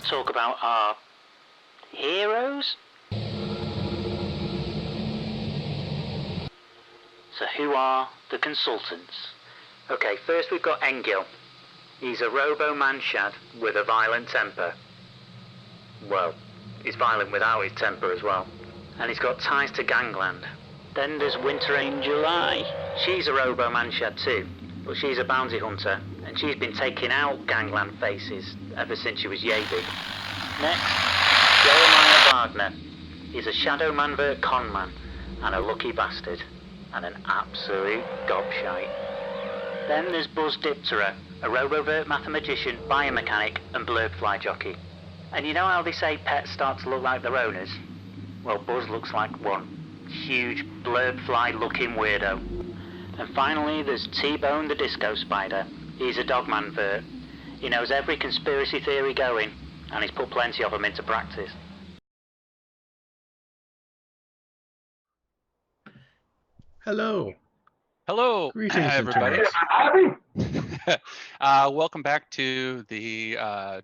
talk about our heroes. So who are the consultants? Okay, first we've got Engil. He's a robo-manshad with a violent temper. Well, he's violent without his temper as well. And he's got ties to Gangland. Then there's Winter Angel Eye. She's a robo-manshad too, but she's a bounty hunter, and she's been taking out Gangland faces ever since she was yay big. Next, Jeremiah Wagner. He's a shadow manvert conman, and a lucky bastard, and an absolute gobshite. Then there's Buzz Diptera, a robovert mathematician, biomechanic, and blurb fly jockey. And you know how they say pets start to look like their owners? Well, Buzz looks like one. Huge blurb fly looking weirdo. And finally there's T-Bone the Disco Spider. He's a dogman vert. He knows every conspiracy theory going, and he's put plenty of them into practice. Hello. Hello, Greetings, everybody. internet. Welcome back to the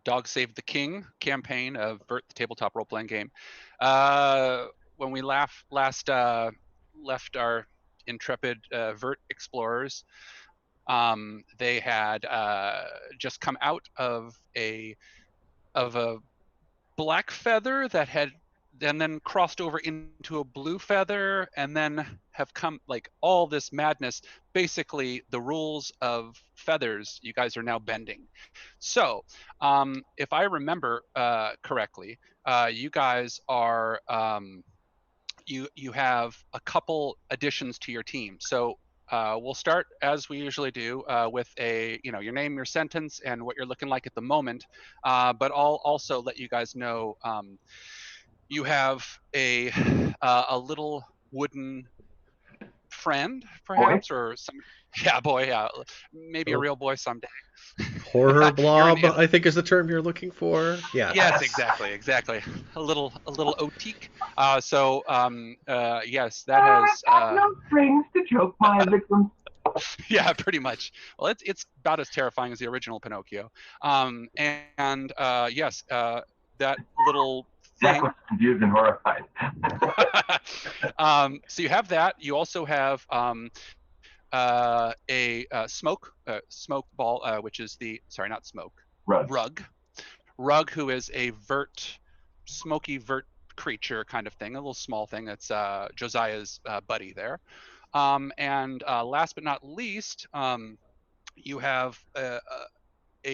Dog Save the King campaign of Vurt, the tabletop role-playing game. When we last left our intrepid Vurt explorers, they had just come out of a black feather that had and then crossed over into a blue feather, and then have come like all this madness. Basically, the rules of feathers you guys are now bending. So if I remember correctly, you guys are you have a couple additions to your team. So we'll start as we usually do with your name, your sentence, and what you're looking like at the moment. But I'll also let you guys know you have a little wooden friend, perhaps, boy? Or some. Yeah, boy. Yeah, maybe a real boy someday. Horror blob, I think, is the term you're looking for. Yeah. Yes, exactly. A little otique. Yes, that has. No strings to choke my victims. Yeah, pretty much. Well, it's about as terrifying as the original Pinocchio. Yes, that little. Jack was confused and horrified. So you have that. You also have a smoke ball, which is not smoke. Rug, who is a smoky vert creature kind of thing, a little small thing. That's Josiah's buddy there. And last but not least, you have a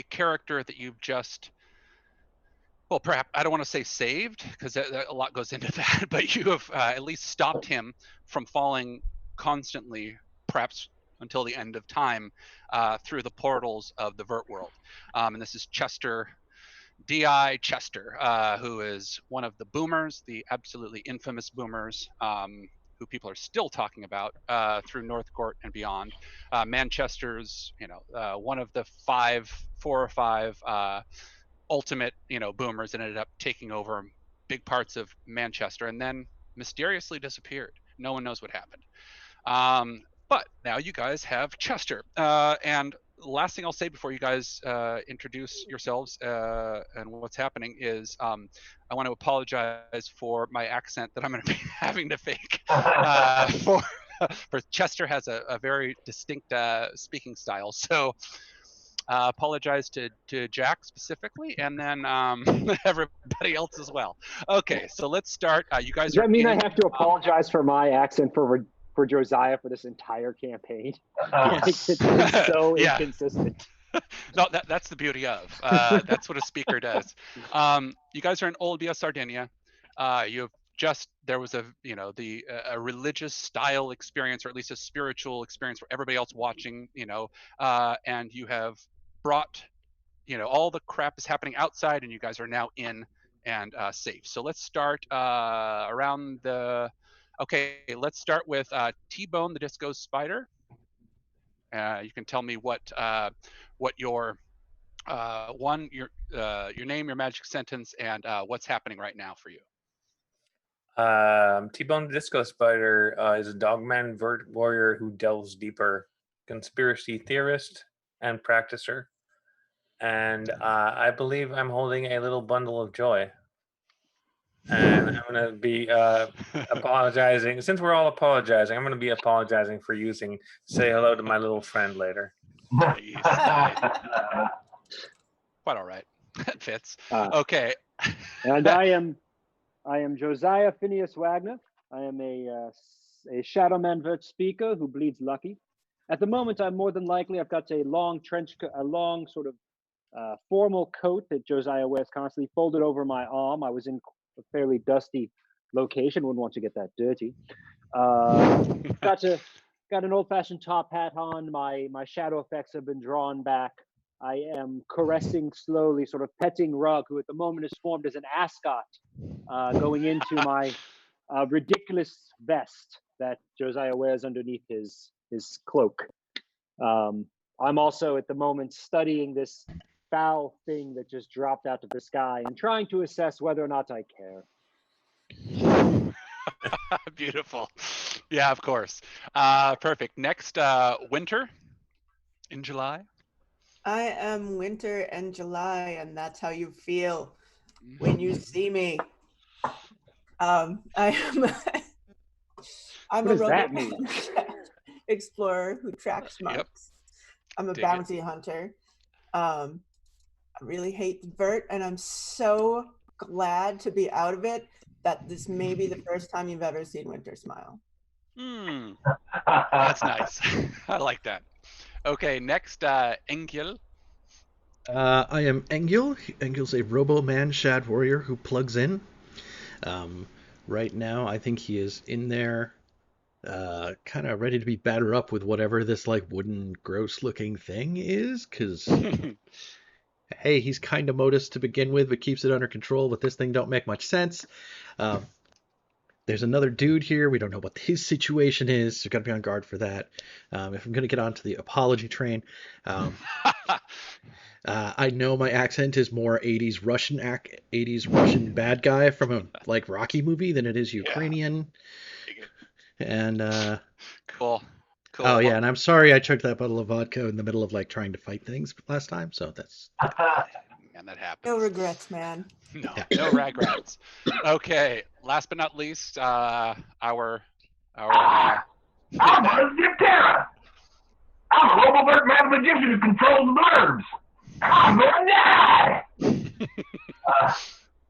character that you've just. Well, perhaps I don't want to say saved, because a lot goes into that, but you have at least stopped him from falling constantly, perhaps until the end of time, through the portals of the Vurt world. And this is Chester, D.I. Chester, who is one of the boomers, the absolutely infamous boomers, who people are still talking about through North Gort and beyond. Manchester's, one of the 4 or 5 ultimate boomers, and ended up taking over big parts of Manchester and then mysteriously disappeared. No one knows what happened. But now you guys have Chester. And the last thing I'll say before you guys introduce yourselves and what's happening is I want to apologize for my accent that I'm going to be having to fake. For Chester has a very distinct speaking style. So apologize to Jack specifically, and then everybody else as well. Okay, so let's start. You guys. Does that mean I have to apologize for my accent for Josiah for this entire campaign? Yes. It's been so inconsistent. No, that's the beauty of. That's what a speaker does. You guys are in Olbia, Sardinia. There was a religious style experience, or at least a spiritual experience, where everybody else watching, and you have brought, all the crap is happening outside, and you guys are now in and safe. So let's start around the. Okay, let's start with T-Bone the Disco Spider. You can tell me what your your name, your magic sentence, and what's happening right now for you. T-Bone the Disco Spider is a dogman vert warrior who delves deeper, conspiracy theorist and practicer. and I believe I'm holding a little bundle of joy. And I'm going to be apologizing. Since we're all apologizing, I'm going to be apologizing for using "say hello to my little friend" later. Nice. Quite all right. That fits. Okay. And I am Josiah Phineas Wagner. I am a Shadowman Vurt speaker who bleeds lucky. At the moment, I'm more than likely, I've got a long sort of formal coat that Josiah wears constantly, folded over my arm. I was in a fairly dusty location, wouldn't want to get that dirty. Got an old-fashioned top hat on. My shadow effects have been drawn back. I am caressing slowly, sort of petting Rug, who at the moment is formed as an ascot, going into my ridiculous vest that Josiah wears underneath his cloak. I'm also at the moment studying this foul thing that just dropped out of the sky and trying to assess whether or not I care. Beautiful. Yeah, of course. Perfect. Next, Winter in July. I am Winter and July, and that's how you feel when you see me. I'm What a does that mean? explorer who tracks monks. Yep. I'm a Dig bounty hunter. I really hate Vurt, and I'm so glad to be out of it that this may be the first time you've ever seen Winter smile. That's nice. I like that. Okay, next, Engil. I am Engil. Engil's a robo-man shad warrior who plugs in. Right now, I think he is in there, kind of ready to be battered up with whatever this like wooden, gross-looking thing is, because hey, he's kind of modest to begin with, but keeps it under control. But this thing don't make much sense. There's another dude here. We don't know what his situation is, so got to be on guard for that. If I'm going to get onto the apology train, I know my accent is more 80s Russian bad guy from a like Rocky movie than it is Ukrainian. Yeah. And Cool. Oh yeah, and I'm sorry I chugged that bottle of vodka in the middle of like trying to fight things last time. So that's. And that happens. No regrets, man. No regrets. Okay, last but not least, our I'm Terra. I'm a robo-bird man magician who controls blurbs. I'm going to die.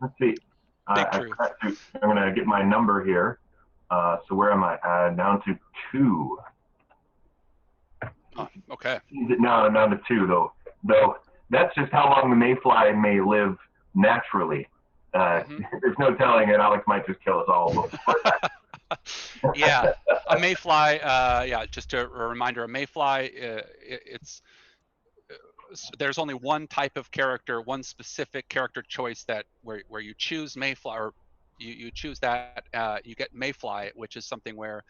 Let's see. I'm going to get my number here. So where am I? Down to 2. Oh, okay. No, down to 2 though. That's just how long the mayfly may live naturally. There's no telling it. Alex might just kill us all. Yeah, a mayfly. Yeah, just a reminder: a mayfly. There's only one type of character, one specific character choice that where you choose mayfly, or you choose that you get mayfly, which is something where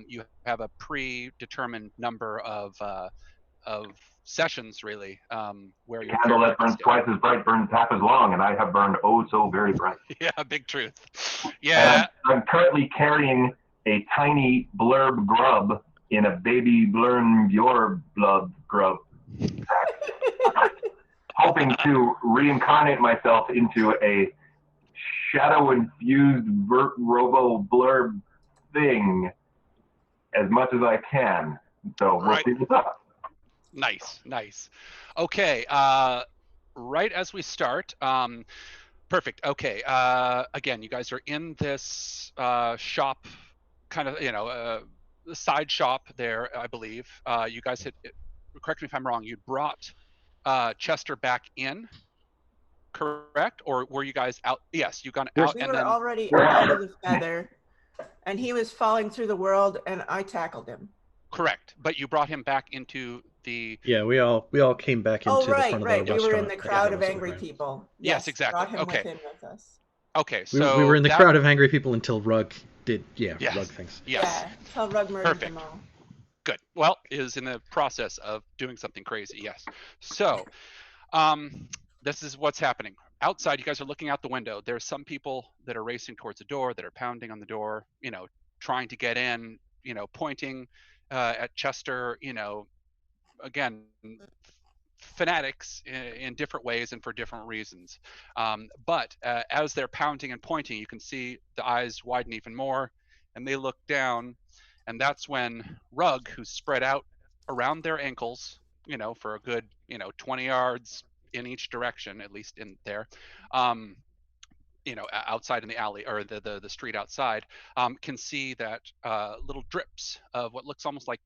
you have a predetermined number of sessions, really, where your candle that burns twice as bright burns half as long, and I have burned oh so very bright. Yeah, big truth. Yeah. I'm currently carrying a tiny blurb grub in a baby blurn your blood grub, hoping to reincarnate myself into a shadow-infused Vurt robo blurb thing as much as I can. So we'll see what's up. Nice. Okay, right as we start, perfect. Okay, again, you guys are in this shop, kind of, the side shop there, I believe. You guys had, correct me if I'm wrong, you brought Chester back in, correct? Or were you guys out? Yes, you gone out, We and were then already out of the feather, and he was falling through the world, and I tackled him. correct, but you brought him back into the. Yeah, we all came back into the front of the restaurant. We were in the crowd of angry people. Yes, exactly. Brought him with us. Okay, so we were in the crowd of angry people until Rug did Rug things. Yes. Yeah, until Rug murdered them all. Good. Well, is in the process of doing something crazy. Yes. So, this is what's happening outside. You guys are looking out the window. There's some people that are racing towards the door, that are pounding on the door, trying to get in, pointing at Chester, again, fanatics in different ways and for different reasons. But as they're pounding and pointing, you can see the eyes widen even more, and they look down, and that's when Rug, who's spread out around their ankles, for a good 20 yards in each direction, at least in there, outside in the alley or the street outside, can see that little drips of what looks almost like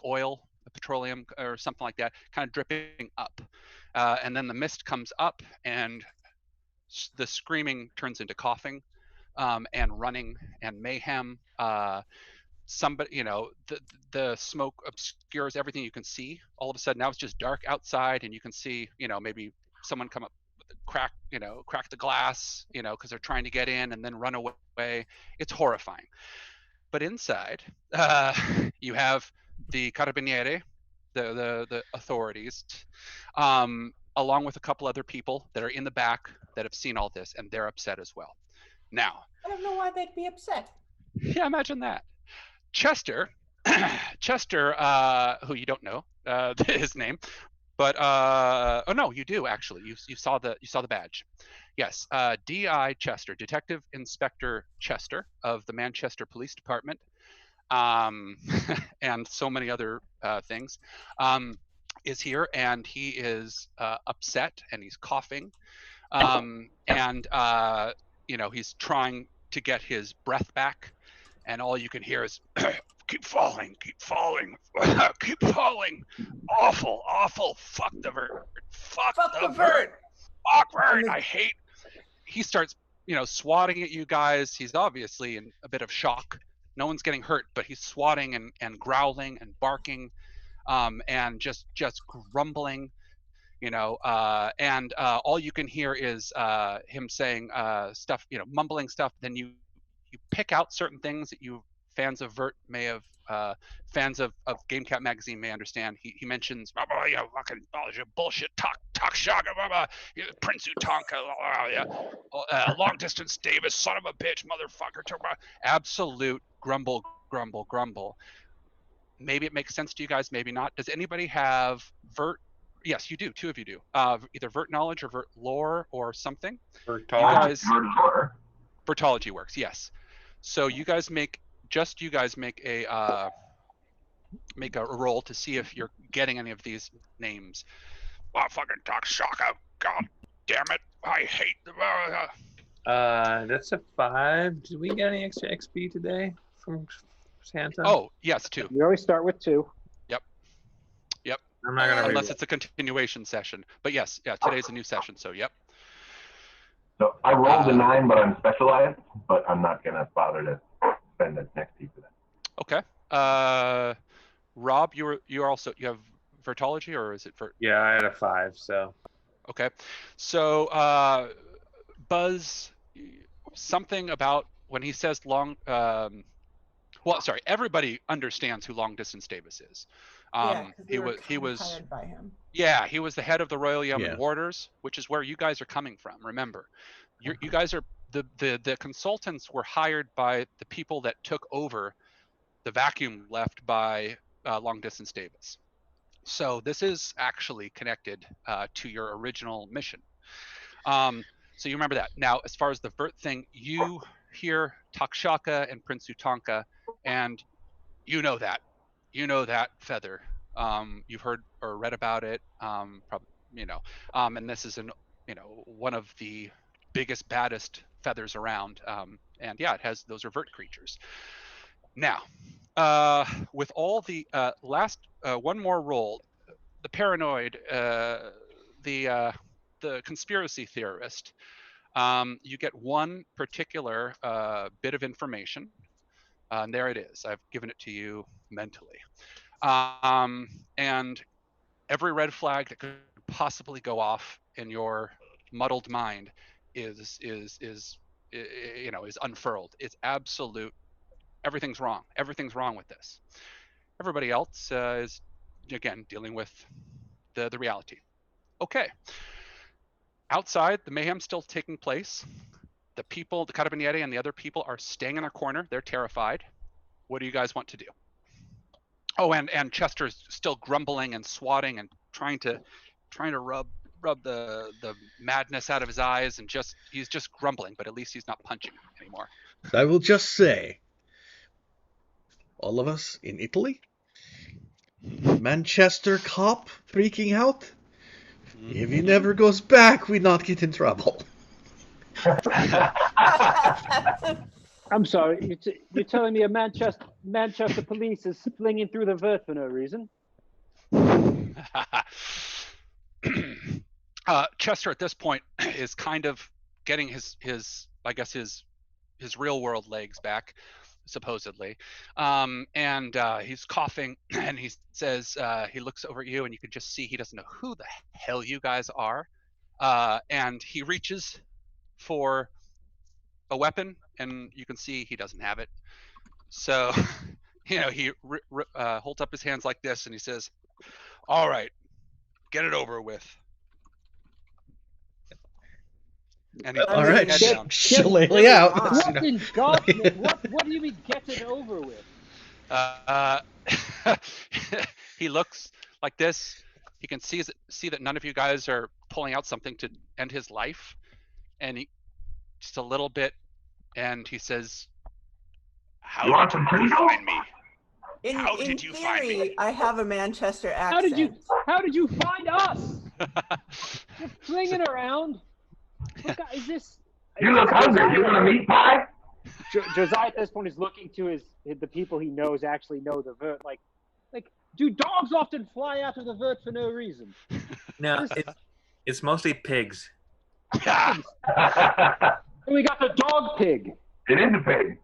oil, petroleum or something like that, kind of dripping up, and then the mist comes up, and the screaming turns into coughing, and running and mayhem. Somebody, the smoke obscures everything you can see. All of a sudden, now it's just dark outside, and you can see, maybe someone come up with a crack the glass, because they're trying to get in and then run away. It's horrifying. But inside, you have the carabinieri, the authorities, along with a couple other people that are in the back that have seen all this, and they're upset as well. Now, I don't know why they'd be upset. Yeah, imagine that. Chester, who you don't know his name, but oh no, you do actually. You saw the badge. Yes, D.I. Chester, Detective Inspector Chester of the Manchester Police Department, and so many other things, is here, and he is upset, and he's coughing, and he's trying to get his breath back, and all you can hear is keep falling, keep falling, keep falling, awful, fuck the Vurt, fuck the Vurt, fuck Vurt, I hate. He starts swatting at you guys. He's obviously in a bit of shock. No one's getting hurt, but he's swatting and growling and barking, and just grumbling, and all you can hear is him saying stuff, mumbling stuff. Then you pick out certain things that you fans of Vurt may have, fans of GameCat magazine may understand. He mentions, you fucking bullshit talk shaka, Prince Utonka, long distance Davis, son of a bitch, motherfucker, absolute grumble. Maybe it makes sense to you guys, maybe not. Does anybody have Vurt? Yes, you do. Two of you do. Either Vurt knowledge or Vurt lore or something. Vurtology. Vurtology works. Yes. So you guys make a roll to see if you're getting any of these names. Fucking talk shaka. God damn it! I hate the. That's a 5. Did we get any extra XP today from Santa? Oh yes, 2. You always start with 2. Yep. I'm not gonna unless it's a continuation session. But yes, today's a new session, so yep. So I rolled a 9, but I'm specialized, but I'm not gonna bother to spend the next piece of that. Okay. Rob, you have Vurtology, or is it Vurt? Yeah, I had a 5, so. Okay. So Buzz, something about when he says long. Everybody understands who Long Distance Davis is. He was hired by him. Yeah, he was the head of the Royal Yeoman Warders, which is where you guys are coming from. Remember, you guys are the consultants were hired by the people that took over the vacuum left by Long Distance Davis. So this is actually connected to your original mission. So you remember that. Now, as far as the Vurt thing, you hear Takshaka and Prince Utonka, and you know that feather. You've heard or read about it, probably, and this is one of the biggest, baddest feathers around. And those are Vurt creatures. Now, with all the last one more roll, the paranoid, the conspiracy theorist, you get one particular bit of information, and there it is. I've given it to you mentally, and every red flag that could possibly go off in your muddled mind is unfurled. It's absolute. Everything's wrong. Everything's wrong with this. Everybody else is, again, dealing with the reality. Okay. Outside, the mayhem's still taking place. The people, the Carabinieri and the other people are staying in a corner. They're terrified. What do you guys want to do? Oh, and Chester's still grumbling and swatting and trying to rub the madness out of his eyes, and he's just grumbling, but at least he's not punching anymore. I will just say, all of us in Italy, Manchester cop freaking out. If he never goes back, we not get in trouble. I'm sorry, you're telling me a Manchester police is flinging through the Vurt for no reason? Chester at this point is kind of getting his real world legs back, supposedly, and he's coughing, and he says, he looks over at you, and you can just see he doesn't know who the hell you guys are, and he reaches for a weapon, and you can see he doesn't have it. So, he holds up his hands like this, and he says, "All right, get it over with." And all right, shillelagh out. What in God's name? What do you mean get it over with? He looks like this. He can see that none of you guys are pulling out something to end his life, and he just a little bit, and he says, "How did you find me? How did you find me? I have a Manchester accent. How did you find us? You're flinging around. Look, is this? You look hungry. You want a meat pie? Josiah at this point is looking to the people he knows actually know the Vurt. Like, do dogs often fly out of the Vurt for no reason? No, it's mostly pigs. We got the dog pig. It is a pig.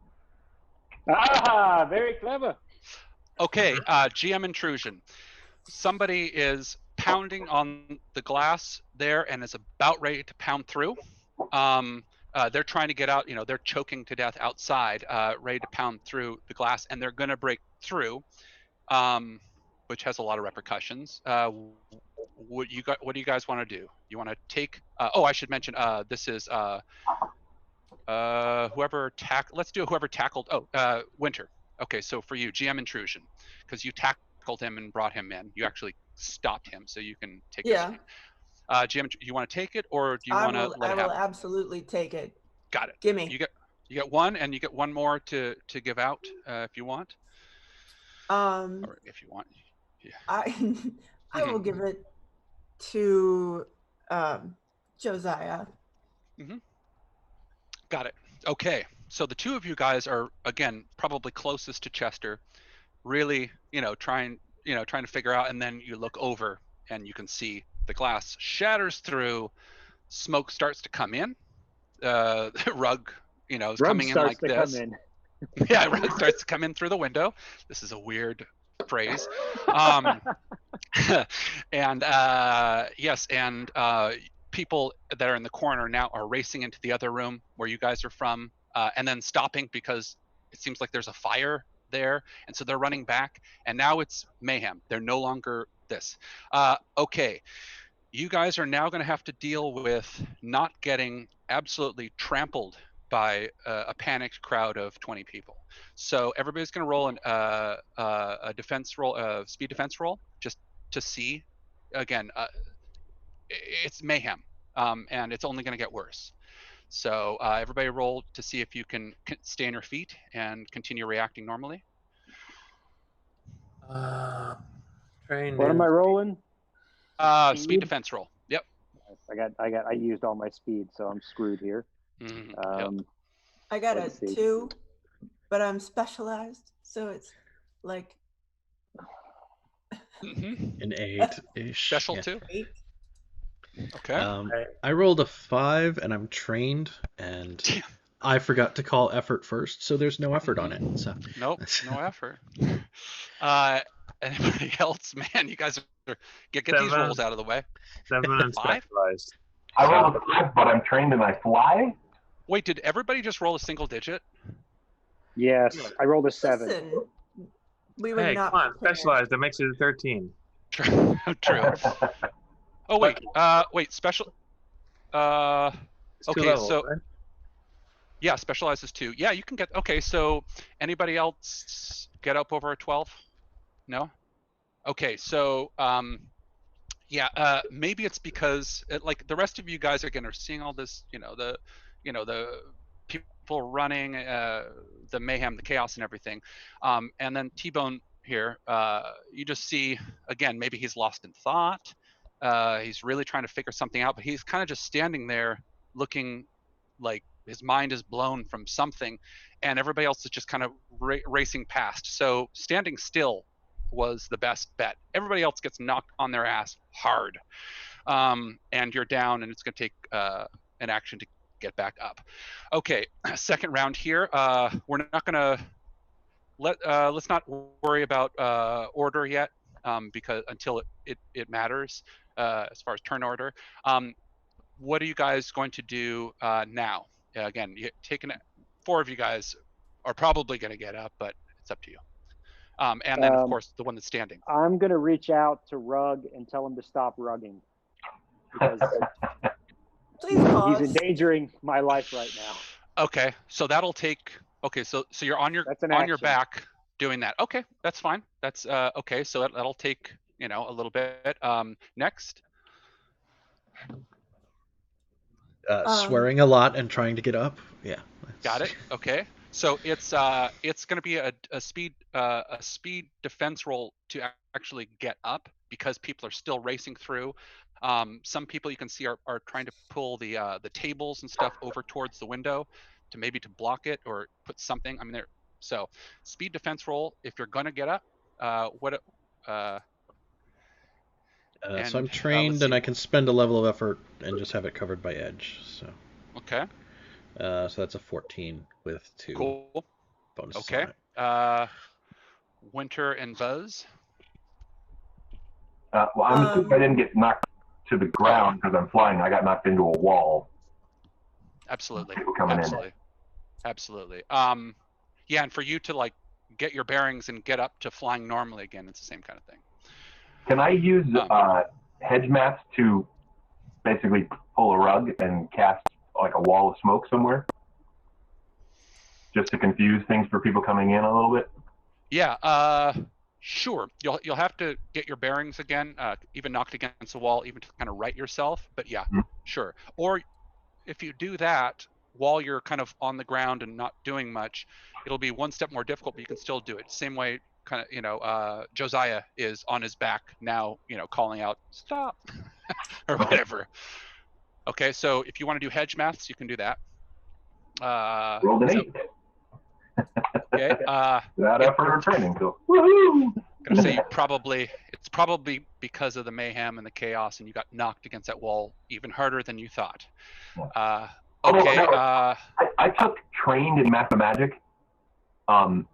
Ah, very clever. Okay, GM intrusion. Somebody is pounding on the glass there and is about ready to pound through. They're trying to get out, they're choking to death outside, ready to pound through the glass, and they're going to break through, which has a lot of repercussions. What do you guys want to do? You want to take, I should mention, this is whoever let's do whoever tackled, Winter. Okay, so for you, GM intrusion, because you tackled him and brought him in. You actually stopped him, so you can take this. GM, you want to take it, or do you want to let it happen? I will absolutely take it. Got it. Gimme. You get one, and you get one more to give out if you want. Or if you want. Yeah. I will give it to Josiah. Mm-hmm. Got it. Okay. So the two of you guys are, again, probably closest to Chester, really, trying to figure out, and then you look over and you can see the glass shatters through, smoke starts to come in, the rug, is coming in like this. Yeah, rug starts to come in through the window. This is a weird phrase. And yes, and people that are in the corner now are racing into the other room where you guys are from, and then stopping because it seems like there's a fire there, and so they're running back, and now it's mayhem. They're no longer this. Okay, you guys are now going to have to deal with not getting absolutely trampled by a panicked crowd of 20 people. So everybody's going to roll a defense roll, a speed defense roll, just to see. Again, it's mayhem, and it's only going to get worse. So everybody roll to see if you can stay on your feet and continue reacting normally. What am I rolling? Speed defense roll. Yep. I used all my speed, so I'm screwed here. Mm-hmm. Yep. I got a 2, but I'm specialized, so it's like an 8-ish. Special 2. 8. Okay. I rolled a 5, and I'm trained, and I forgot to call effort first, so there's no effort on it. So nope, no effort. Anybody else? Man, you guys are get these rolls out of the way. 7 and specialized. I rolled a 5, but I'm trained and I fly. Wait, did everybody just roll a single digit? Yes, I rolled a 7. Listen, we were Hey, not come on, prepared. specialized. That makes it a 13. True. Oh wait, special. Okay, levels, so right? yeah, specialized is 2. Yeah, you can get. Okay, so anybody else get up over a 12? No. Okay, so Yeah, maybe it's because like the rest of you guys again are seeing all this, the people running, the mayhem, the chaos, and everything, and then T-Bone here, you just see again maybe he's lost in thought, he's really trying to figure something out, but he's kind of just standing there looking like his mind is blown from something, and everybody else is just kind of racing past. So standing still was the best bet. Everybody else gets knocked on their ass hard, and you're down, and it's going to take an action to get back up. Okay, second round here. We're not going to let's not worry about order yet, because until it matters as far as turn order. What are you guys going to do now? Again, four of you guys are probably going to get up, but it's up to you. And then, of course, the one that's standing. I'm going to reach out to Rug and tell him to stop rugging. Because Please pause. he's endangering my life right now. Okay, so that'll take... Okay, so you're on your back doing that. Okay, that's fine. That's okay, so that'll take, a little bit. Next. Swearing a lot and trying to get up. Yeah. Got it. Okay. So it's going to be a speed defense roll to actually get up, because people are still racing through. Some people you can see are trying to pull the tables and stuff over towards the window to block it or put something. I mean, so speed defense roll if you're going to get up. So I'm trained and I can spend a level of effort and just have it covered by edge. So. Okay. So that's a 14 with 2 cool bonuses. Okay. Winter and Buzz. Well, I'm assuming I didn't get knocked to the ground because I'm flying. I got knocked into a wall. Absolutely. People coming Absolutely. Yeah, and for you to get your bearings and get up to flying normally again, it's the same kind of thing. Can I use hedge mats to basically pull a rug and cast like a wall of smoke somewhere, just to confuse things for people coming in a little bit? Yeah, sure. You'll have to get your bearings again, even knocked against the wall, even to kind of right yourself. But yeah, sure. Or if you do that while you're kind of on the ground and not doing much, it'll be one step more difficult, but you can still do it. Same way, kind of, Josiah is on his back now, calling out, stop, or whatever. Okay, so if you want to do hedge maths, you can do that. Rolled an 8. Okay. Without effort or training, so woohoo! I'm gonna say it's probably because of the mayhem and the chaos, and you got knocked against that wall even harder than you thought. Okay. I took trained in mathemagic. And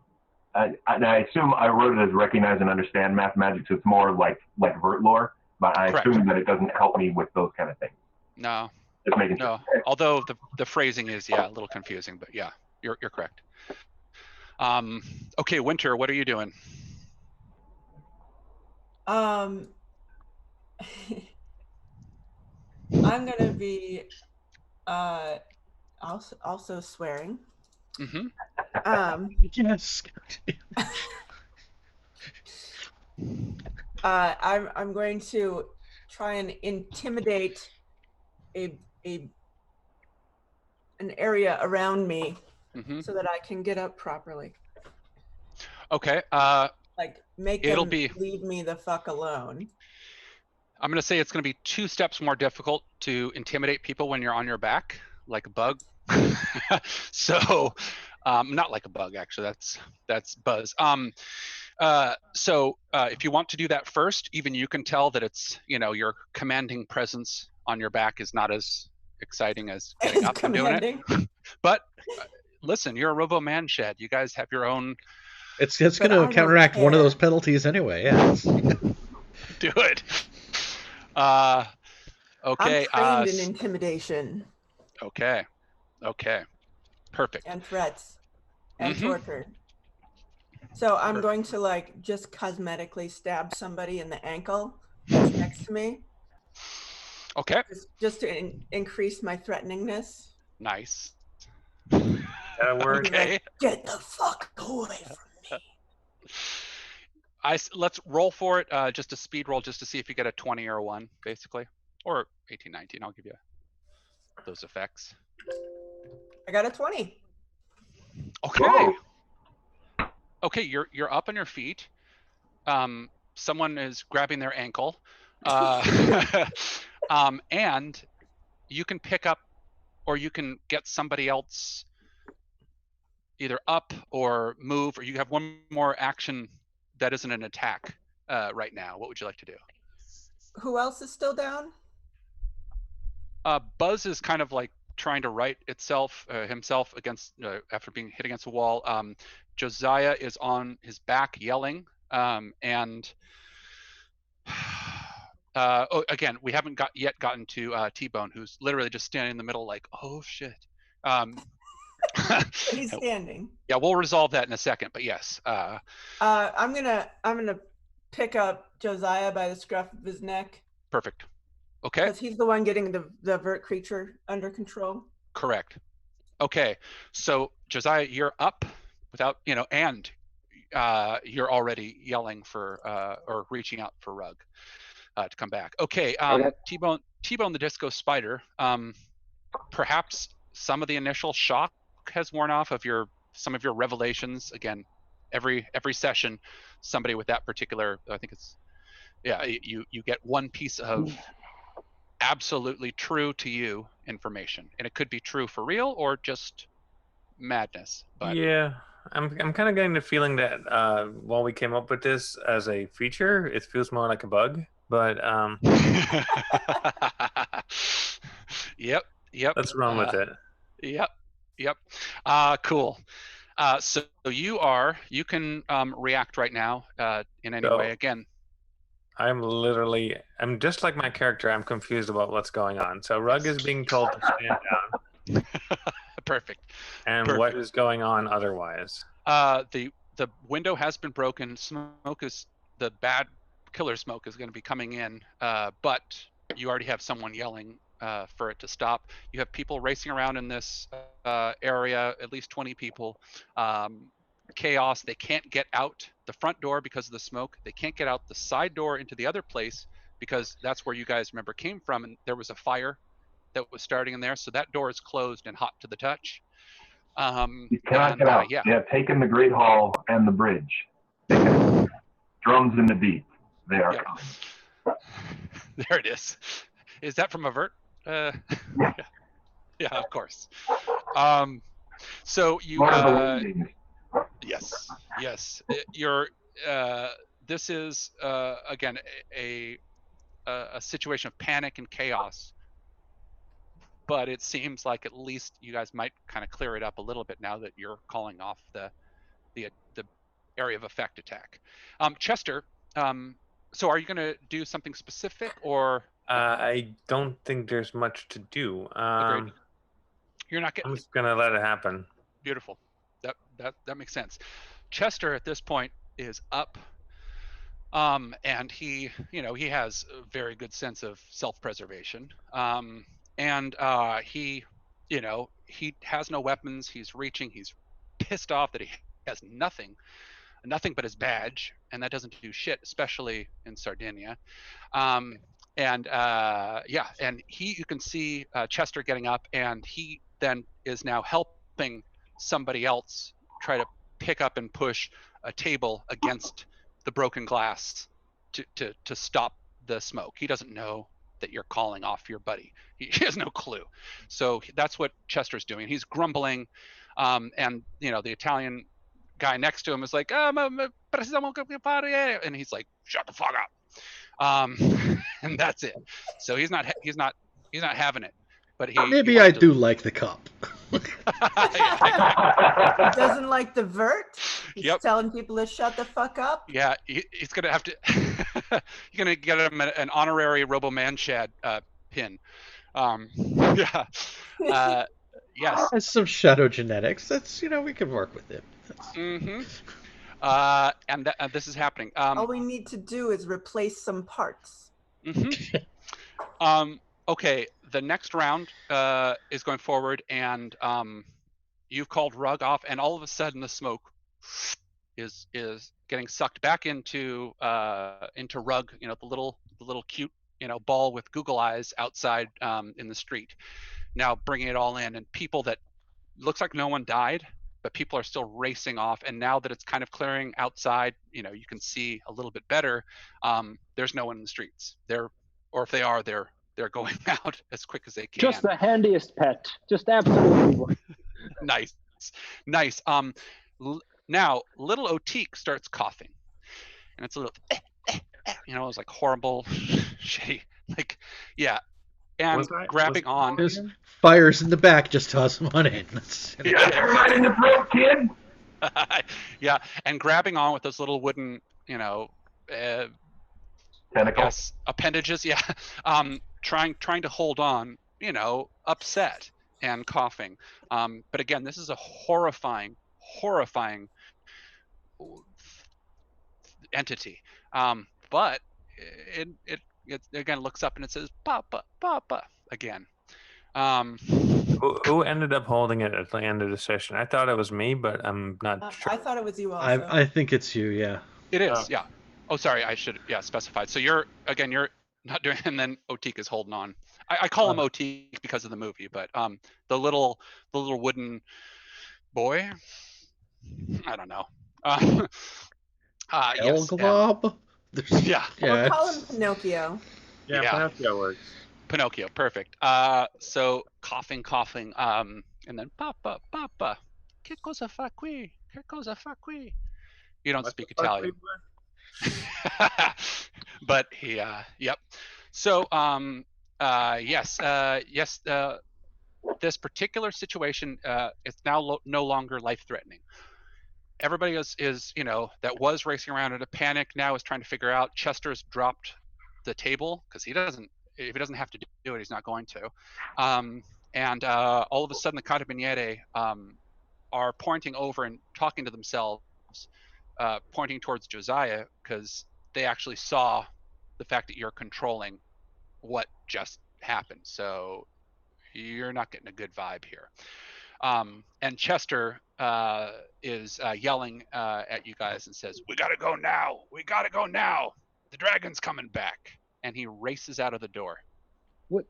I assume I wrote it as recognize and understand mathematics. So it's more like Vurt lore, but I assume that it doesn't help me with those kind of things. No. Just making no. Sure. Although the phrasing is a little confusing, but yeah, you're correct. Okay, Winter, what are you doing? I'm gonna be also swearing. Mm-hmm. Yes. I'm going to try and intimidate an area around me, so that I can get up properly. Okay. Make them leave me the fuck alone. I'm going to say it's going to be 2 steps more difficult to intimidate people when you're on your back, like a bug. So, not like a bug, actually. That's Buzz. So if you want to do that first, even you can tell that it's, your commanding presence on your back is not as exciting as getting up and doing it. But listen, you're a Robo Man Shed. You guys have your own. It's going to counteract one of those penalties anyway. Yeah. Do it. Okay. I'm trained in intimidation. Okay. Perfect. And threats. And torture. So I'm going to just cosmetically stab somebody in the ankle that's next to me. Okay. Just to increase my threateningness. Nice. That'll work. Okay. Get the fuck away from me. Let's roll for it. Just a speed roll, just to see if you get a 20 or a 1, basically, or 18, 19. I'll give you those effects. I got a 20. Okay. Whoa. Okay, you're up on your feet. Someone is grabbing their ankle, and you can pick up, or you can get somebody else either up or move, or you have one more action that isn't an attack right now. What would you like to do? Who else is still down? Buzz is kind of like trying to right himself against after being hit against the wall. Josiah is on his back yelling, and again, we haven't yet gotten to T-Bone, who's literally just standing in the middle like, oh shit. He's standing. Yeah, we'll resolve that in a second, but yes. I'm gonna pick up Josiah by the scruff of his neck. Perfect. Okay. Because he's the one getting the Vurt creature under control. Correct. Okay, so Josiah, you're up without, and you're already yelling for or reaching out for Rug to come back. Okay, Okay. T-Bone the Disco Spider. Perhaps some of the initial shock has worn off of some of your revelations. Again, every session, somebody with that particular, I think it's, yeah, you get one piece of absolutely true to you information, and it could be true for real or just madness. But yeah, I'm kind of getting the feeling that while we came up with this as a feature, it feels more like a bug. But yep. let's run with it. Yep. Cool. So you can react right now in any way. Again, I'm just like my character. I'm confused about what's going on. So Rug is being told to stand down. Perfect. And what is going on otherwise? The window has been broken. The bad killer smoke is going to be coming in, but you already have someone yelling for it to stop. You have people racing around in this area, at least 20 people. Chaos. They can't get out the front door because of the smoke. They can't get out the side door into the other place because that's where you guys remember came from, and there was a fire that was starting in there. So that door is closed and hot to the touch. You cannot get out. Yeah. They have taken the Great Hall and the bridge. Drums in the beat. They are coming. There it is. Is that from a Vurt? Yeah, of course. So you yes. You're this is again a situation of panic and chaos, but it seems like at least you guys might kind of clear it up a little bit now that you're calling off the area of effect attack. Chester, so are you going to do something specific, or I don't think there's much to do. agreed. You're not getting. I'm just gonna let it happen. Beautiful. That makes sense. Chester at this point is up, and he has a very good sense of self-preservation, and he has no weapons. He's reaching. He's pissed off that he has nothing but his badge, and that doesn't do shit, especially in Sardinia. And you can see Chester getting up, and he then is now helping somebody else try to pick up and push a table against the broken glass to stop the smoke. He doesn't know that you're calling off your buddy. He has no clue. So that's what Chester's doing. He's grumbling, and the Italian guy next to him is like, and he's like, shut the fuck up. And that's it. So he's not having it. But maybe I do like the cop. He doesn't like the Vurt. He's telling people to shut the fuck up. Yeah, he's gonna have to. You're gonna get him an honorary Robo-Man-Shad pin. Yes. That's some shadow genetics. That's we can work with it. Mm-hmm. And this is happening. All we need to do is replace some parts. Mm-hmm. Okay, the next round is going forward, and you've called Rug off, and all of a sudden the smoke is getting sucked back into Rug, you know, the little cute, you know, ball with Google eyes outside in the street. Now bringing it all in, and people that looks like no one died, but people are still racing off. And now that it's kind of clearing outside, you know, you can see a little bit better. There's no one in the streets. Or if they are, they're going out as quick as they can. Just the handiest pet. Just absolutely one. Nice. Now little Otique starts coughing, and it's a little, you know, it's like horrible, shitty, like, yeah. And grabbing on. There's fires in the back, just toss them on in. Yeah, right in the throat, kid. Yeah, and grabbing on with those little wooden, you know, tentacles, appendages. Yeah, trying to hold on, you know, upset and coughing. But again, this is a horrifying entity. But it again looks up and it says "Papa, Papa" again. Who ended up holding it at the end of the session? I thought it was me, but I'm not sure. I thought it was you also. I think it's you, yeah. It is, yeah. Oh, sorry, I should, specified. So you're not doing, and then Otique is holding on. I call him Otique because of the movie, but the little wooden boy, I don't know. Yes. Elglob? Yeah. We'll call him Pinocchio. Yeah, Pinocchio works. Pinocchio, perfect. So coughing, and then Papa, che cosa fa qui? Che cosa fa qui? You don't speak Italian. But he, yep. So, yes, this particular situation, it's now no longer life-threatening. Everybody is, you know, that was racing around in a panic now is trying to figure out. Chester's dropped the table because if he doesn't have to do it, he's not going to. And all of a sudden, the Carabinieri are pointing over and talking to themselves, pointing towards Josiah, because they actually saw the fact that you're controlling what just happened. So you're not getting a good vibe here. And Chester is yelling at you guys and says, "We gotta go now! We gotta go now! The dragon's coming back!" And he races out of the door. What?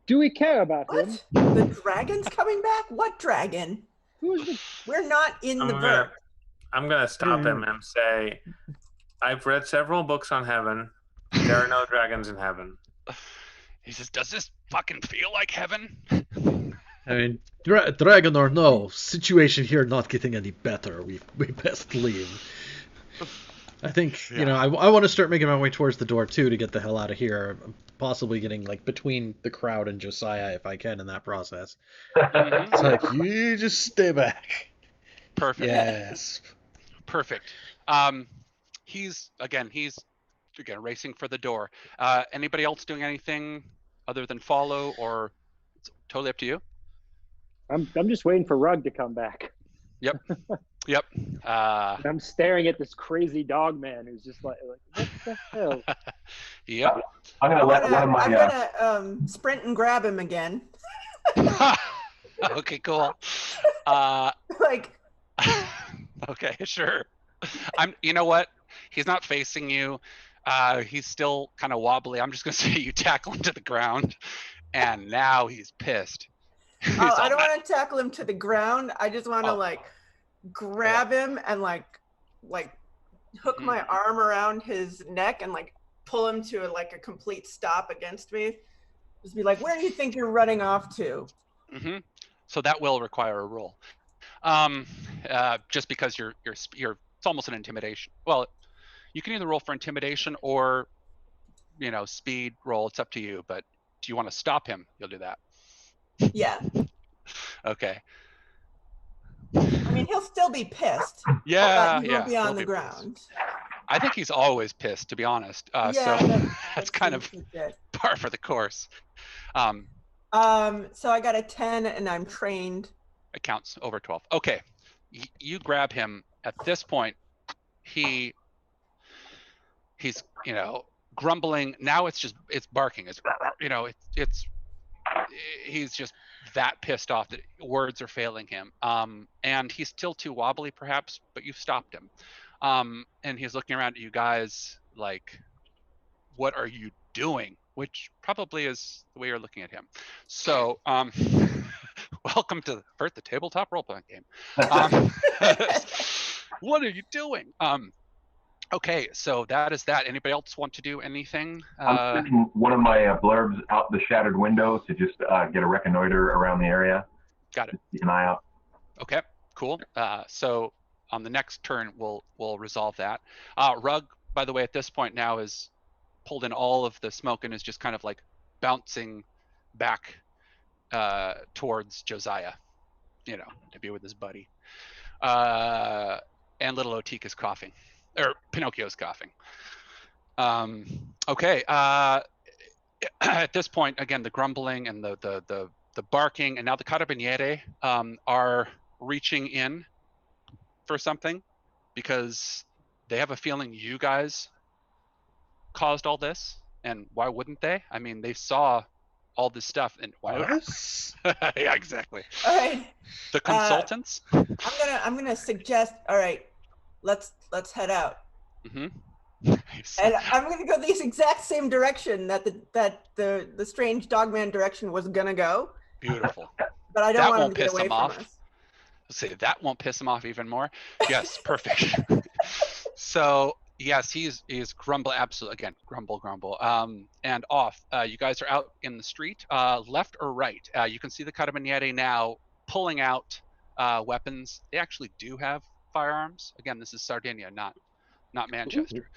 Do we care about him? The dragon's coming back? What dragon? We're not in the Vurt. I'm gonna stop him and say, I've read several books on heaven. There are no dragons in heaven. He says, "Does this fucking feel like heaven?" I mean, dragon or no, situation here not getting any better. We best leave. I think, you know, I want to start making my way towards the door too to get the hell out of here. Possibly getting like between the crowd and Josiah if I can in that process. It's like, you just stay back. Perfect. Yes. Perfect. He's again racing for the door. Anybody else doing anything other than follow, or it's totally up to you? I'm just waiting for Rug to come back. Yep. I'm staring at this crazy dog man who's just like what the hell? Yep. I'm gonna let one of my. I'm gonna sprint and grab him again. Okay, cool. Like. Okay, sure. You know what? He's not facing you. He's still kind of wobbly. I'm just gonna say you tackle him to the ground, and now he's pissed. I don't want to tackle him to the ground. I just want to like grab him and like hook my arm around his neck and like pull him to a complete stop against me. Just be like, "Where do you think you're running off to?" Mm-hmm. So that will require a roll. Just because you're it's almost an intimidation. Well, you can either roll for intimidation or, you know, speed roll. It's up to you. But do you want to stop him? You'll do that. Yeah. Okay. I mean, he'll still be pissed. Yeah, but he won't be on the ground. I think he's always pissed, to be honest. So that's kind of par for the course. So I got a 10 and I'm trained. It counts over 12. Okay. You grab him. At this point, he's, you know, grumbling. Now it's barking. It's, you know, it's he's just that pissed off that words are failing him. And he's still too wobbly, perhaps, but you've stopped him. And he's looking around at you guys like, what are you doing? Which probably is the way you're looking at him. So, welcome to Vurt, the tabletop role-playing game. What are you doing? Okay, so that is that. Anybody else want to do anything? I'm sticking one of my blurbs out the shattered window to just get a reconnoiter around the area. Got it. Keep an eye out. Okay, cool. So on the next turn, we'll resolve that. Rug, by the way, at this point now is pulled in all of the smoke and is just kind of like bouncing back towards Josiah, you know, to be with his buddy. And little Otik is coughing, or Pinocchio's coughing. Okay. At this point, again, the grumbling and the barking, and now the carabinieri are reaching in for something because they have a feeling you guys caused all this, and why wouldn't they? I mean, they saw all this stuff, and why would yeah, exactly. All right. The consultants. I'm gonna suggest. All right, let's head out. Mm-hmm. And I'm gonna go the exact same direction that the strange dogman direction was gonna go. Beautiful. But I don't That want him won't to get piss away him from off. us. Say that won't piss him off even more. Yes, perfect. So yes, he's grumble, absolutely, again, grumble, and off. You guys are out in the street, left or right. You can see the carabinieri now pulling out weapons. They actually do have firearms. Again, this is Sardinia, not Manchester.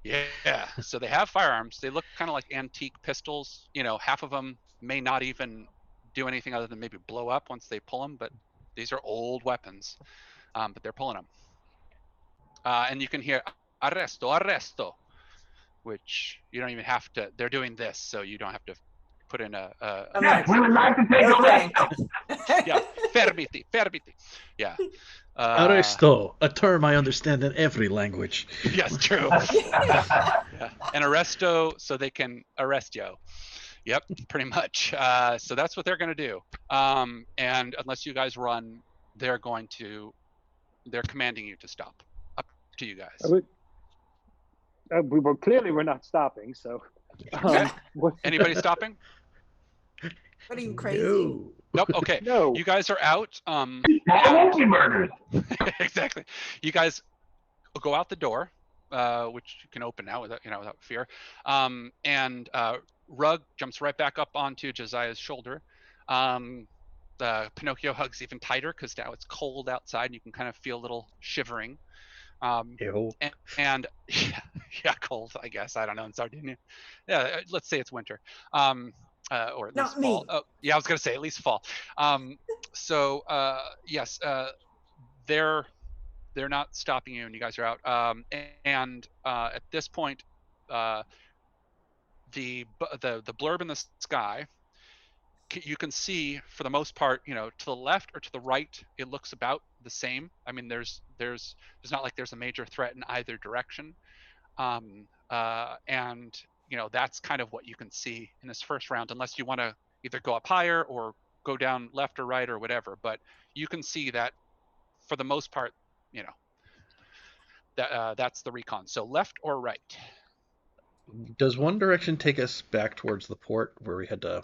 Yeah, so they have firearms. They look kind of like antique pistols. You know, half of them may not even do anything other than maybe blow up once they pull them, but these are old weapons, but they're pulling them. And you can hear arresto, which you don't even have to. They're doing this, so you don't have to put in a Yes, we would like to take a rest. yeah, fermiti. Yeah. Arresto, a term I understand in every language. Yes, true. Yeah. And arresto, so they can arrest you. Yep, pretty much. So that's what they're going to do. And unless you guys run, they're commanding you to stop. Up to you guys. We're not stopping. So, Anybody stopping? What are you, crazy? No. Nope. Okay. No. You guys are out. Murders. Exactly. You guys go out the door, which you can open now without fear. And Rug jumps right back up onto Josiah's shoulder. Pinocchio hugs even tighter because now it's cold outside and you can kind of feel a little shivering. And yeah, cold, I guess. I don't know, in Sardinia. Yeah, let's say it's winter. Or at least fall. Oh, yeah, I was gonna say at least fall. Yes, they're not stopping you, and you guys are out. And at this point, the blurb in the sky, you can see for the most part, you know, to the left or to the right, it looks about the same. I mean, there's not like there's a major threat in either direction. And you know, that's kind of what you can see in this first round, unless you want to either go up higher or go down left or right or whatever. But you can see that for the most part, you know, that's the recon. So left or right. Does one direction take us back towards the port where we had to,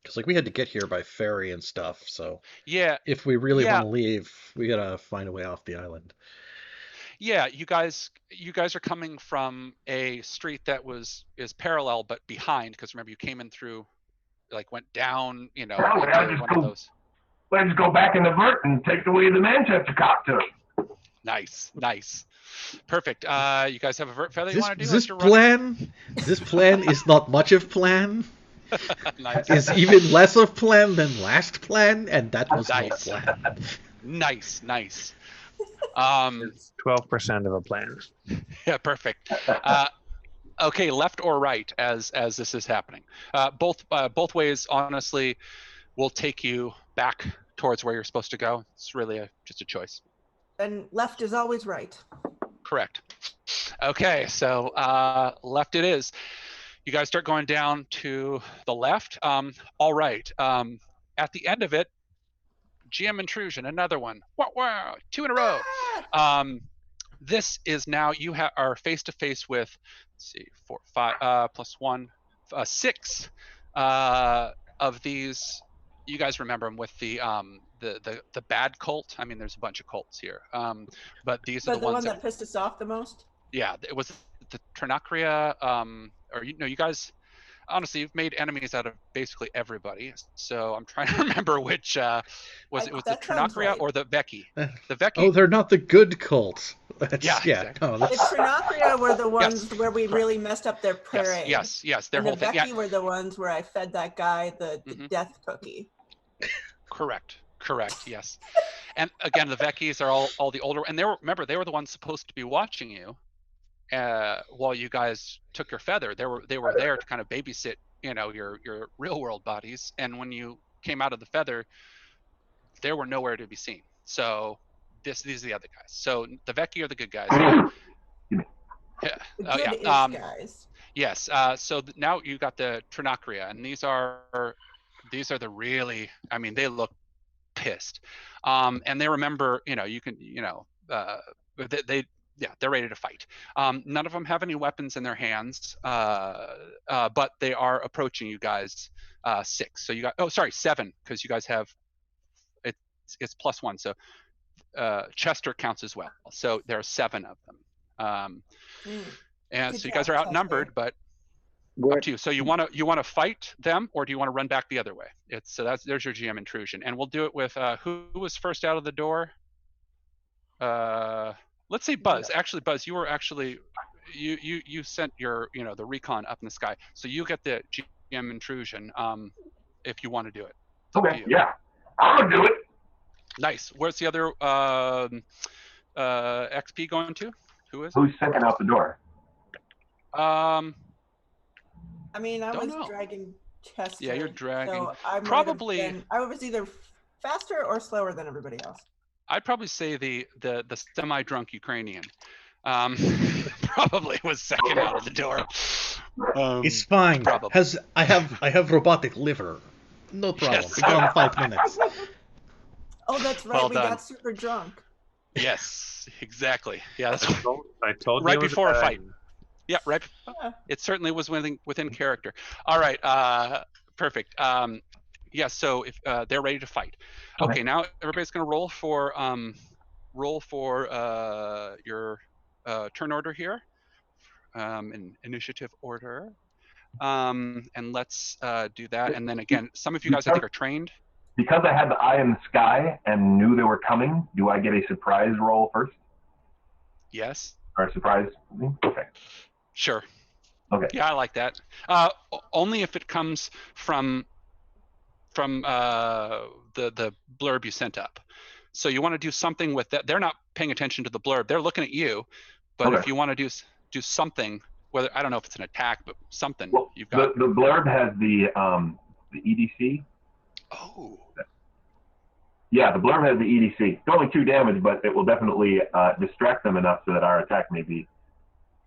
because like we had to get here by ferry and stuff. So yeah, if we really want to leave, we gotta find a way off the island. Yeah, you guys are coming from a street that is parallel but behind, because remember you came in through, like went down, you know, let's go back in the Vurt and take the way the Manchester cop took. Nice. Perfect. You guys have a Vurt feather you want to do? This plan is not much of plan. Nice. Is even less of plan than last plan, and that was no plan. Nice. It's 12% of a plan. Yeah, perfect. Okay, left or right as this is happening. Both ways, honestly, will take you back towards where you're supposed to go. It's really just a choice. And left is always right. Correct. Okay, so left it is. You guys start going down to the left. All right. At the end of it, GM intrusion, another one. Wow, 2 in a row. This is now you are face to face with, let's see, 4, 5 plus 1, 6 of these. You guys remember them with the bad cult. I mean, there's a bunch of cults here, but these are the ones one that pissed us off the most. Yeah, it was the Trinacria. Or you guys. Honestly, you've made enemies out of basically everybody. So I'm trying to remember which was it the Trinacria right. or the Vecchi? The Vecchi. Oh, they're not the good cult. Yeah. Exactly. No, the Trinacria were the ones where we really messed up their parade. Yes. Their and whole the thing. Vecchi were the ones where I fed that guy the death cookie. Correct. Yes. And again, the Vecchis are all the older, and they were the ones supposed to be watching you. While you guys took your feather, they were there to kind of babysit, your real world bodies. And when you came out of the feather, they were nowhere to be seen. So these are the other guys. So the Vecchi are the good guys. Guys. Yes. So now you got the Trinacria, and these are the really. I mean, they look pissed, and they remember. You can. They're ready to fight. None of them have any weapons in their hands, but they are approaching you guys. 6. So you got 7 because you guys have it's +1. So Chester counts as well. So there are 7 of them. And so you guys are outnumbered, but up to you. So you want to fight them, or do you want to run back the other way? There's your GM intrusion, and we'll do it with who was first out of the door. Let's say Buzz. Actually, Buzz, you were you sent your the recon up in the sky, so you get the GM intrusion if you want to do it. Okay, yeah, I'm gonna do it. Nice. Where's the other XP going to? Who's second out the door? I mean, I was dragging Chester. Yeah, you're dragging. So I was either faster or slower than everybody else. I'd probably say the semi-drunk Ukrainian probably was second out of the door. It's fine. Probably. I have robotic liver. No problem. Yes. Be gone 5 minutes. Oh, that's right. Well we done. got super drunk. Yes, exactly. Yeah, that's I told right you before a fight. Yeah, right. Yeah. It certainly was within character. All right. Perfect. Yeah, so if they're ready to fight. Okay, now everybody's going to roll for your turn order here, in initiative order, and let's do that. And then again, some of you guys I think are trained. Because I had the eye in the sky and knew they were coming, do I get a surprise roll first? Yes. Or a surprise? Okay. Sure. Okay. Yeah, I like that. Only if it comes from the blurb you sent up. So you want to do something with that. They're not paying attention to the blurb. They're looking at you. But if you want to do something, whether I don't know if it's an attack, but something you've got. The blurb has the EDC. Oh. Yeah, the blurb has the EDC. It's only 2 damage, but it will definitely distract them enough so that our attack may be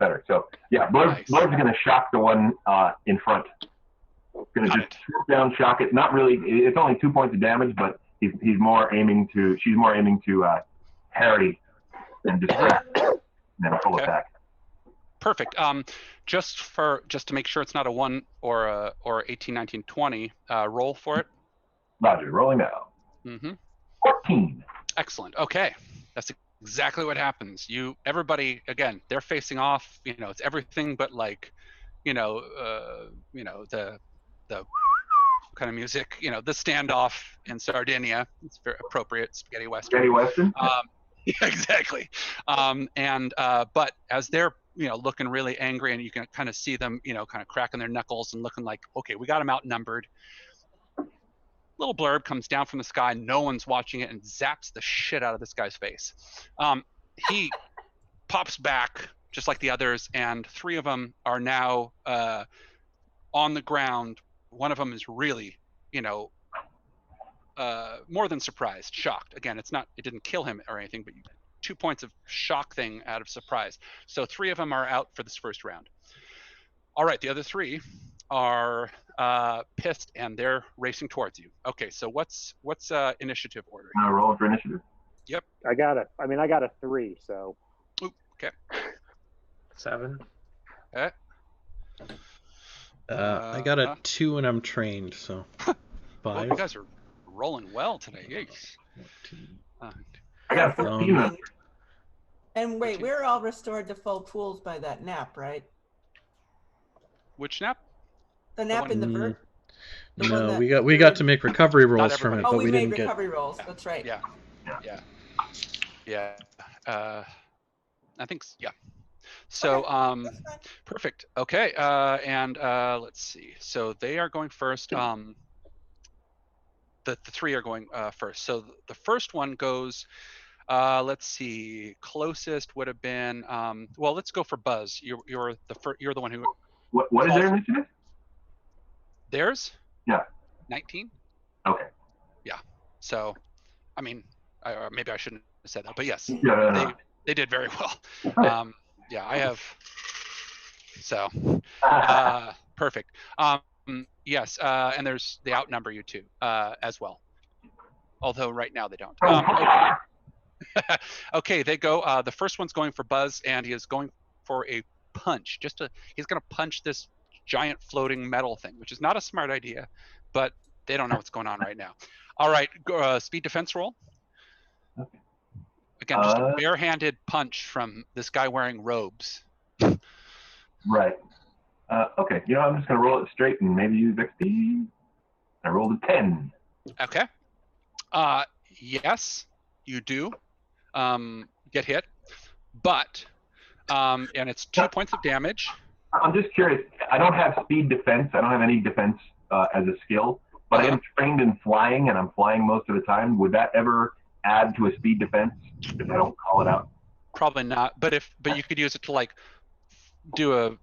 better. So yeah, Blurb's going to shock the one in front. Going to just swoop down, shock it. Not really. It's only 2 points of damage, but she's more aiming to parry and distract, and then a full attack. Perfect. Just to make sure it's not a 1 or 18, 19, 20. Roll for it. Roger. Rolling now. 14. Excellent. Okay, that's exactly what happens. Everybody again. They're facing off. It's everything but like, the kind of music, the standoff in Sardinia. It's very appropriate, spaghetti western. Spaghetti western. Yeah, exactly. But as they're looking really angry, and you can kind of see them kind of cracking their knuckles and looking like, okay, we got them outnumbered. Little blurb comes down from the sky. No one's watching it, and zaps the shit out of this guy's face. He pops back just like the others, and 3 of them are now on the ground. One of them is really, more than surprised, shocked. Again, it didn't kill him or anything, but 2 points of shock thing out of surprise. So 3 of them are out for this first round. All right, the other three are pissed and they're racing towards you. Okay, so what's initiative order? Rolling for initiative. Yep. I got a 3, so. Ooh, okay. 7. Okay. I got a 2 and I'm trained, so 5. Well, you guys are rolling well today. Yikes. I got 15. And wait, we're all restored to full pools by that nap, right? Which nap? The nap in the Vurt? No, we got to make recovery rolls from it, Oh, but we didn't made get recovery rolls. That's right. Yeah. I think yeah. So perfect. Okay. And let's see. So they are going first. The three are going first. So the first one goes. Let's see. Closest would have been. Well, let's go for Buzz. You're the one who. What is their initiative? Theirs? Yeah. 19. Okay. Yeah. So, I mean, maybe I shouldn't have said that, but yes, they did very well. Yeah, I have. So, perfect. Yes, and they outnumber you too, as well. Although right now they don't. Okay. Okay, they go. The first one's going for Buzz, and he is going for a punch. He's going to punch this giant floating metal thing, which is not a smart idea, but they don't know what's going on right now. All right, speed defense roll. Okay. Again, just a barehanded punch from this guy wearing robes. Right. Okay, I'm just going to roll it straight and maybe use XP. I rolled a 10. Okay. Yes, you do get hit, but, and it's 2 points of damage. I'm just curious. I don't have speed defense. I don't have any defense as a skill, but I am trained in flying, and I'm flying most of the time. Would that ever add to a speed defense if I don't call it out? Probably not. But you could use it to like do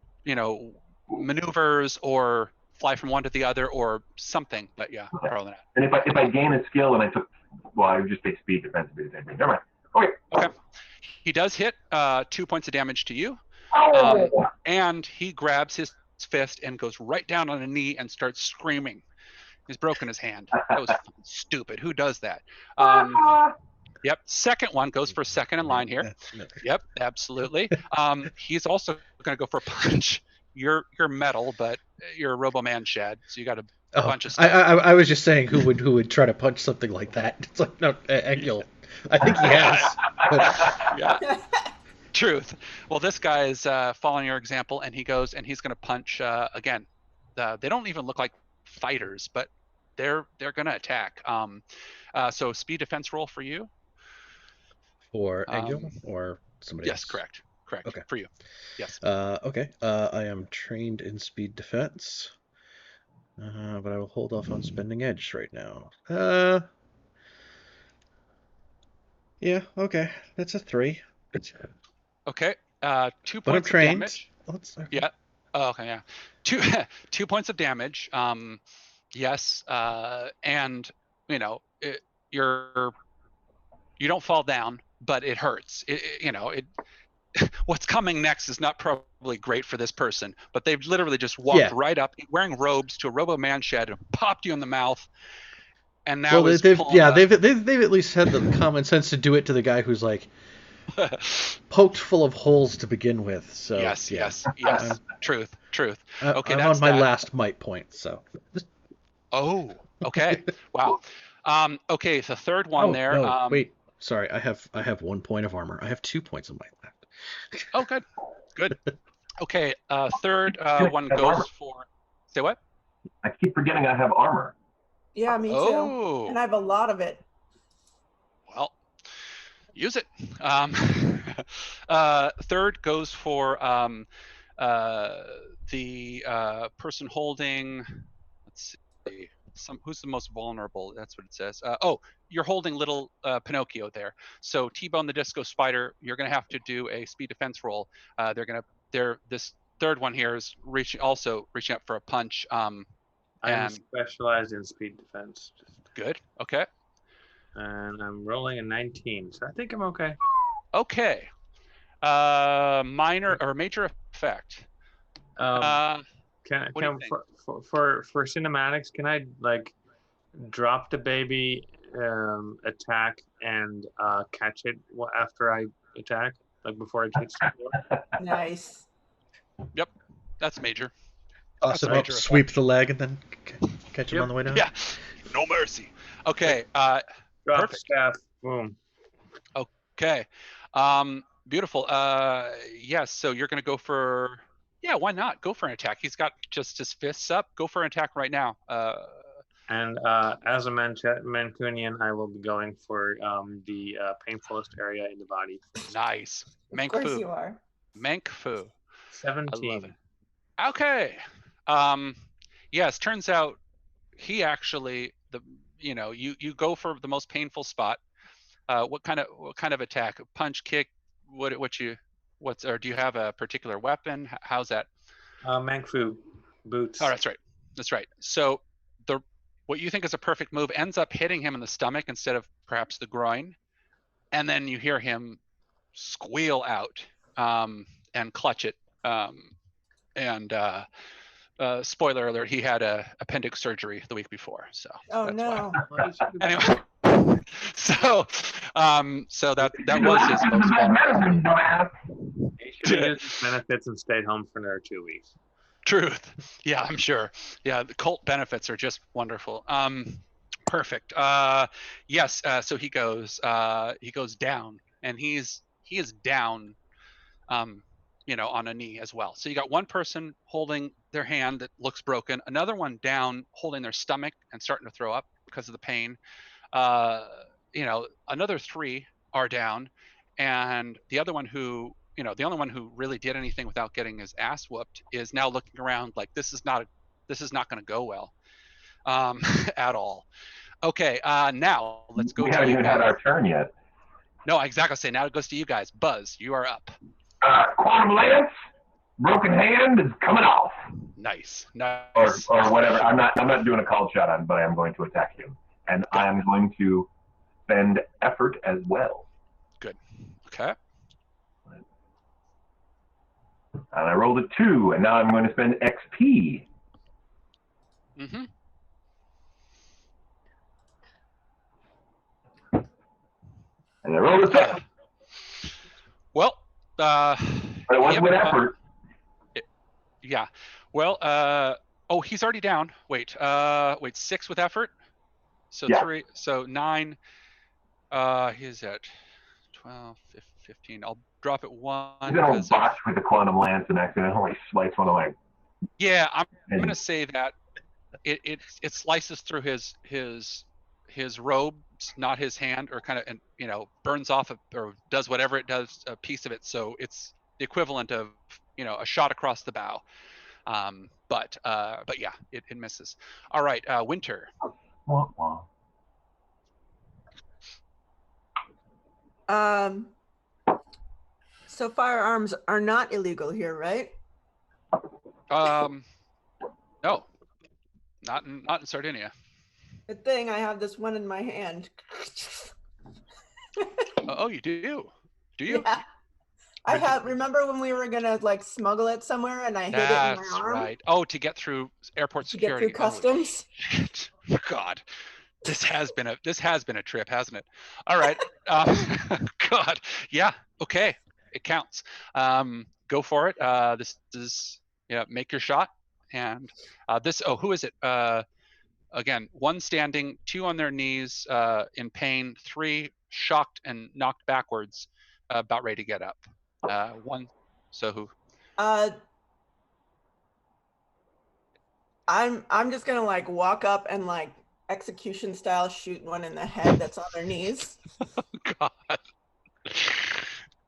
maneuvers or fly from one to the other or something. But yeah, probably not. And if I gain a skill and I would just take speed defense. Never mind. Okay. He does hit 2 points of damage to you. And he grabs his fist and goes right down on a knee and starts screaming. He's broken his hand. That was stupid. Who does that? Yep. Second one goes for second in line here. Yep, absolutely. He's also going to go for a punch. You're metal, but you're a Robo-Man Shad, so you got a bunch of stuff. I was just saying who would try to punch something like that. It's like, no, Egil. I think he has. But... Yeah. Truth. Well, this guy is following your example, and he goes and he's going to punch again. They don't even look like fighters, but they're going to attack. So speed defense roll for you. For Egil or somebody else? Yes, correct. Okay. For you. Yes. Okay. I am trained in speed defense, but I will hold off on spending edge right now. Yeah. Okay. That's a 3. Okay. 2 But points I'm trained. of damage. Okay. Yeah. Oh, okay. Yeah. 2 points of damage. Yes. And you don't fall down, but it hurts. What's coming next is not probably great for this person, but they've literally just walked right up, wearing robes, to a Robo-Man Shed and popped you in the mouth. And now they've at least had the common sense to do it to the guy who's like poked full of holes to begin with. So yes. Truth. Okay, I'm that's on my last might point. So. Oh, okay. Wow. Okay, the third one there. No, wait. Sorry, I have 1 point of armor. I have 2 points of might left. Oh, good. Okay, third one goes for. Say what? I keep forgetting I have armor. Yeah, me too. And I have a lot of it. Well, use it. Third goes for the person holding. Let's see. Who's the most vulnerable? That's what it says. You're holding little Pinocchio there. So T-Bone the Disco Spider, you're going to have to do a speed defense roll. This third one here is reaching up for a punch. I'm specialized in speed defense. Good. Okay. And I'm rolling a 19, so I think I'm okay. Okay. Minor or major effect. Can what do you think? for cinematics, can I like drop the baby, attack, and catch it after I attack, like before it hits the floor? Nice. Yep, that's major. Toss him up, sweep the leg, and then catch him on the way down. Yeah, no mercy. Okay. Drop Perfect. staff. Boom. Okay. Beautiful. Yes. So you're gonna go for. Yeah, why not? Go for an attack. He's got just his fists up. Go for an attack right now. And as a Mancunian, I will be going for the painfulest area in the body. Nice. Of course you are. Mank Fu. 17. I love it. Okay. Yes, turns out he actually you go for the most painful spot. What kind of attack? Punch, kick? Or do you have a particular weapon? How's that? Mank Fu boots. Oh, that's right. That's right. So what you think is a perfect move ends up hitting him in the stomach instead of perhaps the groin, and then you hear him squeal out and clutch it. Spoiler alert: he had a appendix surgery the week before. So. Oh no. Anyway, so that was his most vulnerable. He should have used his benefits and stayed home for another 2 weeks. Truth. Yeah, I'm sure. Yeah, the cult benefits are just wonderful. Perfect. Yes. So he goes down, and he is down, on a knee as well. So you got one person holding their hand that looks broken, another one down holding their stomach and starting to throw up because of the pain. Another 3 are down, and the other one who. The only one who really did anything without getting his ass whooped is now looking around like this is not going to go well, at all. Okay, now let's go. We haven't even had our turn yet. No, exactly. Say now it goes to you guys. Buzz, you are up. Quantum Lance, broken hand is coming off. Nice. Or whatever. I'm not doing a called shot on, but I am going to attack him, and I am going to spend effort as well. Good. Okay. And I rolled a 2, and now I'm going to spend XP. Mm-hmm. And I rolled a 7. Well, but it wasn't with effort. Yeah. Well, he's already down. Wait, 6 with effort. So yeah. 3. So 9. He's at 12, 15. I'll drop it 1. He's gonna botch with the quantum lance and accidentally slice one of my. Yeah, I'm gonna say that it slices through his robes, not his hand, or kind of, and burns off or does whatever it does, a piece of it. So it's the equivalent of a shot across the bow. But yeah, it misses. All right, Winter. So firearms are not illegal here, right? No, not in Sardinia. Good thing I have this one in my hand. Oh, you do? Do you? Yeah. I have. Remember when we were gonna smuggle it somewhere and I hid it in my arm? That's right. Oh, to get through airport security. To get through customs. Shit. God, this has been a trip, hasn't it? All right. God. Yeah. Okay. It counts. Go for it. This is make your shot. And who is it? Again, 1 standing, 2 on their knees, in pain, 3 shocked and knocked backwards, about ready to get up. 1. So who? I'm just gonna walk up and execution style shoot one in the head that's on their knees. Oh, God.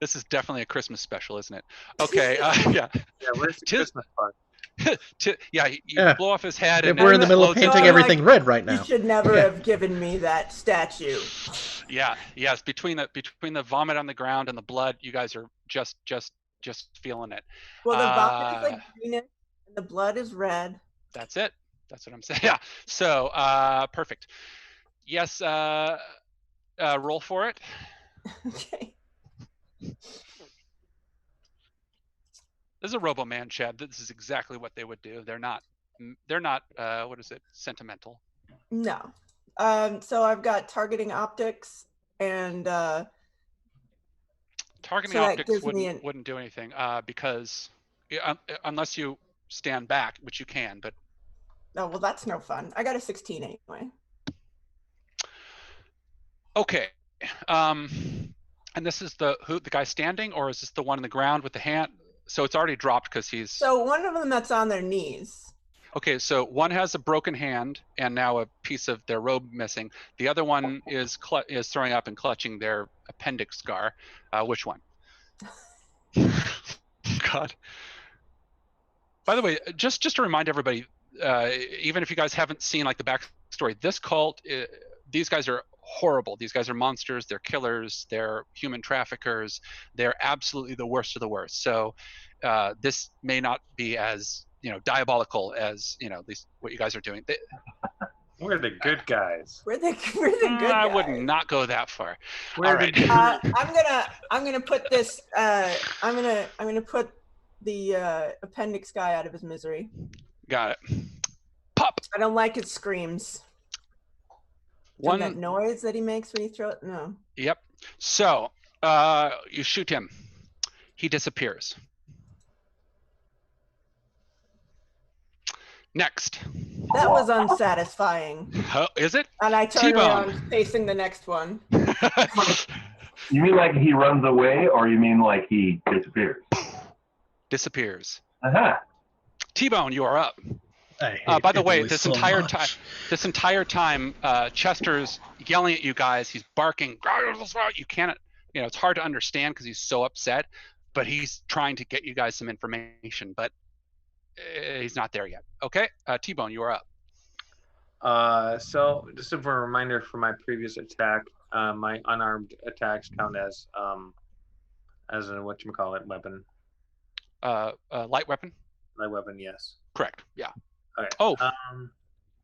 This is definitely a Christmas special, isn't it? Okay. Yeah. Yeah, where's the Christmas part? You blow off his head, and we're in the middle of painting everything red right now. You should never have given me that statue. Yeah. Yes. Between the vomit on the ground and the blood, you guys are just feeling it. Well, the vomit is greenish, and the blood is red. That's it. That's what I'm saying. Yeah. So, perfect. Yes. Roll for it. Okay. This is a Robo Man Chad. This is exactly what they would do. They're not what is it? Sentimental. No. So I've got targeting optics and targeting so optics wouldn't do anything because unless you stand back, which you can, but oh well, that's no fun. I got a 16 anyway. Okay. And this is the guy standing, or is this the one on the ground with the hand? So it's already dropped because he's. So one of them that's on their knees. Okay, so one has a broken hand and now a piece of their robe missing. The other one is throwing up and clutching their appendix scar. Which one? God. By the way, just to remind everybody, even if you guys haven't seen like the backstory, this cult, these guys are horrible. These guys are monsters. They're killers. They're human traffickers. They're absolutely the worst of the worst. So this may not be as diabolical as these what you guys are doing. We're the good guys. We're the good guys. I would not go that far. We're All right. I'm gonna put this. I'm gonna put the appendix guy out of his misery. Got it. Pop. I don't like his screams. One that noise that he makes when you throw it. No. Yep. So you shoot him. He disappears. Next. That was unsatisfying. Oh, is it? And I turned around facing the next one. You mean like he runs away, or you mean like he disappears? Disappears. Uh-huh. T-Bone, you are up. By the way, this entire time, Chester's yelling at you guys. He's barking. You can't. It's hard to understand because he's so upset. But he's trying to get you guys some information. But he's not there yet. Okay, T-Bone, you are up. So just a reminder for my previous attack, my unarmed attacks count as a whatchamacallit weapon. Light weapon. Light weapon, yes. Correct. Yeah. Okay.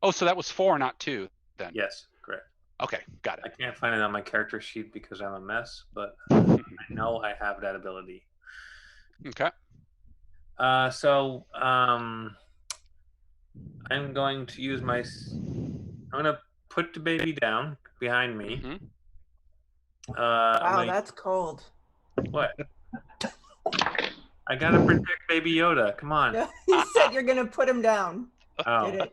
Oh, so that was 4, not 2, then. Yes, correct. Okay, got it. I can't find it on my character sheet because I'm a mess, but I know I have that ability. Okay. So I'm going to use I'm going to put the baby down behind me. Mm-hmm. Wow, that's cold. What? I gotta protect Baby Yoda. Come on. You said you're gonna put him down. Oh, Did it?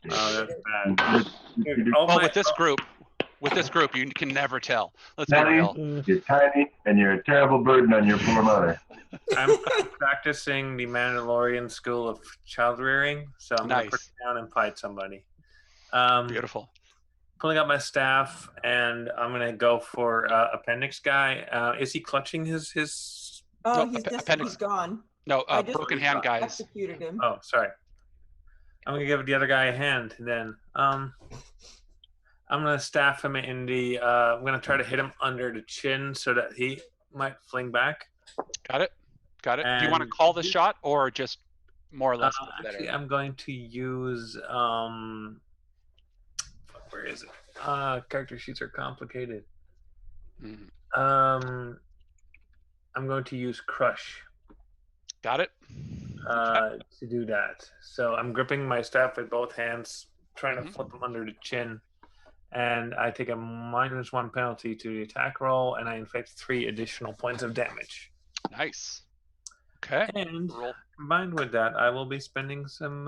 Oh, that's bad. With this group, you can never tell. Let's be real. You're tiny, and you're a terrible burden on your poor mother. I'm practicing the Mandalorian school of child rearing, so I'm gonna put it down and fight somebody. Beautiful. Pulling out my staff, and I'm gonna go for appendix guy. Is he clutching his? Oh, no, he's gone. No, broken hand guys. Executed him. Oh, sorry. I'm gonna give the other guy a hand. Then I'm gonna staff him in the. I'm gonna try to hit him under the chin so that he might fling back. Got it. And do you want to call the shot or just more or less? Actually, I'm going to use. Where is it? Character sheets are complicated. Mm-hmm. I'm going to use Crush. Got it. To do that. So I'm gripping my staff with both hands, trying to flip him under the chin. And I take a -1 penalty to the attack roll, and I inflict 3 additional points of damage. Nice. Okay. And combined with that, I will be spending some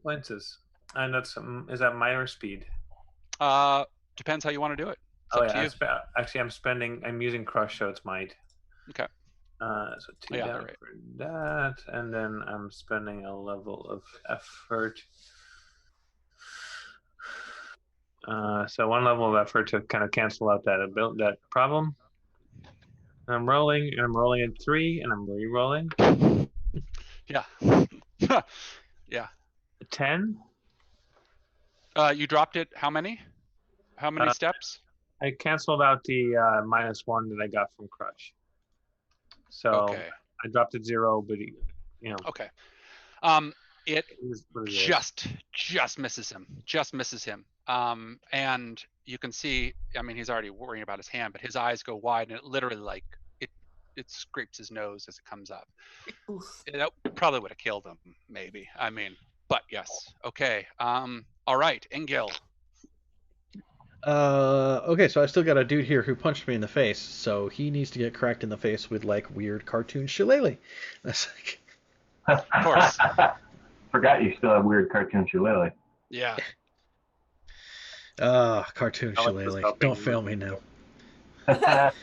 points. And that's is that minor speed? Depends how you want to do it. I'm using Crush, so it's might. Okay. So 2 down for that, and then I'm spending a level of effort. So 1 level of effort to kind of cancel out that problem. And I'm rolling at 3, and I'm re-rolling. Yeah. Yeah. 10. You dropped it. How many? How many steps? I canceled out the -1 that I got from Crush. So okay. I dropped it 0, but Okay. It just misses him. Just misses him. And you can see, I mean, he's already worrying about his hand, but his eyes go wide, and it literally scrapes his nose as it comes up. Oof. That probably would have killed him, maybe. I mean, but yes. Okay. All right, Engil. Okay, so I still got a dude here who punched me in the face, so he needs to get cracked in the face with like weird cartoon shillelagh. That's like... Of course. Forgot you still have weird cartoon shillelagh. Yeah. Cartoon Alex is shillelagh. helping Don't fail me now. That's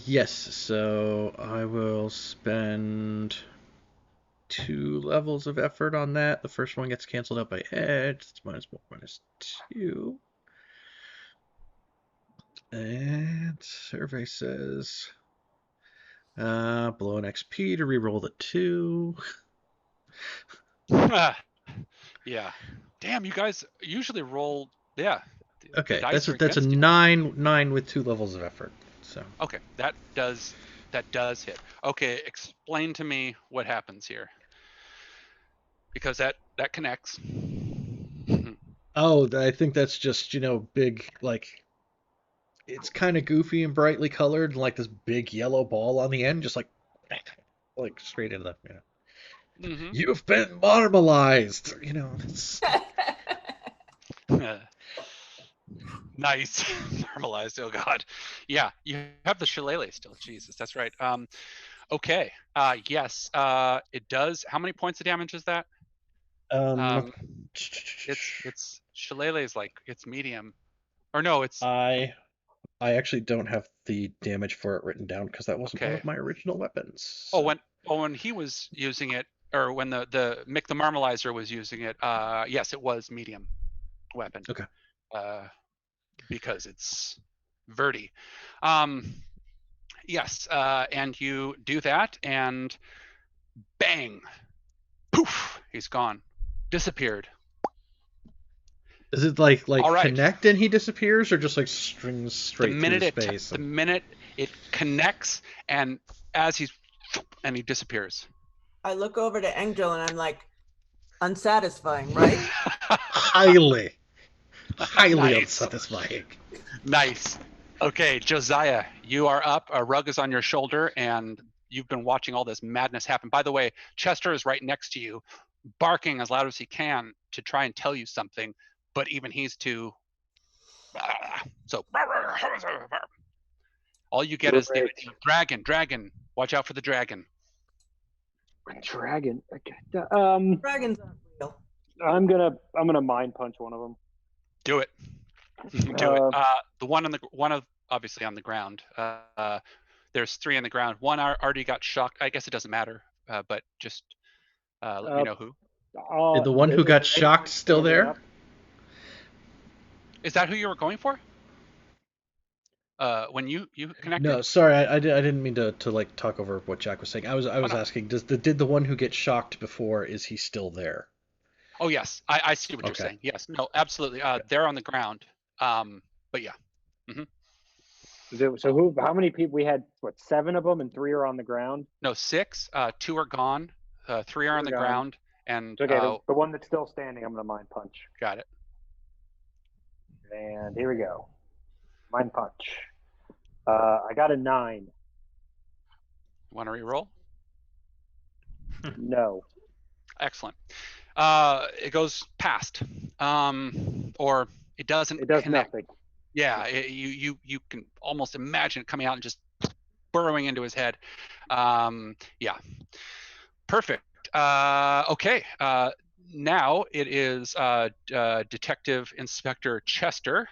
Yes, so I will spend 2 levels of effort on that. The first one gets canceled out by edge. It's -1, -2. And survey says blow an XP to reroll the 2. Yeah. Damn, you guys usually roll. Yeah. Okay, The dice are that's a against you. 9 with 2 levels of effort. So Okay, that does hit. Okay, explain to me what happens here, because that connects. oh, I think that's just big, like it's kind of goofy and brightly colored, like this big yellow ball on the end, just like straight into the. Mm-hmm. You've been marmalized. It's... Nice. Normalized. Oh God. Yeah, you have the shillelagh still. Jesus, that's right. Okay. Yes. It does. How many points of damage is that? It's shillelagh is like it's medium, or no? It's I actually don't have the damage for it written down because that wasn't one okay. of my original weapons. So. When he was using it, or when the Mick the Marmalizer was using it, yes, it was medium weapon. Okay. Because it's Verti. Yes, and you do that, and bang, poof, he's gone, disappeared. Is it like right. connect and he disappears, or just like strings straight through space? The minute it connects, and as he disappears. I look over to Angel and I'm like, unsatisfying, right? highly Nice. unsatisfying. Nice. Okay, Josiah, you are up. A rug is on your shoulder, and you've been watching all this madness happen. By the way, Chester is right next to you, barking as loud as he can to try and tell you something, but even he's too. So all you get is the dragon. Watch out for the dragon. Dragon. Dragons aren't real. I'm gonna mind punch one of them. Do it. Do it. The one obviously on the ground. There's 3 on the ground. One already got shocked. I guess it doesn't matter. But just let me know who. The one who got shocked still there? Is that who you were going for? When you connected? No, sorry, I didn't mean to like talk over what Jack was saying. I was asking, did the one who gets shocked before, is he still there? Oh yes, I see what you're saying. Yes, no, absolutely. They're on the ground. But yeah. Mm-hmm. So how many people we had? What, 7 of them, and 3 are on the ground? No, 6. 2 are gone. 3 are on the ground, and okay. The one that's still standing, I'm gonna mind punch. Got it. And here we go. Mind punch. I got a 9. Want to re-roll? No. Excellent. It goes past, or it doesn't. It does connect. nothing. Yeah, you can almost imagine it coming out and just burrowing into his head. Yeah, perfect. Okay, now it is Detective Inspector Chester,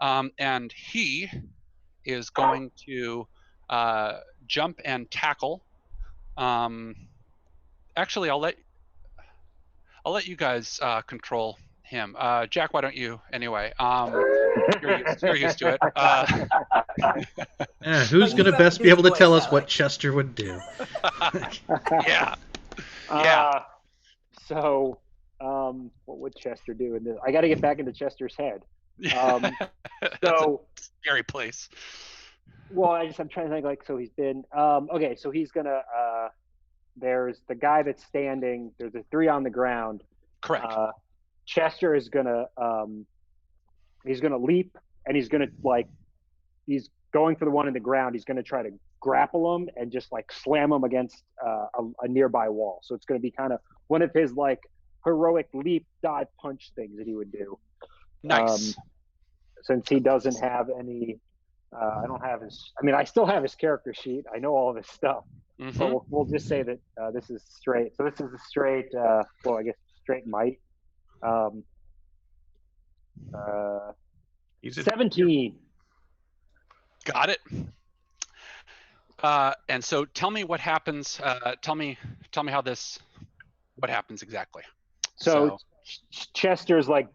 and he is going to jump and tackle. Actually, I'll let you guys control him. Jack, why don't you anyway? You're used to it. Who's going to best be able to tell us what Chester would do? Yeah. So, what would Chester do in this? I got to get back into Chester's head. So scary place. Well, I'm trying to think. Like, so he's been okay. So he's gonna. There's the guy that's standing. There's the 3 on the ground. Correct. Chester is gonna. He's gonna leap, and he's gonna going for the one in the ground. He's going to try to grapple him and just like slam him against a nearby wall. So it's going to be kind of one of his like heroic leap, dive, punch things that he would do. Nice. Since he doesn't have any, I don't have his. I mean, I still have his character sheet. I know all of his stuff. Mm-hmm. But we'll just say that this is straight. So this is a straight. Well, I guess straight might. 17. Got it. And so tell me what happens. Tell me how this. What happens exactly? So Chester's like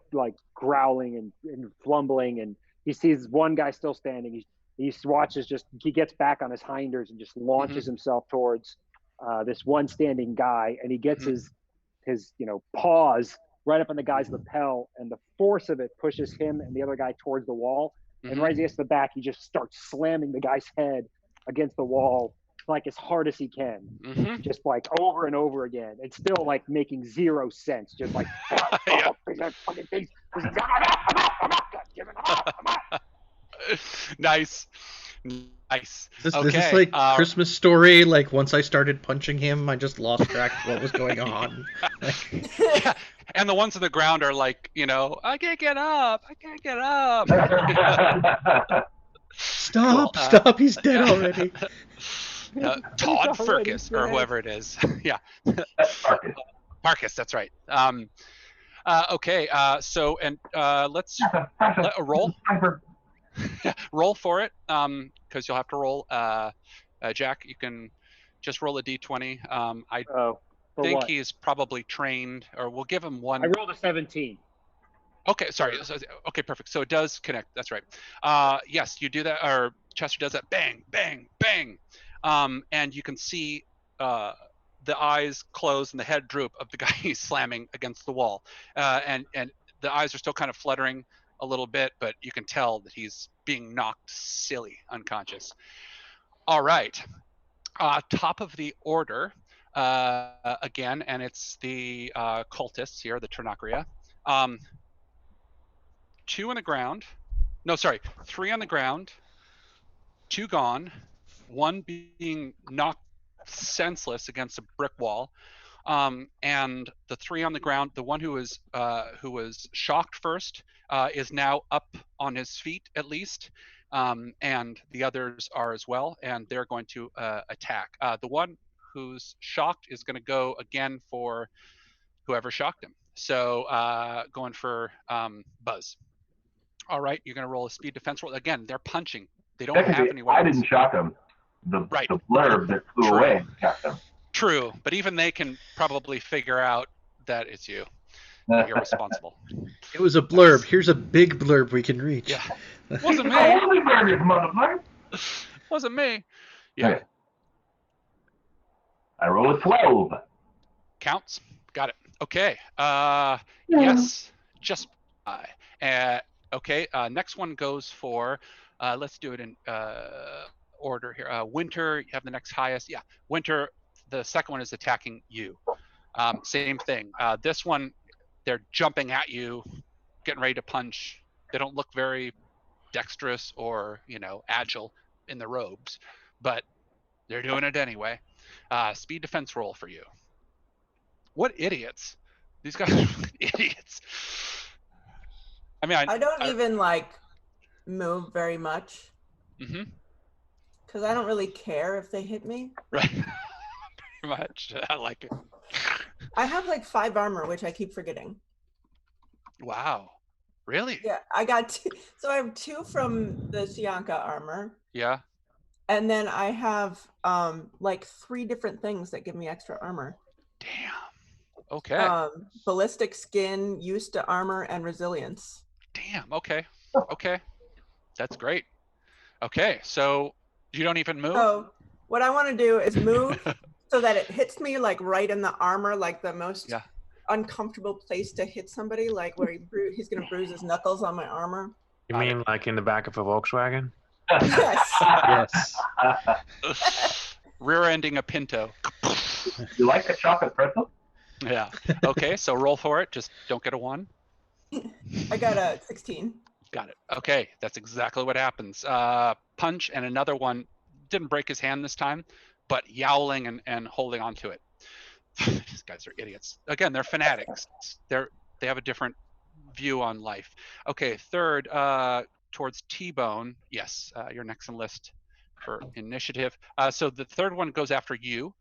growling and fumbling, and he sees one guy still standing. He watches, he gets back on his hinders and just launches himself towards this one standing guy, and he gets his paws right up on the guy's lapel, and the force of it pushes him and the other guy towards the wall. And right as he gets to the back, he just starts slamming the guy's head against the wall like as hard as he can, just like over and over again. It's still like making zero sense. Just like, Nice. Is this like Christmas Story? Like once I started punching him, I just lost track of what was going on. Yeah. And the ones on the ground are like, I can't get up. Stop! Stop! He's dead already. Todd Furcus or whoever it is. Yeah. Marcus, that's right. Okay. So let's roll. Roll for it, because you'll have to roll. Jack, you can just roll a d20. I think he's probably trained, or we'll give him one. I rolled a 17. Okay, sorry. Okay, perfect. So it does connect. That's right. Yes, you do that, or Chester does that. Bang, bang, bang. And you can see the eyes close and the head droop of the guy he's slamming against the wall. And the eyes are still kind of fluttering a little bit, but you can tell that he's being knocked silly, unconscious. All right. Top of the order again, and it's the cultists here, the Trinacria. 2 on the ground. No, sorry, 3 on the ground, 2 gone, 1 being knocked senseless against a brick wall, and the 3 on the ground. The one who was shocked first is now up on his feet at least, and the others are as well, and they're going to attack. The one who's shocked is going to go again for whoever shocked him. So going for Buzz. All right, you're going to roll a speed defense roll. Again, they're punching. They don't have any weapons. I didn't shock him. The blurb that flew away shocked him. True, but even they can probably figure out that it's you. You're responsible. It was a blurb. Here's a big blurb we can reach. Yeah. Wasn't me. Wasn't me. Yeah. Okay. I roll a 12. Counts. Got it. Okay. Yes. Just okay. Next one goes for. Let's do it in order here. Winter, you have the next highest. Yeah. Winter. The second one is attacking you. Same thing. This one, they're jumping at you, getting ready to punch. They don't look very dexterous or agile in the robes, but they're doing it anyway. Speed defense roll for you. What idiots! These guys are idiots. I mean, I don't even move very much. Because I don't really care if they hit me. Right. Pretty much. I like it. I have 5 armor, which I keep forgetting. Wow. Really? Yeah, I got 2. So I have 2 from the Sianka armor. Yeah. And then I have 3 different things that give me extra armor. Damn. Okay. Ballistic skin, used to armor, and resilience. Damn. Okay. Okay. That's great. Okay, so you don't even move? So what I want to do is move so that it hits me right in the armor, the most uncomfortable place to hit somebody, where he's going to bruise his knuckles on my armor. You mean in the back of a Volkswagen? Yes. Yes. Rear-ending a Pinto. You like the chocolate pretzel? Yeah. Okay, so roll for it. Just don't get a 1. I got a 16. Got it. Okay, that's exactly what happens. punch, and another one didn't break his hand this time, but yowling and holding on to it. These guys are idiots. Again, they're fanatics. They have a different view on life. Okay, third, towards T-Bone. Yes, you're next on the list for initiative. So the third one goes after you,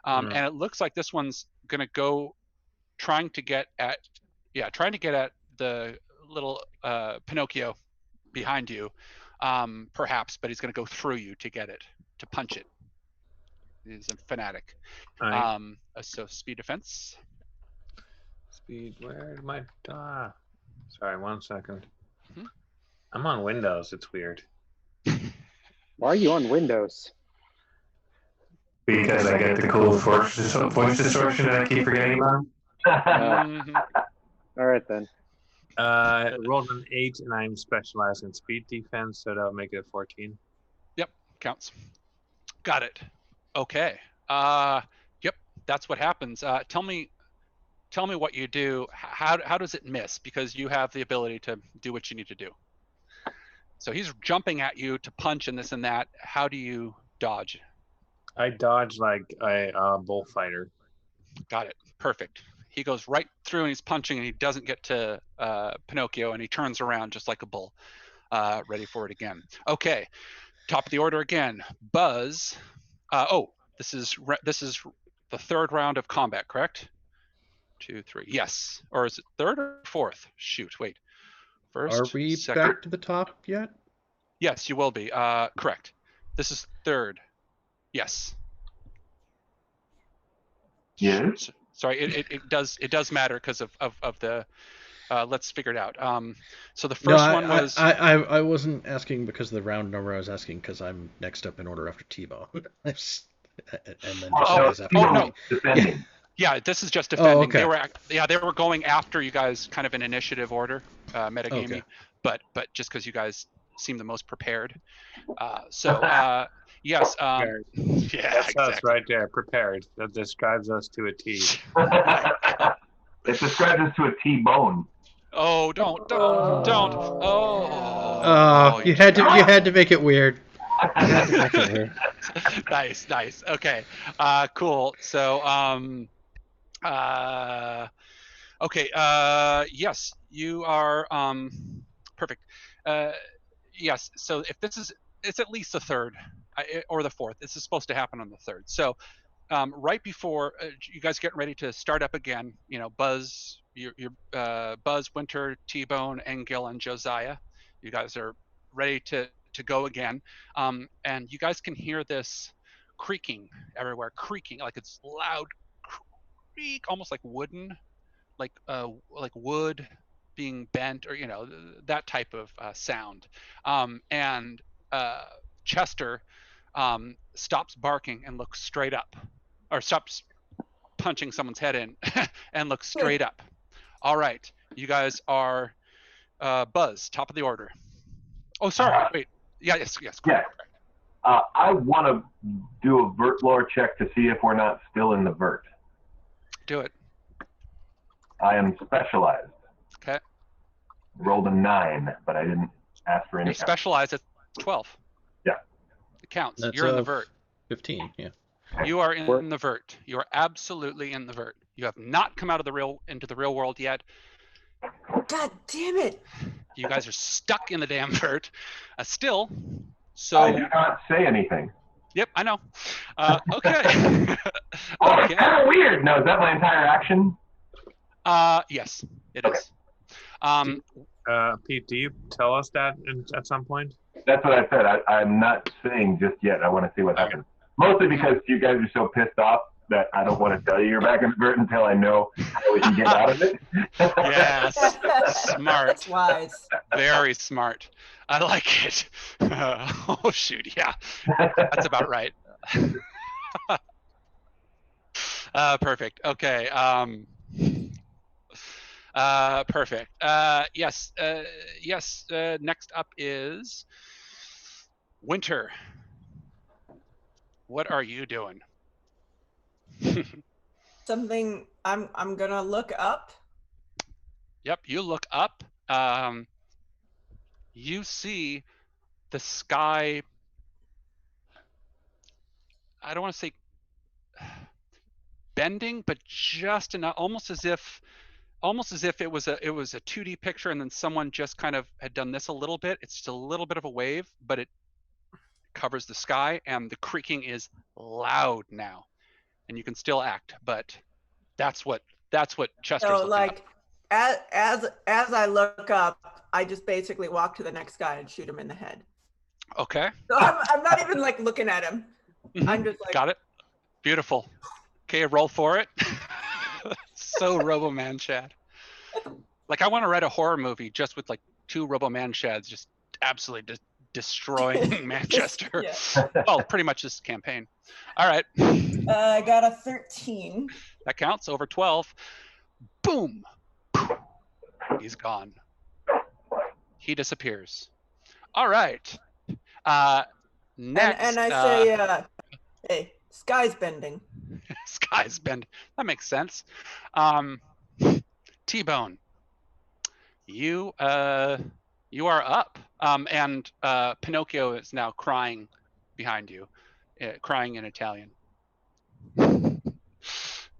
and it looks like this one's gonna go trying to get at the little Pinocchio behind you, perhaps, but he's gonna go through you to get it, to punch it. He's a fanatic. So speed defense. Speed, where am I? Sorry, 1 second. I'm on Windows. It's weird. Why are you on Windows? Because I get the cool voice distortion that I keep forgetting about. All right then. I rolled an 8 and I'm specialized in speed defense, so that'll make it a 14. Yep, counts. Got it. Okay. Yep, that's what happens. Tell me what you do. How does it miss? Because you have the ability to do what you need to do. So he's jumping at you to punch and this and that. How do you dodge? I dodge like a bullfighter. Got it. Perfect. He goes right through and he's punching and he doesn't get to Pinocchio and he turns around just like a bull, ready for it again. Okay, top of the order again. Buzz. This is the third round of combat, correct? 2, 3. Yes. Or is it third or fourth? Shoot, wait. First. Are we second. back to the top yet? Yes, you will be. Correct. This is third. Yes. Yes. Sorry, it does matter because of the. Let's figure it out. So the first one was. I wasn't asking because of the round number. I was asking because I'm next up in order after T-Bone. And then no. Defending. Yeah, this is just defending. Oh, okay. They were going after you guys, kind of in initiative order, metagaming. Okay. But just because you guys seem the most prepared. Yes. Yeah, That's exactly. us right there, prepared. That describes us to a T. It describes us to a T-bone. Oh, don't. Oh, you had to make it weird. Nice. Okay. Cool. So, okay. Yes, you are. Perfect. Yes. So if it's at least the third, or the fourth. This is supposed to happen on the third. So, right before you guys getting ready to start up again, Buzz, Buzz, Winter, T-Bone, Engil, and Josiah, you guys are ready to go again, and you guys can hear this creaking everywhere, like it's loud creak, almost like wooden, like wood being bent, or that type of sound, and Chester stops barking and looks straight up, or stops punching someone's head in and looks straight up. All right, you guys are Buzz, top of the order. Oh, sorry, wait. Yes, correct. I want to do a Vurt lore check to see if we're not still in the Vurt. Do it. I am specialized. Okay. Rolled a 9, but I didn't ask for any. You specialize at 12. Yeah. It counts. That's You're in the Vurt. 15, yeah. You are in the Vurt. You are absolutely in the Vurt. You have not come out of into the real world yet. God damn it! You guys are stuck in the damn Vurt. Still. So. I do not say anything. Yep, I know. Okay. It's kind of weird. No, is that my entire action? Yes, it is. Pete, do you tell us that at some point? That's what I said. I'm not saying just yet. I want to see what happens. Mostly because you guys are so pissed off that I don't want to tell you you're back in the Vurt until I know how we can get out of it. Yes, smart. That's wise. Very smart. I like it. Oh shoot, yeah, that's about right. Perfect. Okay. Perfect. Yes. Yes. Next up is Winter. What are you doing? Something I'm gonna look up. Yep, you look up. You see the sky I don't want to say bending, but just enough, almost as if it was a 2D picture and then someone just kind of had done this a little bit. It's just a little bit of a wave, but it covers the sky, and the creaking is loud now, and you can still act, but that's what Chester's So looking like as I look up, I just basically walk to the next guy and shoot him in the head. up. Okay. So I'm not even like looking at him. Mhm. I'm just like, Got it. Beautiful. Okay, roll for it. So Robo-Man Shad. Like, I want to write a horror movie just with like 2 Robo-Man Shads just absolutely destroying Manchester. Yeah. Well, pretty much this campaign. All right. I got a 13. That counts. Over 12. Boom. He's gone. He disappears. All right. Next. And I say, hey, sky's bending. Sky's bend. That makes sense. T-Bone. You are up. And Pinocchio is now crying behind you, crying in Italian.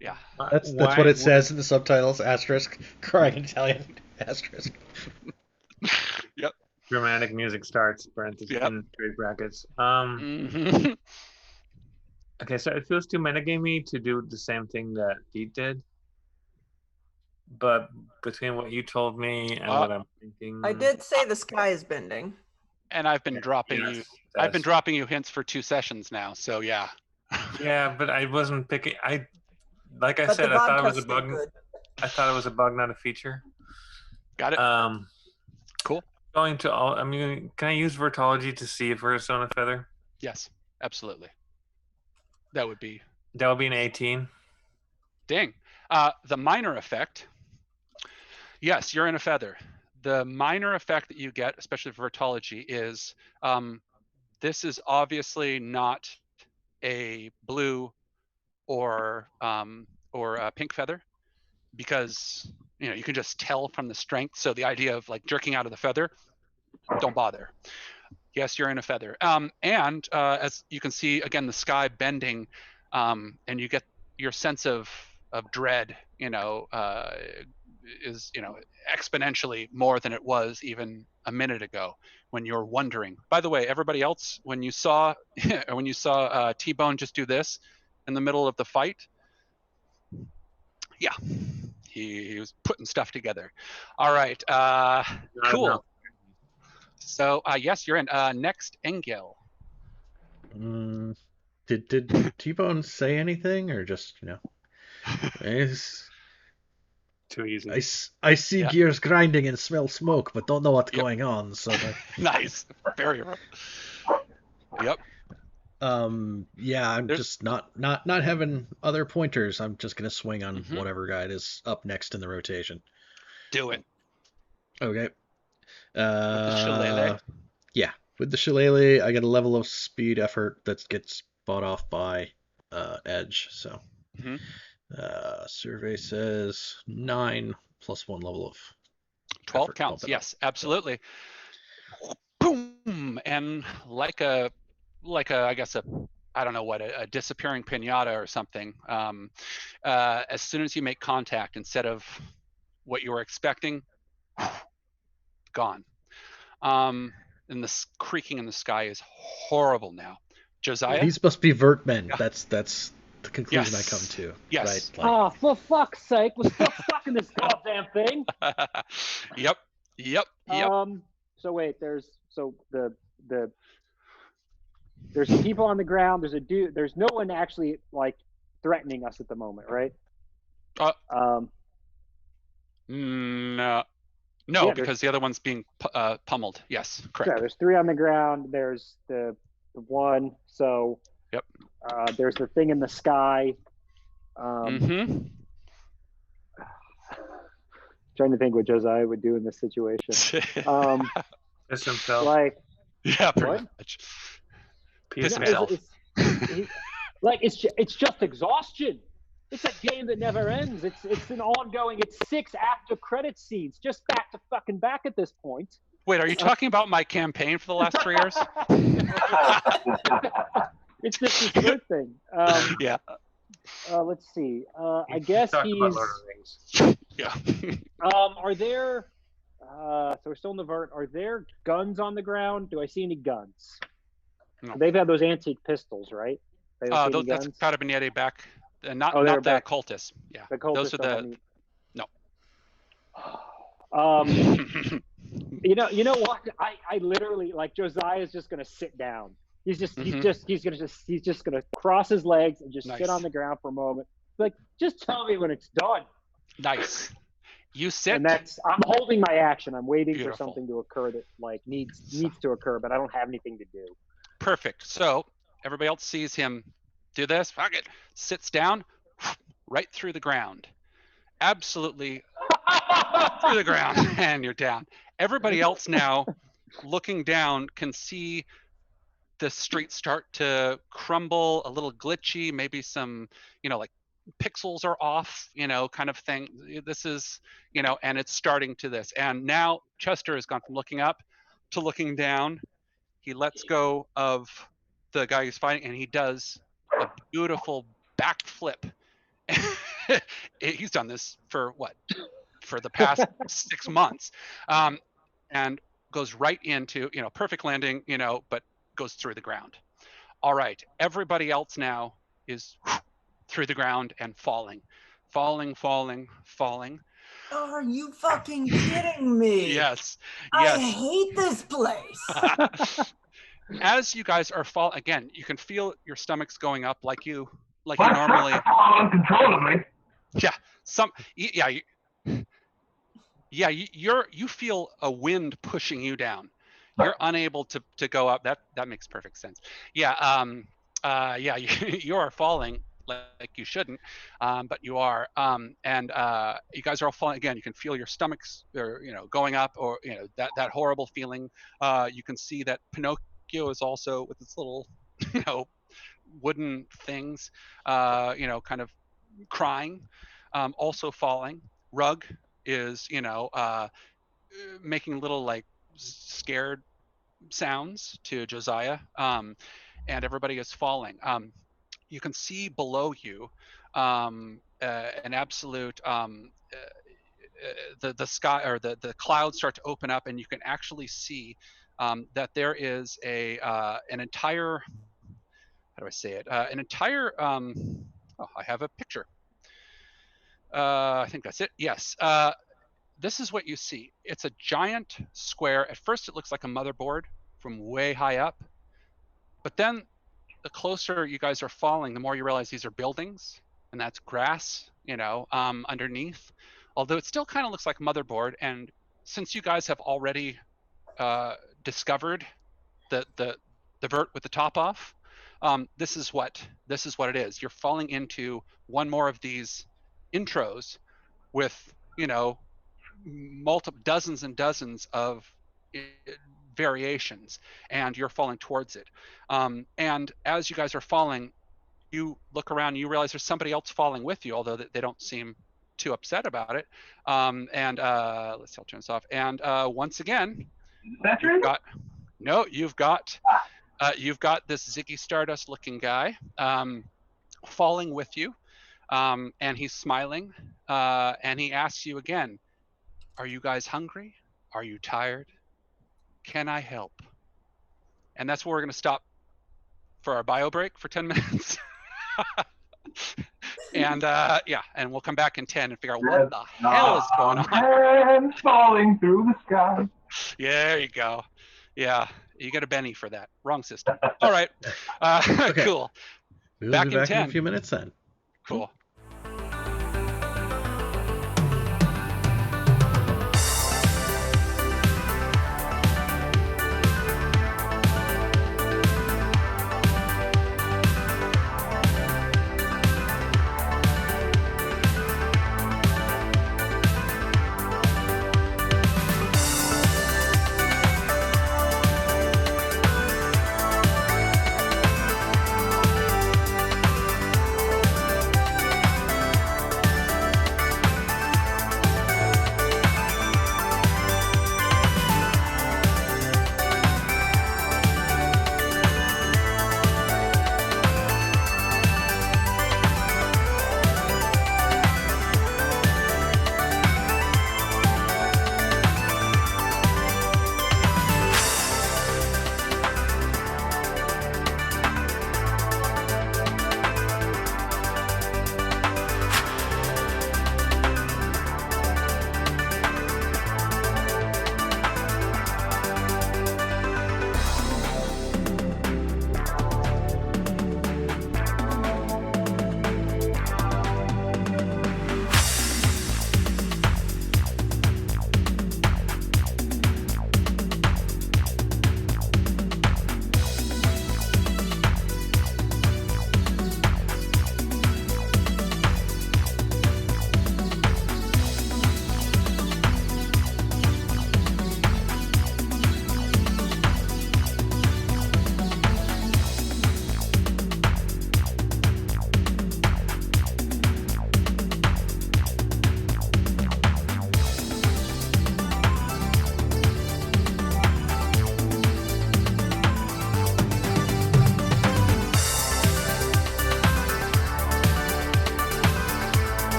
Yeah. That's what it says in the subtitles. Asterisk. Crying in Italian. Asterisk. Yep. Dramatic music starts. Parentheses. Yep. In straight brackets. Mhm. Okay, so it feels too metagamey to do the same thing that Pete did. But between what you told me and what I'm thinking, I did say the sky is bending. And I've been dropping Yes, you. it I've been does. dropping you hints for 2 sessions now. So yeah. Yeah, but I wasn't picking. Like I But said, the I thought it vodka's was a still bug. good. I thought it was a bug, not a feature. Got it. Cool. Going to all. I mean, can I use Vertology to see if we're a Stone of Feather? Yes, absolutely. That would be. That would be an 18. Dang. The minor effect. Yes, you're in a feather. The minor effect that you get, especially for Vertology, is this is obviously not a blue or a pink feather, because you can just tell from the strength. So the idea of like jerking out of the feather, don't bother. Yes, you're in a feather. And as you can see, again, the sky bending, and you get your sense of dread, is exponentially more than it was even a minute ago when you're wondering. By the way, everybody else, when you saw T-Bone just do this in the middle of the fight, yeah, he was putting stuff together. All right, cool. enough. So yes, you're in. Next, Engel. Did T-Bone say anything, or just it's, Too easy. I see gears grinding and smell smoke, but don't know what's going on. So Nice, very rough. Yep. Yeah, I'm just not having other pointers. I'm just gonna swing on whatever guy is up next in the rotation. Do it. Okay. With the shillelagh. Yeah, with the shillelagh, I get a level of speed effort that gets bought off by edge. So survey says 9 plus 1 level of 12 counts. Yes, absolutely. Boom, and like a I guess a disappearing pinata or something. As soon as you make contact, instead of what you were expecting, gone. And the creaking in the sky is horrible now. Josiah? These must be Vurt men. That's the conclusion I come to. Yes. Right? Like, for fuck's sake, we're still stuck in this goddamn thing. Yep. So wait, there's people on the ground. There's a dude. There's no one actually like threatening us at the moment, right? No, because the other one's being pummeled. Yes, correct. Yeah, there's 3 on the ground. There's the one. So yep. There's the thing in the sky. Trying to think what Josiah would do in this situation. Piss himself. Like, yeah, pretty what? much. Piss himself. It's just exhaustion. It's a game that never ends. It's an ongoing. It's 6 after credit scenes, just back to fucking back at this point. Wait, are you talking about my campaign for the last 3 years? It's just his birthday. Yeah. Let's see. I guess Talk he's. about Lord of the Rings. Yeah. Are there? So we're still in the Vurt. Are there guns on the ground? Do I see any guns? No. They've had those antique pistols, right? They don't see any That's guns? Carabinieri back. Not Oh, they're the back. cultists. Yeah. The cultists Those are don't have the. any- No. You know what? I literally, like, Josiah's just gonna sit down. He's just gonna cross his legs and just Nice. sit on the ground for a moment. Like, just tell me when it's done. Nice. You sit. And I'm holding my action. I'm waiting Beautiful. for something to occur that like needs to occur, but I don't have anything to do. Perfect. So everybody else sees him do this. Fuck it. Sits down, right through the ground. Absolutely through the ground, and you're down. Everybody else now, looking down, can see the street start to crumble, a little glitchy, maybe some, like pixels are off, kind of thing. This is, and it's starting to this. And now Chester has gone from looking up to looking down. He lets go of the guy who's fighting, and he does a beautiful backflip. He's done this for the past 6 months, and goes right into, perfect landing, but goes through the ground. All right, everybody else now is through the ground and falling. Are you fucking kidding me? Yes. I hate this place. As you guys are falling, again, you can feel your stomachs going up like you normally. Uncontrollably. You feel a wind pushing you down. You're unable to go up. That makes perfect sense. You are falling like you shouldn't, but you are. And you guys are all falling again. You can feel your stomachs, going up, or that horrible feeling. You can see that Pinocchio is also with its little, wooden things, kind of crying, also falling. Rug is, making little like scared sounds to Josiah, and everybody is falling. You can see below you an absolute the sky, or the clouds start to open up, and you can actually see that there is an entire, how do I say it? An entire I have a picture. I think that's it. Yes. This is what you see. It's a giant square. At first, it looks like a motherboard from way high up. But then the closer you guys are falling, the more you realize these are buildings, and that's grass, underneath. Although it still kind of looks like a motherboard. And since you guys have already discovered the Vurt with the top off, this is what it is. You're falling into one more of these intros with, multiple dozens and dozens of variations, and you're falling towards it. And as you guys are falling, you look around and you realize there's somebody else falling with you, although they don't seem too upset about it. And let's see, I'll turn this off. And once again, you've got this Ziggy Stardust looking guy falling with you, and he's smiling, and he asks you again, are you guys hungry? Are you tired? Can I help? And that's where we're going to stop for our bio break for 10 minutes. And and we'll come back in 10 and figure out what the hell is going on. Hands falling through the sky. Yeah, there you go. Yeah, you get a Benny for that. Wrong system. All right. Okay. Cool. We'll Back be in back 10. in a few minutes then. Cool.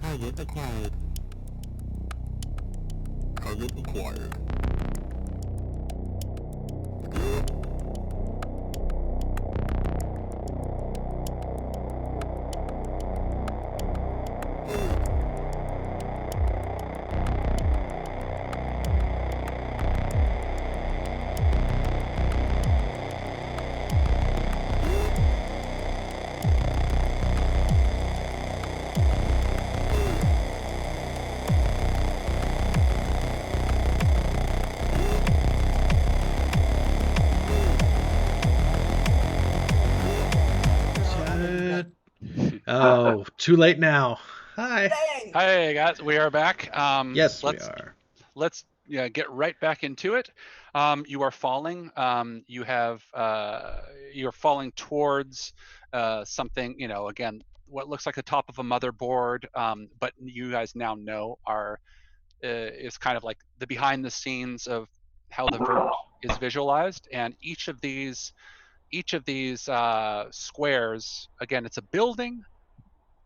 Target acquired. Target acquired. Oh, too late now. Hi. Dang. Hey guys, we are back. Yes, we are. Let's get right back into it. You are falling. You're falling towards something. Again, what looks like the top of a motherboard, but you guys now know is kind of like the behind the scenes of how the Vurt is visualized, and each of these squares, again, it's a building,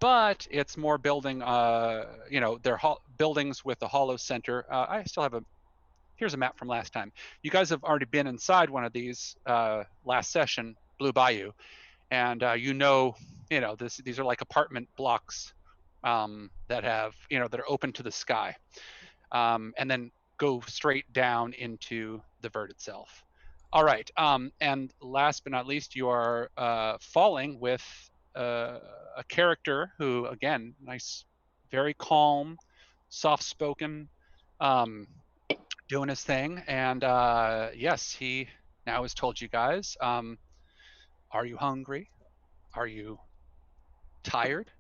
but it's more building, they're buildings with a hollow center. I still have here's a map from last time. You guys have already been inside one of these last session, Blue Bayou, and these are like apartment blocks that have, that are open to the sky, and then go straight down into the Vurt itself. All right, and last but not least, you are falling with a character who, again, nice, very calm, soft-spoken, doing his thing. And yes, he now has told you guys, are you hungry? Are you tired?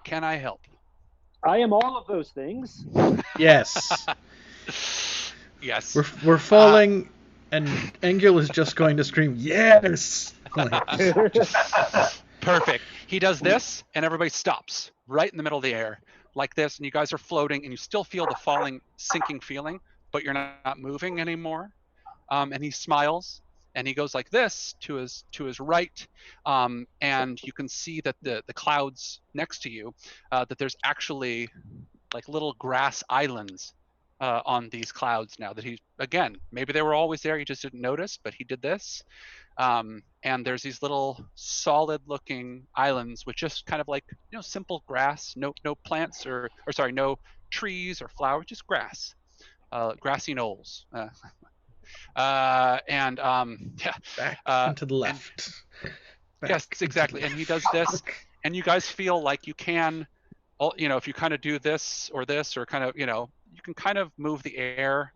Can I help? I am all of those things. Yes. Yes. We're falling, and Engil is just going to scream, yes! Perfect. He does this, and everybody stops right in the middle of the air, like this, and you guys are floating, and you still feel the falling, sinking feeling, but you're not moving anymore. And he smiles, and he goes like this to his right, and you can see that the clouds next to you, that there's actually like little grass islands on these clouds now. That he, again, maybe they were always there, you just didn't notice, but he did this. And there's these little solid-looking islands with just kind of like, simple grass, no plants or sorry, no trees or flowers, just grass, grassy knolls. Yeah. Back and to the left. Yes, exactly. And he does this, and you guys feel like you can, if you kind of do this, or kind of, you can kind of move the air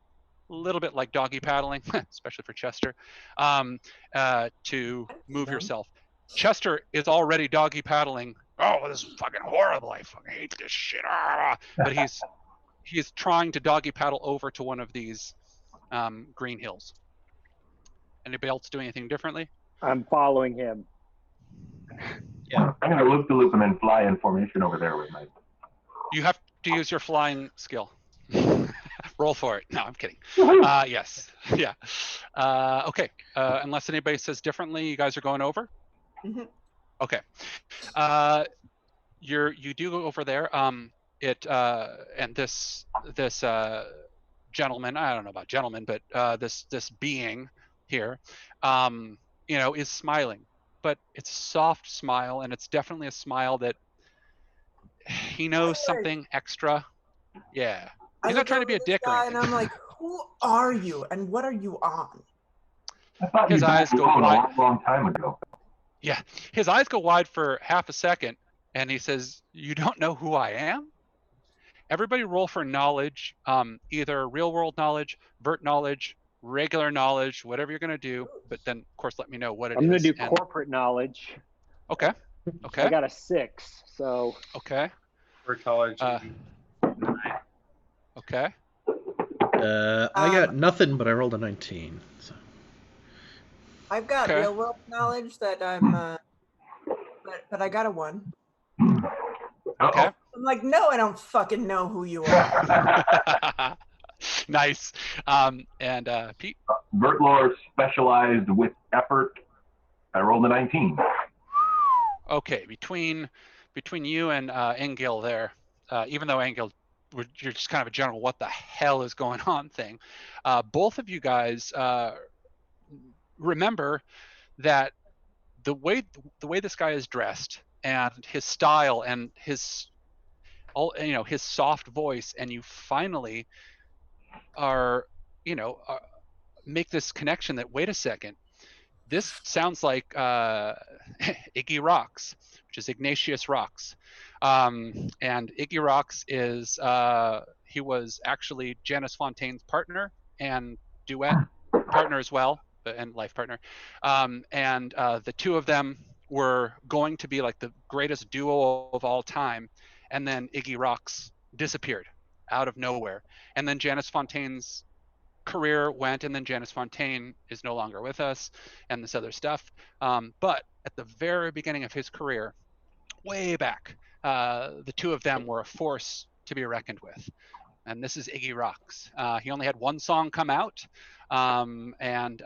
a little bit like doggy paddling, especially for Chester, to move yourself. Chester is already doggy paddling. Oh, this is fucking horrible. I fucking hate this shit. But he's trying to doggy paddle over to one of these green hills. Anybody else do anything differently? I'm following him. Yeah. I'm gonna loop the loop and then fly in formation over there with my. You have to use your flying skill. Roll for it. No, I'm kidding. Yes. Yeah. Okay. Unless anybody says differently, you guys are going over? Mm-hmm. Okay. You do go over there. And this gentleman, I don't know about gentleman, but this being here, is smiling, but it's a soft smile, and it's definitely a smile that he knows something extra. Yeah. He's not trying to be a dick or anything. And I'm like, who are you and what are you on? I thought His eyes go wide. A long time ago. Yeah. His eyes go wide for half a second, and he says, "You don't know who I am?" Everybody roll for knowledge, either real world knowledge, Vurt knowledge, regular knowledge, whatever you're going to do. But then, of course, let me know what it is. I'm going to do corporate knowledge. Okay. Okay. I got a 6, so. Okay. Virtology. Okay. I got nothing, but I rolled a 19. So. I've got real world knowledge that I'm, but I got a 1. Okay. I'm like, no, I don't fucking know who you are. Nice. And Pete? Vurt lore specialized with effort. I rolled a 19. Okay, between you and Engil there, even though Engil, you're just kind of a general what the hell is going on thing, both of you guys remember that the way this guy is dressed and his style and his soft voice, and you finally are make this connection that, wait a second, this sounds like Iggy Rocks, which is Ignatius Rocks. And Iggy Rocks is, he was actually Janice Fontaine's partner and duet partner as well, and life partner. And the two of them were going to be like the greatest duo of all time. And then Iggy Rocks disappeared out of nowhere. And then Janice Fontaine's career went, and then Janice Fontaine is no longer with us, and this other stuff. But at the very beginning of his career, way back, the two of them were a force to be reckoned with. And this is Iggy Rocks. He only had one song come out, and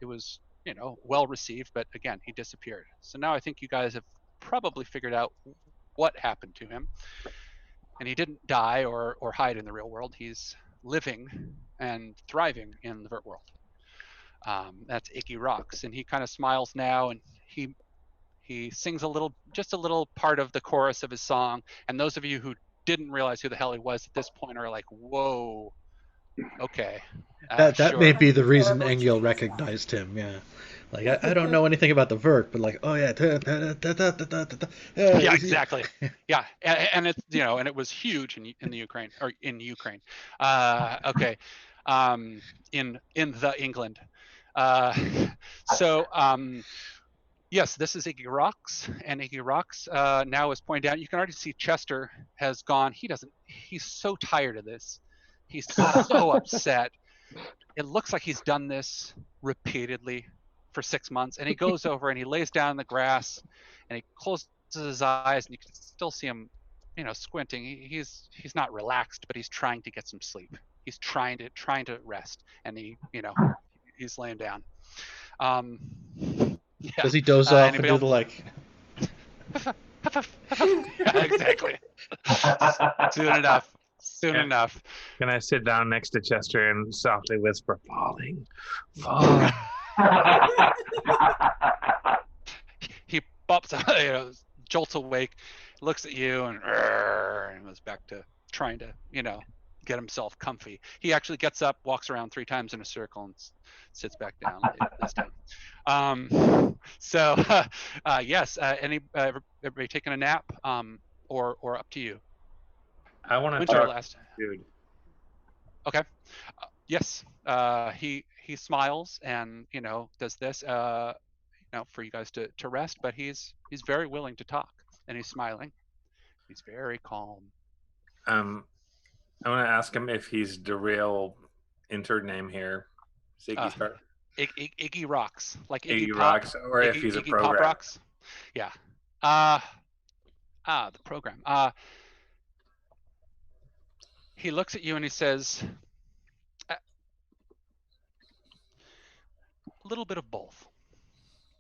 it was, well received, but again, he disappeared. So now I think you guys have probably figured out what happened to him. And he didn't die or hide in the real world. He's living and thriving in the Vurt world. That's Iggy Rocks, and he kind of smiles now, and he sings just a little part of the chorus of his song. And those of you who didn't realize who the hell he was at this point are like, whoa, okay. That sure. may be the reason Engil recognized him. Yeah, like I don't know anything about the Vurt, but like, oh yeah, yeah, exactly. Yeah, and it's and it was huge in the Ukraine, or in Ukraine. Okay, in the England. Yes, this is Iggy Rocks, and Iggy Rocks now is pointed out. You can already see Chester has gone. He's so tired of this. He's so upset. It looks like he's done this repeatedly for 6 months, and he goes over and he lays down in the grass, and he closes his eyes, and you can still see him, squinting. He's not relaxed, but he's trying to get some sleep. He's trying to rest, and he's laying down. Yeah. Does he doze off and do the like? Yeah, exactly. Soon enough. Can I sit down next to Chester and softly whisper, falling? He pops, jolts awake, looks at you, and goes back to trying to, get himself comfy. He actually gets up, walks around 3 times in a circle, and sits back down this time. Yes. Everybody taking a nap, or up to you. I want to Winter talk, last. dude. Okay. Yes. He smiles and does this for you guys to rest, but he's very willing to talk, and he's smiling. He's very calm. I want to ask him if he's the real name here. Ziggy Star. Iggy Rocks, like Iggy Pop, Rocks, or if he's a Iggy program. Pop Rocks. Yeah. The program. He looks at you and he says, a little bit of both.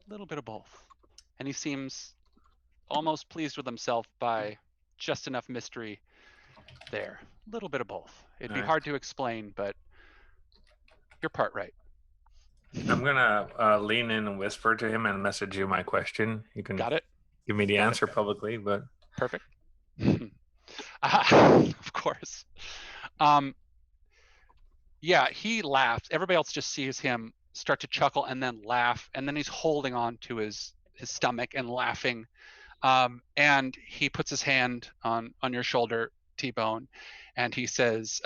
A little bit of both. And he seems almost pleased with himself by just enough mystery there. A little bit of both. It'd be hard to explain, but you're part right. I'm gonna lean in and whisper to him and message you my question. You can Got it. Give me the answer publicly, but perfect. Of course. Yeah, he laughs. Everybody else just sees him start to chuckle and then laugh, and then he's holding on to his stomach and laughing. And he puts his hand on your shoulder, T-Bone, and he says,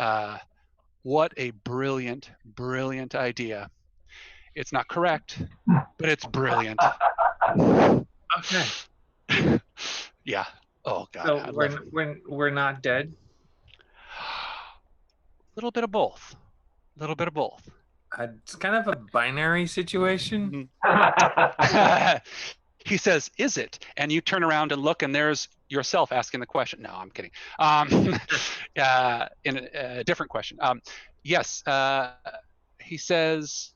"What a brilliant, brilliant idea. It's not correct, but it's brilliant." Okay. Yeah. Oh God. So we're not dead. A little bit of both. A little bit of both. It's kind of a binary situation. He says, "Is it?" And you turn around and look, and there's yourself asking the question. No, I'm kidding. In a different question. Yes. He says,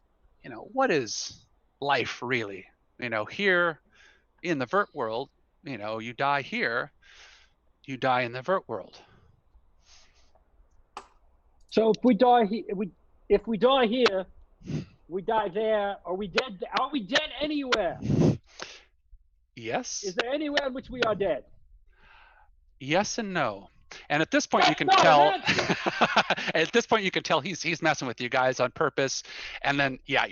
what is life really? Here in the Vurt world, you die here, you die in the Vurt world. So if we die here, we die there. Are we dead? Are we dead anywhere? Yes. Is there anywhere in which we are dead? Yes and no. And at this point, you can tell. At this point, you can tell he's messing with you guys on purpose. And then, yeah,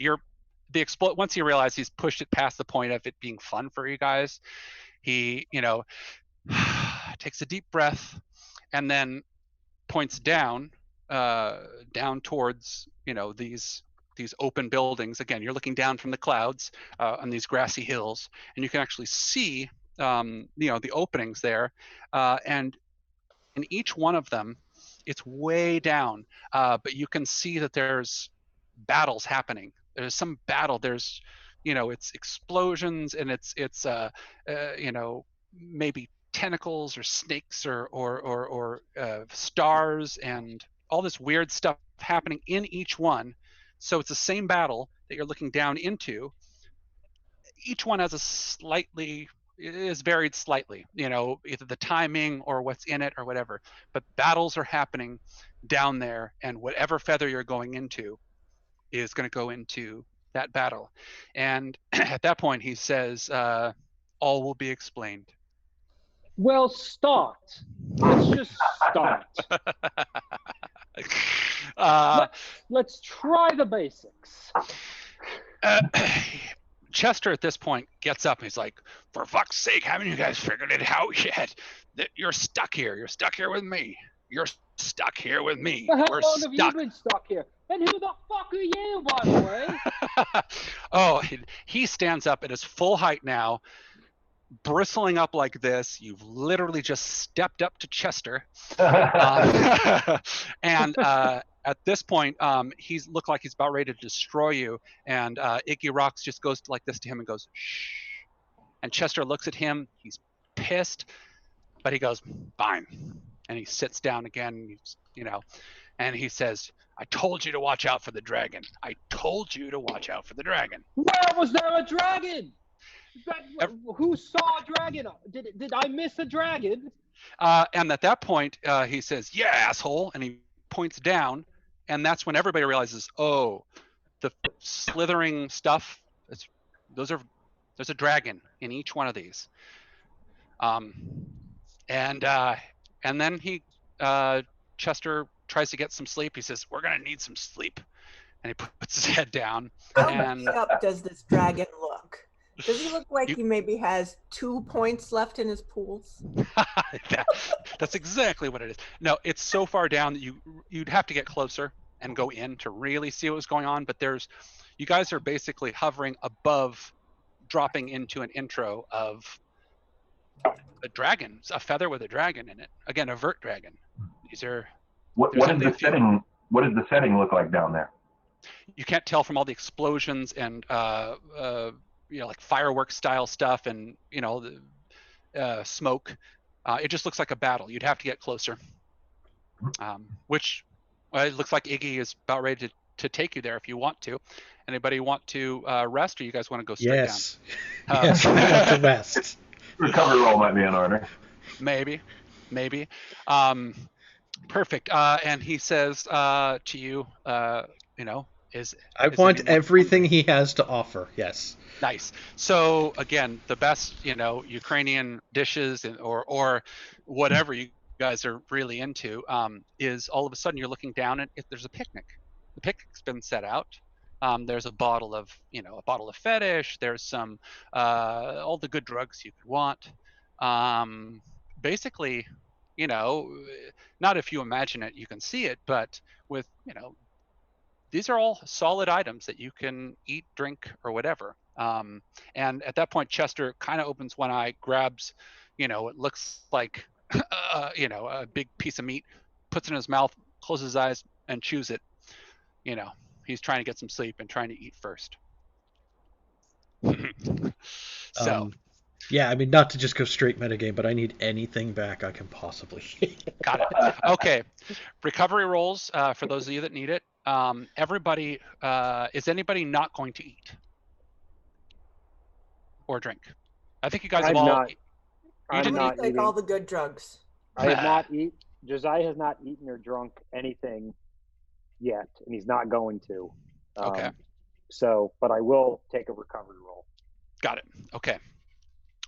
once you realize he's pushed it past the point of it being fun for you guys, he, takes a deep breath and then points down towards, these open buildings. Again, you're looking down from the clouds on these grassy hills, and you can actually see, the openings there. And in each one of them, it's way down, but you can see that there's battles happening. There's some battle. There's, it's explosions, and it's maybe tentacles or snakes or stars and all this weird stuff happening in each one. So it's the same battle that you're looking down into. Each one has is varied slightly, either the timing or what's in it or whatever. But battles are happening down there, and whatever feather you're going into is going to go into that battle. And at that point, he says, all will be explained. Well, start. Let's just start. Let's try the basics. Chester at this point gets up and he's like, "For fuck's sake, haven't you guys figured it out yet? That you're stuck here. You're stuck here with me. You're stuck here with me. How We're long stuck." have you been stuck here? And who the fuck are you, by the way? Oh, he stands up at his full height now, bristling up like this. You've literally just stepped up to Chester. And at this point, he's looked like he's about ready to destroy you. And Iggy Rocks just goes like this to him and goes, "Shh." And Chester looks at him. He's pissed, but he goes, "Fine." And he sits down again, and he says, "I told you to watch out for the dragon. I told you to watch out for the dragon." Where was there a dragon? Who saw a dragon? Did I miss a dragon? And at that point, he says, "Yeah, asshole," and he points down, and that's when everybody realizes, oh, the slithering stuff. There's a dragon in each one of these. And then Chester tries to get some sleep. He says, "We're gonna need some sleep," and he puts his head down. How And beat up does this dragon look? Does he look like he maybe has 2 points left in his pools? that's exactly what it is. No, it's so far down that you'd have to get closer and go in to really see what's going on. But you guys are basically hovering above, dropping into an intro of a dragon, a feather with a dragon in it. Again, a Vurt dragon. These are. What is the setting? What does the setting look like down there? You can't tell from all the explosions and like fireworks style stuff and the smoke. It just looks like a battle. You'd have to get closer. Which it looks like Iggy is about ready to take you there if you want to. Anybody want to rest, or you guys want to go straight down? Yes, we want to rest. Recovery roll might be in order. Maybe. Perfect. And he says to you, I want everything he has to offer. Yes. Nice. So again, the best, Ukrainian dishes or whatever you guys are really into is all of a sudden you're looking down and there's a picnic. The picnic's been set out. There's a bottle of fetish. There's some all the good drugs you could want. Basically, not if you imagine it, you can see it, but with these are all solid items that you can eat, drink, or whatever. And at that point, Chester kind of opens one eye, grabs, it looks like, a big piece of meat, puts it in his mouth, closes his eyes, and chews it. He's trying to get some sleep and trying to eat first. So. Yeah, I mean, not to just go straight metagame, but I need anything back I can possibly. Got it. Okay. Recovery rolls for those of you that need it. Everybody, is anybody not going to eat or drink? I think you guys have all. I'm not take eating. All the good drugs. I have not eaten. Josiah has not eaten or drunk anything yet, and he's not going to. Okay. So, but I will take a recovery roll. Got it. Okay.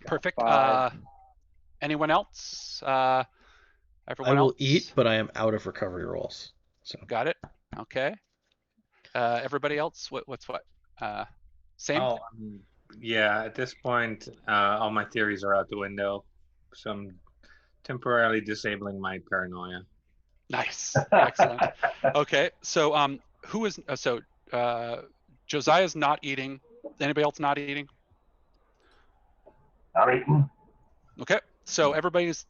Perfect. 5. Anyone else? Everyone I will else? eat, but I am out of recovery rolls. So. Got it. Okay. Everybody else? What's what? Same? Oh, yeah. At this point, all my theories are out the window. So I'm temporarily disabling my paranoia. Nice. Excellent. Okay. So who is Josiah's not eating. Anybody else not eating? Not eating. Okay. So everybody's,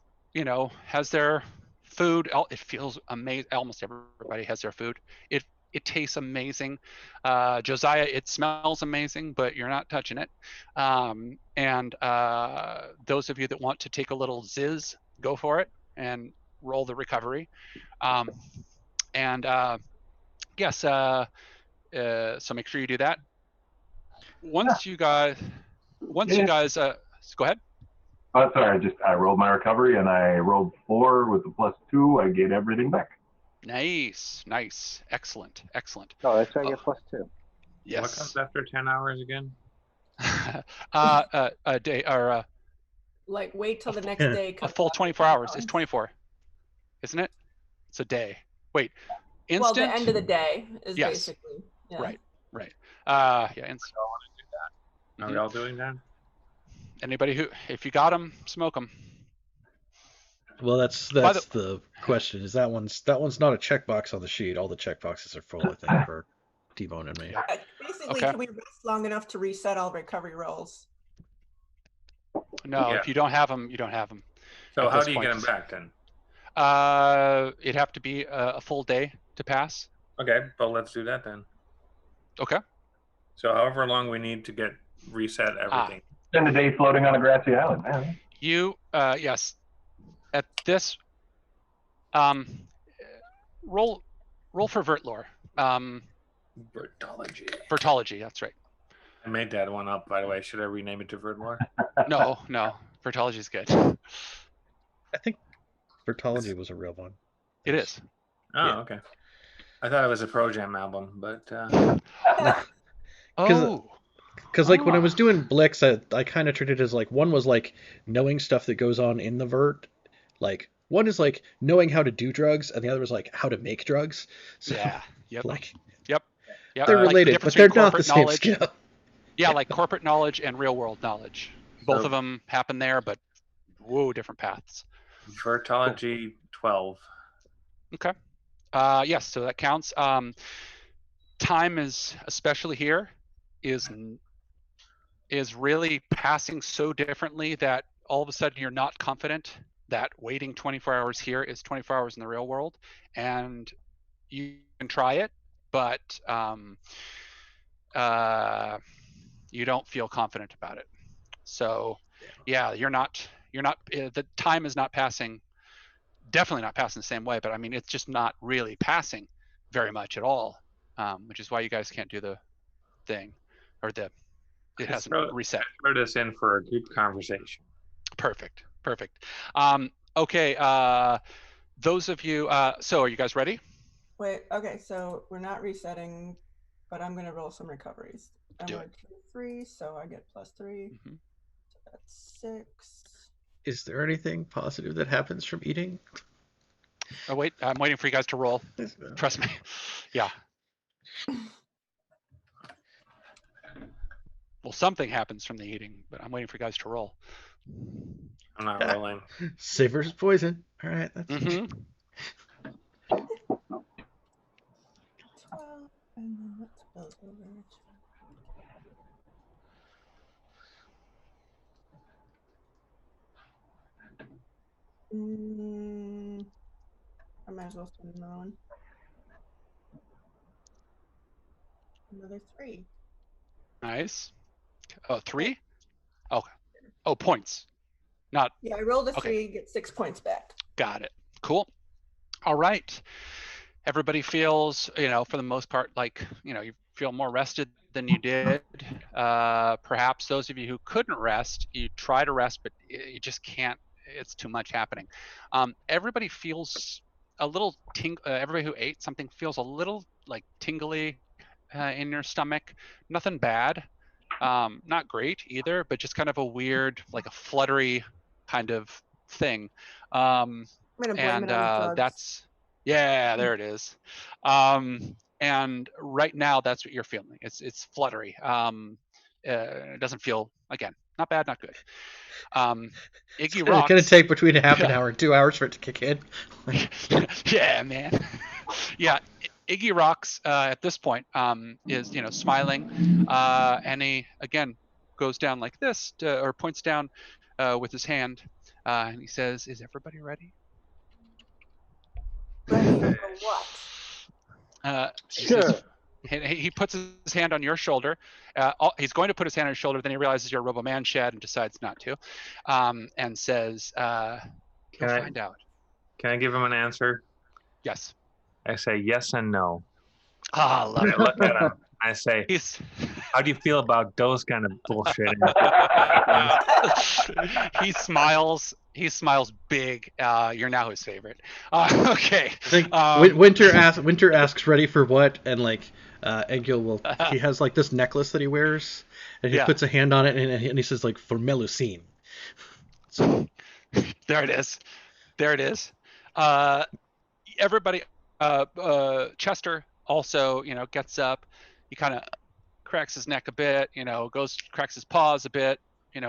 has their food. It feels amazing. Almost everybody has their food. It tastes amazing. Josiah, it smells amazing, but you're not touching it. And those of you that want to take a little zizz, go for it and roll the recovery. Yes. So make sure you do that. Once you guys, go ahead. Oh, sorry. I rolled my recovery and I rolled 4 with the +2. I get everything back. Nice. Excellent. Oh, that's right. I get +2. Yes. What comes after 10 hours again? A day or Like wait till the next day. a full 24 hours is 24, isn't it? It's a day. Wait, instant. Well, the end of the day is Yes. basically. Yeah. Right. Yeah, instant. I want to do that. Are we all doing that? Anybody if you got them, smoke them. Well, that's the question. Is that one's not a checkbox on the sheet. All the checkboxes are full, I think, for T-Bone and me. Basically, Okay. can we rest long enough to reset all recovery rolls? No, Yeah. if you don't have them, you don't have them. So At how this do you point. get them back then? It'd have to be a full day to pass. Okay, but let's do that then. Okay. So however long we need to get reset everything. Spend a day floating on a grassy island, man. You, yes. At this, roll for Vurt lore. Vertology, that's right. I made that one up, by the way. Should I rename it to Verdlore? No, Vertology is good. I think Vertology was a real one. It is. Oh, Yeah. okay. I thought it was a Pro Jam album, but Because like when I was doing Blix, I kind of treated it as like one was like knowing stuff that goes on in the Vurt, like one is like knowing how to do drugs, and the other is like how to make drugs. So, Yeah. Yep. like Yep. they're Like the related, difference but they're between not the corporate same knowledge. skill. Yeah, like corporate knowledge and real world knowledge. Both So- of them happen there, but whoa, different paths. Vertology 12. Okay. Yes, so that counts. Time is, especially here, is really passing so differently that all of a sudden you're not confident that waiting 24 hours here is 24 hours in the real world, and you can try it, but you don't feel confident about it. So yeah, the time is not passing, definitely not passing the same way, but I mean, it's just not really passing very much at all, which is why you guys can't do the thing, or it hasn't reset. Throw this in for a group conversation. Perfect. Okay, those of you, so are you guys ready? Wait, okay, so we're not resetting, but I'm gonna roll some recoveries. I'm Do going to 3, so I get +3. Mm-hmm. So that's 6. Is there anything positive that happens from eating? Oh wait, I'm waiting for you guys to roll. Trust me. Yeah. Well, something happens from the eating, but I'm waiting for you guys to roll. I'm not rolling. Save versus poison. All right. That's 12, and then let's build over. I might as well spend another one. Another 3. Nice. Oh, 3? Okay. Oh, points. Not. Yeah, I rolled a 3, Okay. get 6 points back. Got it. Cool. All right. Everybody feels, for the most part, like, you feel more rested than you did. Perhaps those of you who couldn't rest, you try to rest, but you just can't. It's too much happening. Everybody feels a little everybody who ate something feels a little like tingly in your stomach. Nothing bad. Not great either, but just kind of a weird, like a fluttery kind of thing. I'm gonna blame it on the drugs. That's, yeah, there it is. And right now, that's what you're feeling. It's fluttery. It doesn't feel, again, not bad, not good. Iggy Rocks. It's going to take between half an hour and 2 hours for it to kick in. Yeah, man. Yeah, Iggy Rocks at this point is smiling, and he again goes down like this or points down with his hand, and he says, "Is everybody ready?" Ready for what? Sure. He puts his hand on your shoulder. He's going to put his hand on your shoulder, then he realizes you're a Robo-Man Shad and decides not to, and says, "You'll find out." Can I give him an answer? Yes. I say yes and no. Ah, love I it. look at him. I say, how do you feel about those kind of bullshit? He smiles. He smiles big. You're now his favorite. Okay. I think Winter asks ready for what, and like Egil he has like this necklace that he wears, and he puts a hand on it, and he says like for Melusine. So there it is. Everybody. Chester also, gets up. He kind of cracks his neck a bit. Cracks his paws a bit.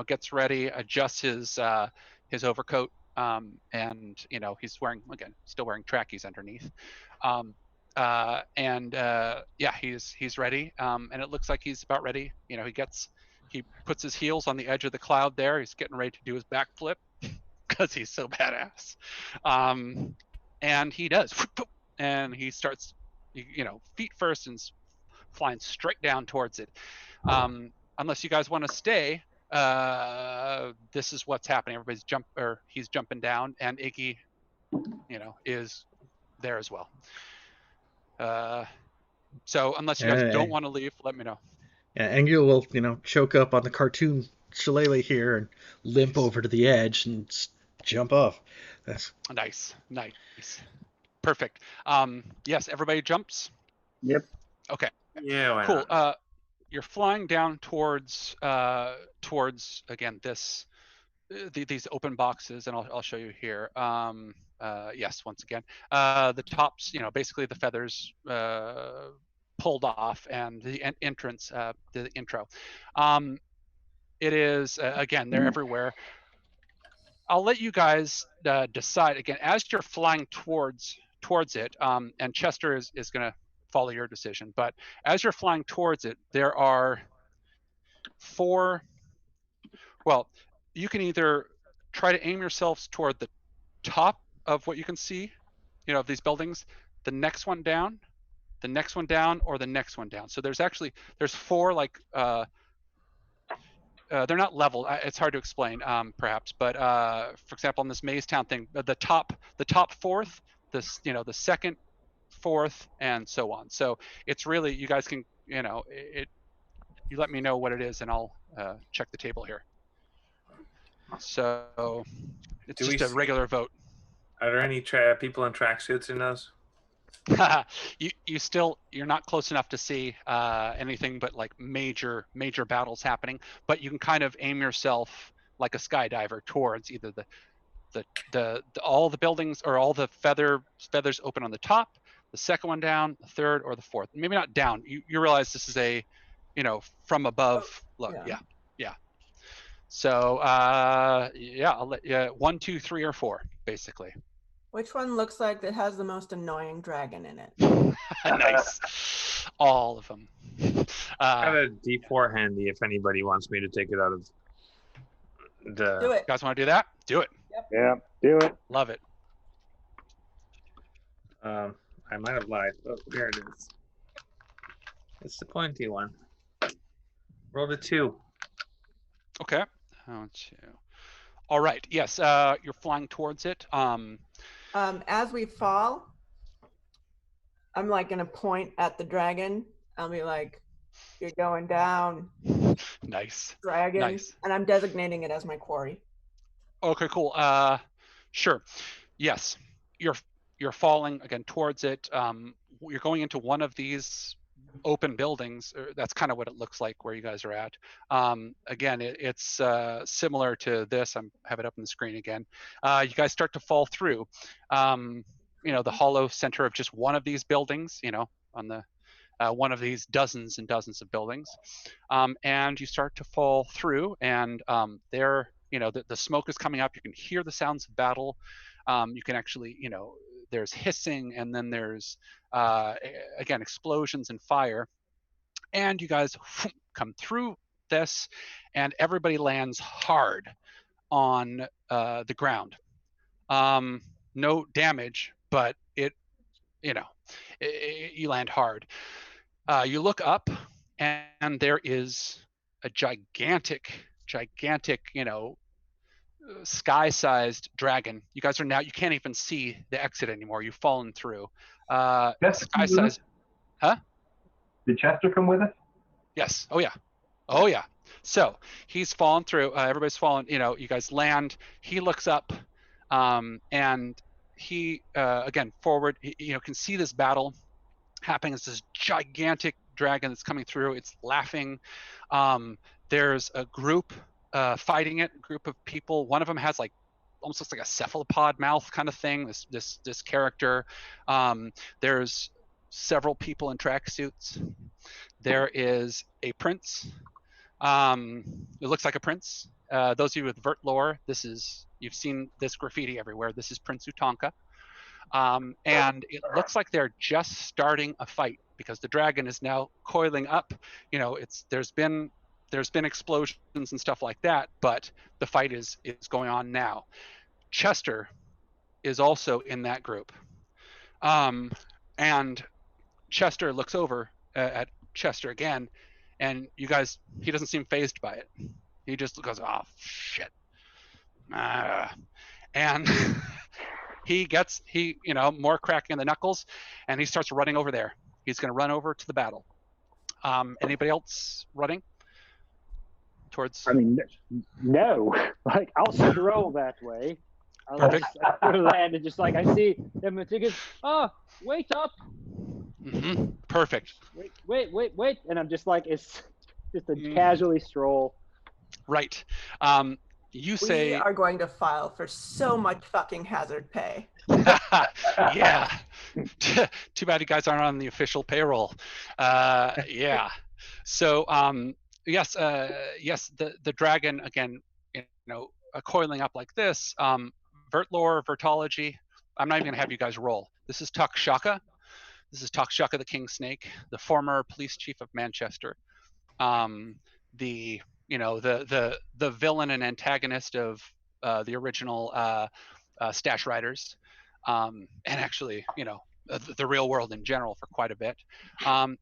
Gets ready, adjusts his overcoat, and he's still wearing trackies underneath. He's ready, and it looks like he's about ready. He puts his heels on the edge of the cloud there. He's getting ready to do his backflip because he's so badass, and he does, and he starts, feet first and flying straight down towards it. Unless you guys want to stay. This is what's happening. He's jumping down, and Iggy, is there as well. So unless you guys don't want to leave, let me know. Yeah, Engel will, choke up on the cartoon shillelagh here and limp over to the edge and jump off. That's nice. Perfect. Yes, everybody jumps. Yep. Okay. Yeah. Cool. You're flying down towards again this these open boxes, and I'll show you here. Yes, once again, the tops, basically the feathers pulled off, and the entrance, the intro. It is again, they're everywhere. I'll let you guys decide again as you're flying towards it, and Chester is going to follow your decision. But as you're flying towards it, there are 4. Well, you can either try to aim yourselves toward the top of what you can see, of these buildings, the next one down, the next one down, or the next one down. So there's 4 like they're not leveled. It's hard to explain, perhaps, but for example, on this Maze Town thing, the top 4th, the second, 4th, and so on. So it's really, you guys can, you let me know what it is, and I'll check the table here. So it's just a regular vote. Are there any people in tracksuits in those? You're not close enough to see anything but like major battles happening, but you can kind of aim yourself like a skydiver towards either the all the buildings, or all the feathers open on the top, the second one down, the third, or the fourth. Maybe not down. You realize this is a from above look. Yeah. So I'll let you 1, 2, 3, or 4 basically. Which one looks like it has the most annoying dragon in it? Nice. All of them. I have a D4 handy if anybody wants me to take it out of the... Do it. You guys want to do that? Do it. Yep. Yeah, do it. Love it. I might have lied. Oh, here it is. It's the pointy one. Roll a 2. Okay. 2. All right. Yes. You're flying towards it. As we fall, I'm like gonna point at the dragon. I'll be like, "You're going down." Nice. Dragon. Nice. And I'm designating it as my quarry. Okay. Cool. Sure. Yes. You're falling again towards it. You're going into one of these open buildings. That's kind of what it looks like where you guys are at. Again, it's similar to this. I have it up on the screen again. You guys start to fall through, the hollow center of just one of these buildings, on the one of these dozens and dozens of buildings, and you start to fall through, and there, the smoke is coming up. You can hear the sounds of battle. You can actually, there's hissing, and then there's again explosions and fire, and you guys come through this, and everybody lands hard on the ground. No damage, but you land hard. You look up, and there is a gigantic, sky-sized dragon. You guys are now, you can't even see the exit anymore. You've fallen through. Sky-sized. Huh? Did Chester come with us? Yes. Oh yeah. So he's fallen through. Everybody's fallen. You guys land. He looks up, and he again forward. Can see this battle happening. It's this gigantic dragon that's coming through. It's laughing. There's a group fighting it. A group of people. One of them has almost looks like a cephalopod mouth kind of thing. This character. There's several people in tracksuits. There is a prince. It looks like a prince. Those of you with Vurt lore, you've seen this graffiti everywhere. This is Prince Utonka. And it looks like they're just starting a fight because the dragon is now coiling up. There's been explosions and stuff like that, but the fight is going on now. Chester is also in that group. And Chester looks over at Chester again, and you guys, he doesn't seem fazed by it. He just goes, "Oh shit," and he more cracking in the knuckles, and he starts running over there. He's going to run over to the battle. Anybody else running towards? I mean, no. I'll stroll that way. I'll land and just I see them tickets. Oh, wait up. Mm-hmm. Perfect. Wait, and I'm just it's just a casually stroll. Right. You We say, are going to file for so much fucking hazard pay. yeah. Too bad you guys aren't on the official payroll. Yeah. So yes, yes, the dragon again, coiling up like this. Vurt lore, Vertology. I'm not even gonna have you guys roll. This is Takshaka. This is Takshaka the King Snake, the former police chief of Manchester. The the villain and antagonist of the original Stash Riders, and actually the real world in general for quite a bit.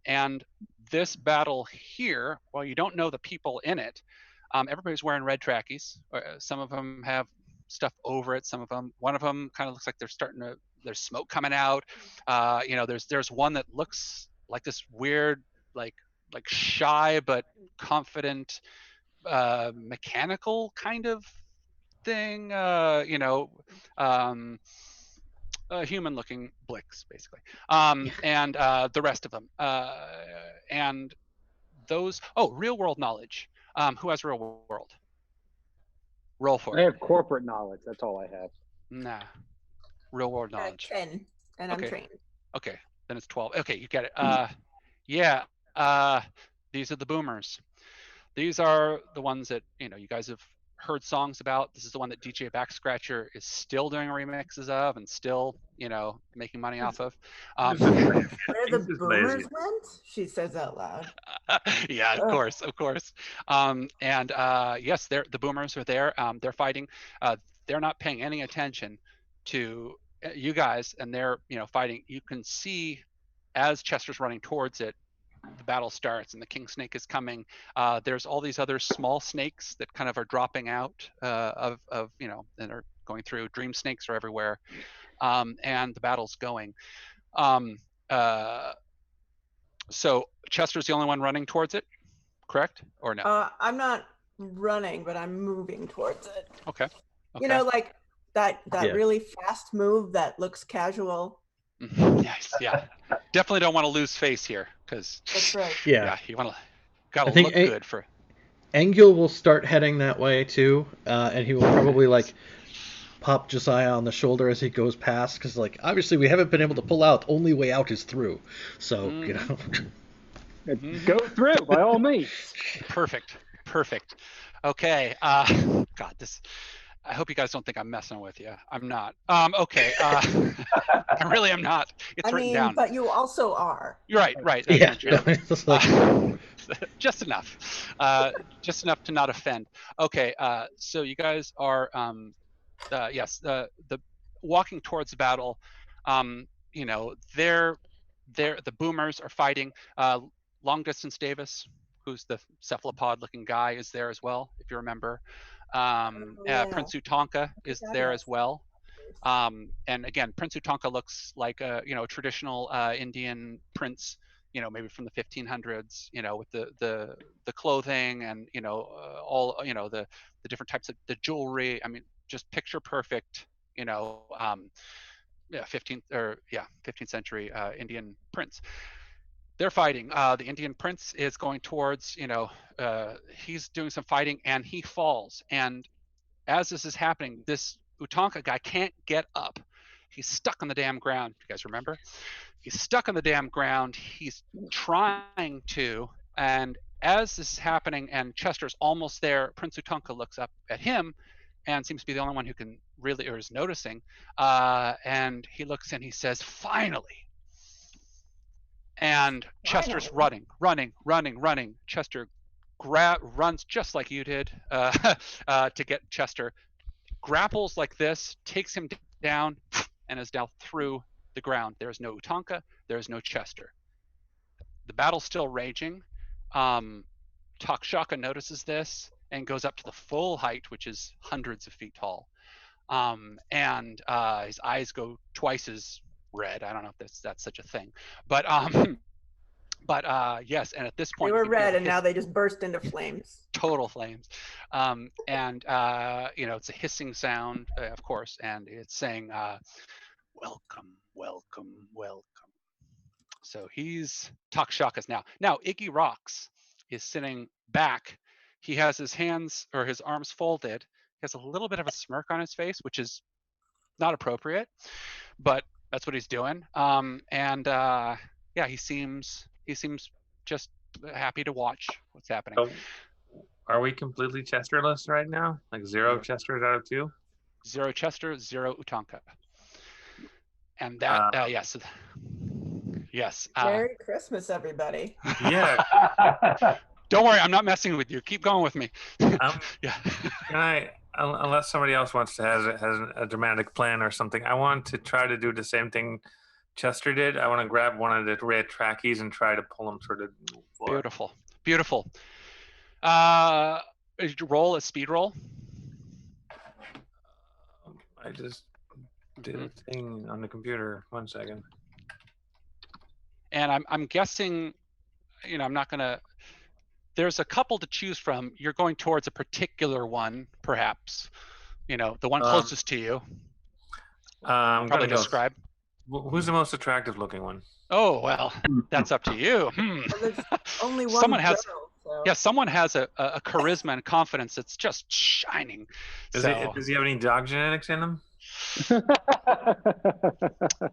And this battle here, while you don't know the people in it, everybody's wearing red trackies. Some of them have stuff over it. One of them kind of looks like there's smoke coming out. There's one that looks like this weird, like shy but confident, mechanical kind of thing. Human-looking Blix, basically, and the rest of them, and those. Oh, real-world knowledge. Who has real world? Roll for I it. have corporate knowledge. That's all I have. Nah, real-world knowledge. 10, and Okay. I'm trained. Okay, then it's 12. Okay, you get it. Yeah. These are the boomers. These are the ones that you guys have heard songs about. This is the one that DJ Backscratcher is still doing remixes of and still making money off of. Where the boomers went? She says out loud. Yeah, of course. And yes, the boomers are there. They're fighting. They're not paying any attention to you guys, and they're fighting. You can see as Chester's running towards it, the battle starts and the king snake is coming. There's all these other small snakes that kind of are dropping out of and are going through. Dream snakes are everywhere, and the battle's going. So Chester's the only one running towards it, correct or no? I'm not running, but I'm moving towards it. Okay. Like that really fast move that looks casual. Yes, yeah. Definitely don't want to lose face here, because that's right. Yeah, you gotta look good for. Engil will start heading that way too, and he will probably pop Josiah on the shoulder as he goes past, because obviously we haven't been able to pull out. Only way out is through, so Go through by all means. Perfect. Okay. God, I hope you guys don't think I'm messing with you. I'm not. Okay. I really am not. It's written down. But you also are. You're right. Yeah. Just enough. Just enough to not offend. Okay. So you guys are, yes, the walking towards the battle. The boomers are fighting. Long distance Davis, who's the cephalopod-looking guy, is there as well, if you remember. Prince Utonka is there as well. And again, Prince Utonka looks like a traditional Indian prince, maybe from the 1500s, with the clothing and all the different types of the jewelry. I mean, just picture perfect, 15th century Indian prince. They're fighting. The Indian prince is going towards, he's doing some fighting and he falls. And as this is happening, this Utonka guy can't get up. He's stuck on the damn ground. You guys remember? He's stuck on the damn ground. He's trying to. And as this is happening and Chester's almost there, Prince Utonka looks up at him and seems to be the only one who can really, or is noticing. And he looks and he says, "Finally." And Chester's running. Chester runs just like you did to get Chester. Grapples like this, takes him down, and is now through the ground. There's no Utonka. There's no Chester. The battle's still raging. Takshaka notices this and goes up to the full height, which is hundreds of feet tall. And his eyes go twice as red. I don't know if that's such a thing, but yes. And at this point, they were red, and now they just burst into flames. Total flames. And it's a hissing sound, of course, and it's saying, "Welcome, welcome, welcome." So he's Takshaka's now. Now Iggy Rocks is sitting back. He has his hands or his arms folded. He has a little bit of a smirk on his face, which is not appropriate, but that's what he's doing. Yeah, he seems just happy to watch what's happening. So, are we completely Chesterless right now? Like 0 Chesters out of 2? 0 Chester, 0 Utanka. And that, yes. Yes. Merry Christmas, everybody. Yeah. Don't worry, I'm not messing with you. Keep going with me. Yeah. Can I, unless somebody else wants to has a dramatic plan or something, I want to try to do the same thing Chester did. I want to grab one of the red trackies and try to pull him through the floor. Beautiful. Beautiful. Roll a speed roll. I just did a thing on the computer. 1 second. And I'm guessing, I'm not gonna. There's a couple to choose from. You're going towards a particular one, perhaps. The one closest to you. I'm Probably gonna describe. Who's the most attractive looking one? Oh well, that's up to you. There's only one Someone has. girl, so. Yeah, someone has a charisma and confidence that's just shining. Does he have any dog genetics in him?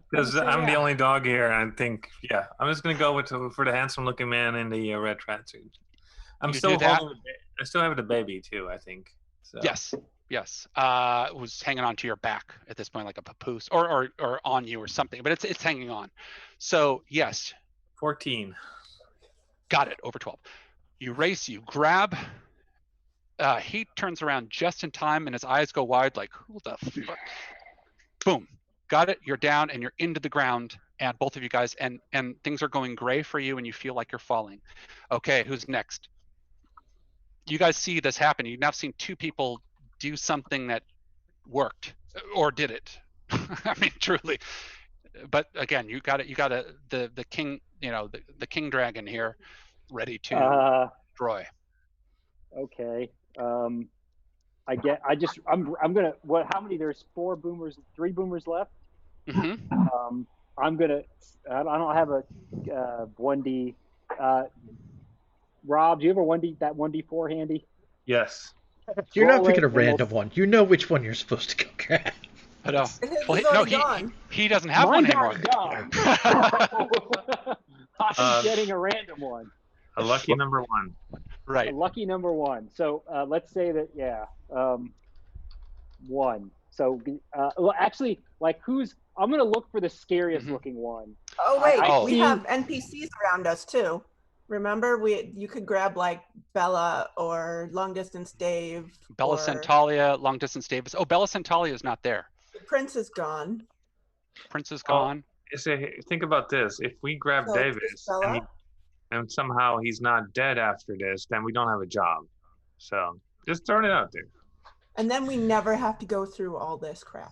Because I'm the only dog here, and I think, I'm just gonna go for the handsome-looking man in the red tracksuit. I still have the baby too, I think. So. Yes. Who's hanging on to your back at this point, like a papoose, or on you or something, but it's hanging on. So yes. 14. Got it. Over 12. You race. You grab. He turns around just in time, and his eyes go wide, like, who the fuck? Boom. Got it. You're down, and you're into the ground, and both of you guys, and things are going gray for you, and you feel like you're falling. Okay, who's next? You guys see this happen. You've now seen 2 people do something that worked, or did it. I mean, truly. But again, you got the king, the king dragon here, ready to destroy. Okay. I'm gonna. How many? There's 4 boomers, 3 boomers left. Mm-hmm. I'm gonna. I don't have a 1D. Rob, do you have a 1D, that 1D4 handy? Yes. You're not picking a random one. You know which one you're supposed to go grab. No. Well, he doesn't have one anymore. I'm getting a random one. A lucky number 1. Right. A lucky number 1. So let's say that 1. So well, actually, like I'm gonna look for the scariest looking one. Oh wait, we have NPCs around us too. Remember, you could grab like Bella or Long Distance Dave. Bella Centalia, Long Distance Davis. Oh, Bella Centalia is not there. The Prince is gone. Prince is gone. Think about this. If we grab Davis and somehow he's not dead after this, then we don't have a job. So just throwing it out there. And then we never have to go through all this crap.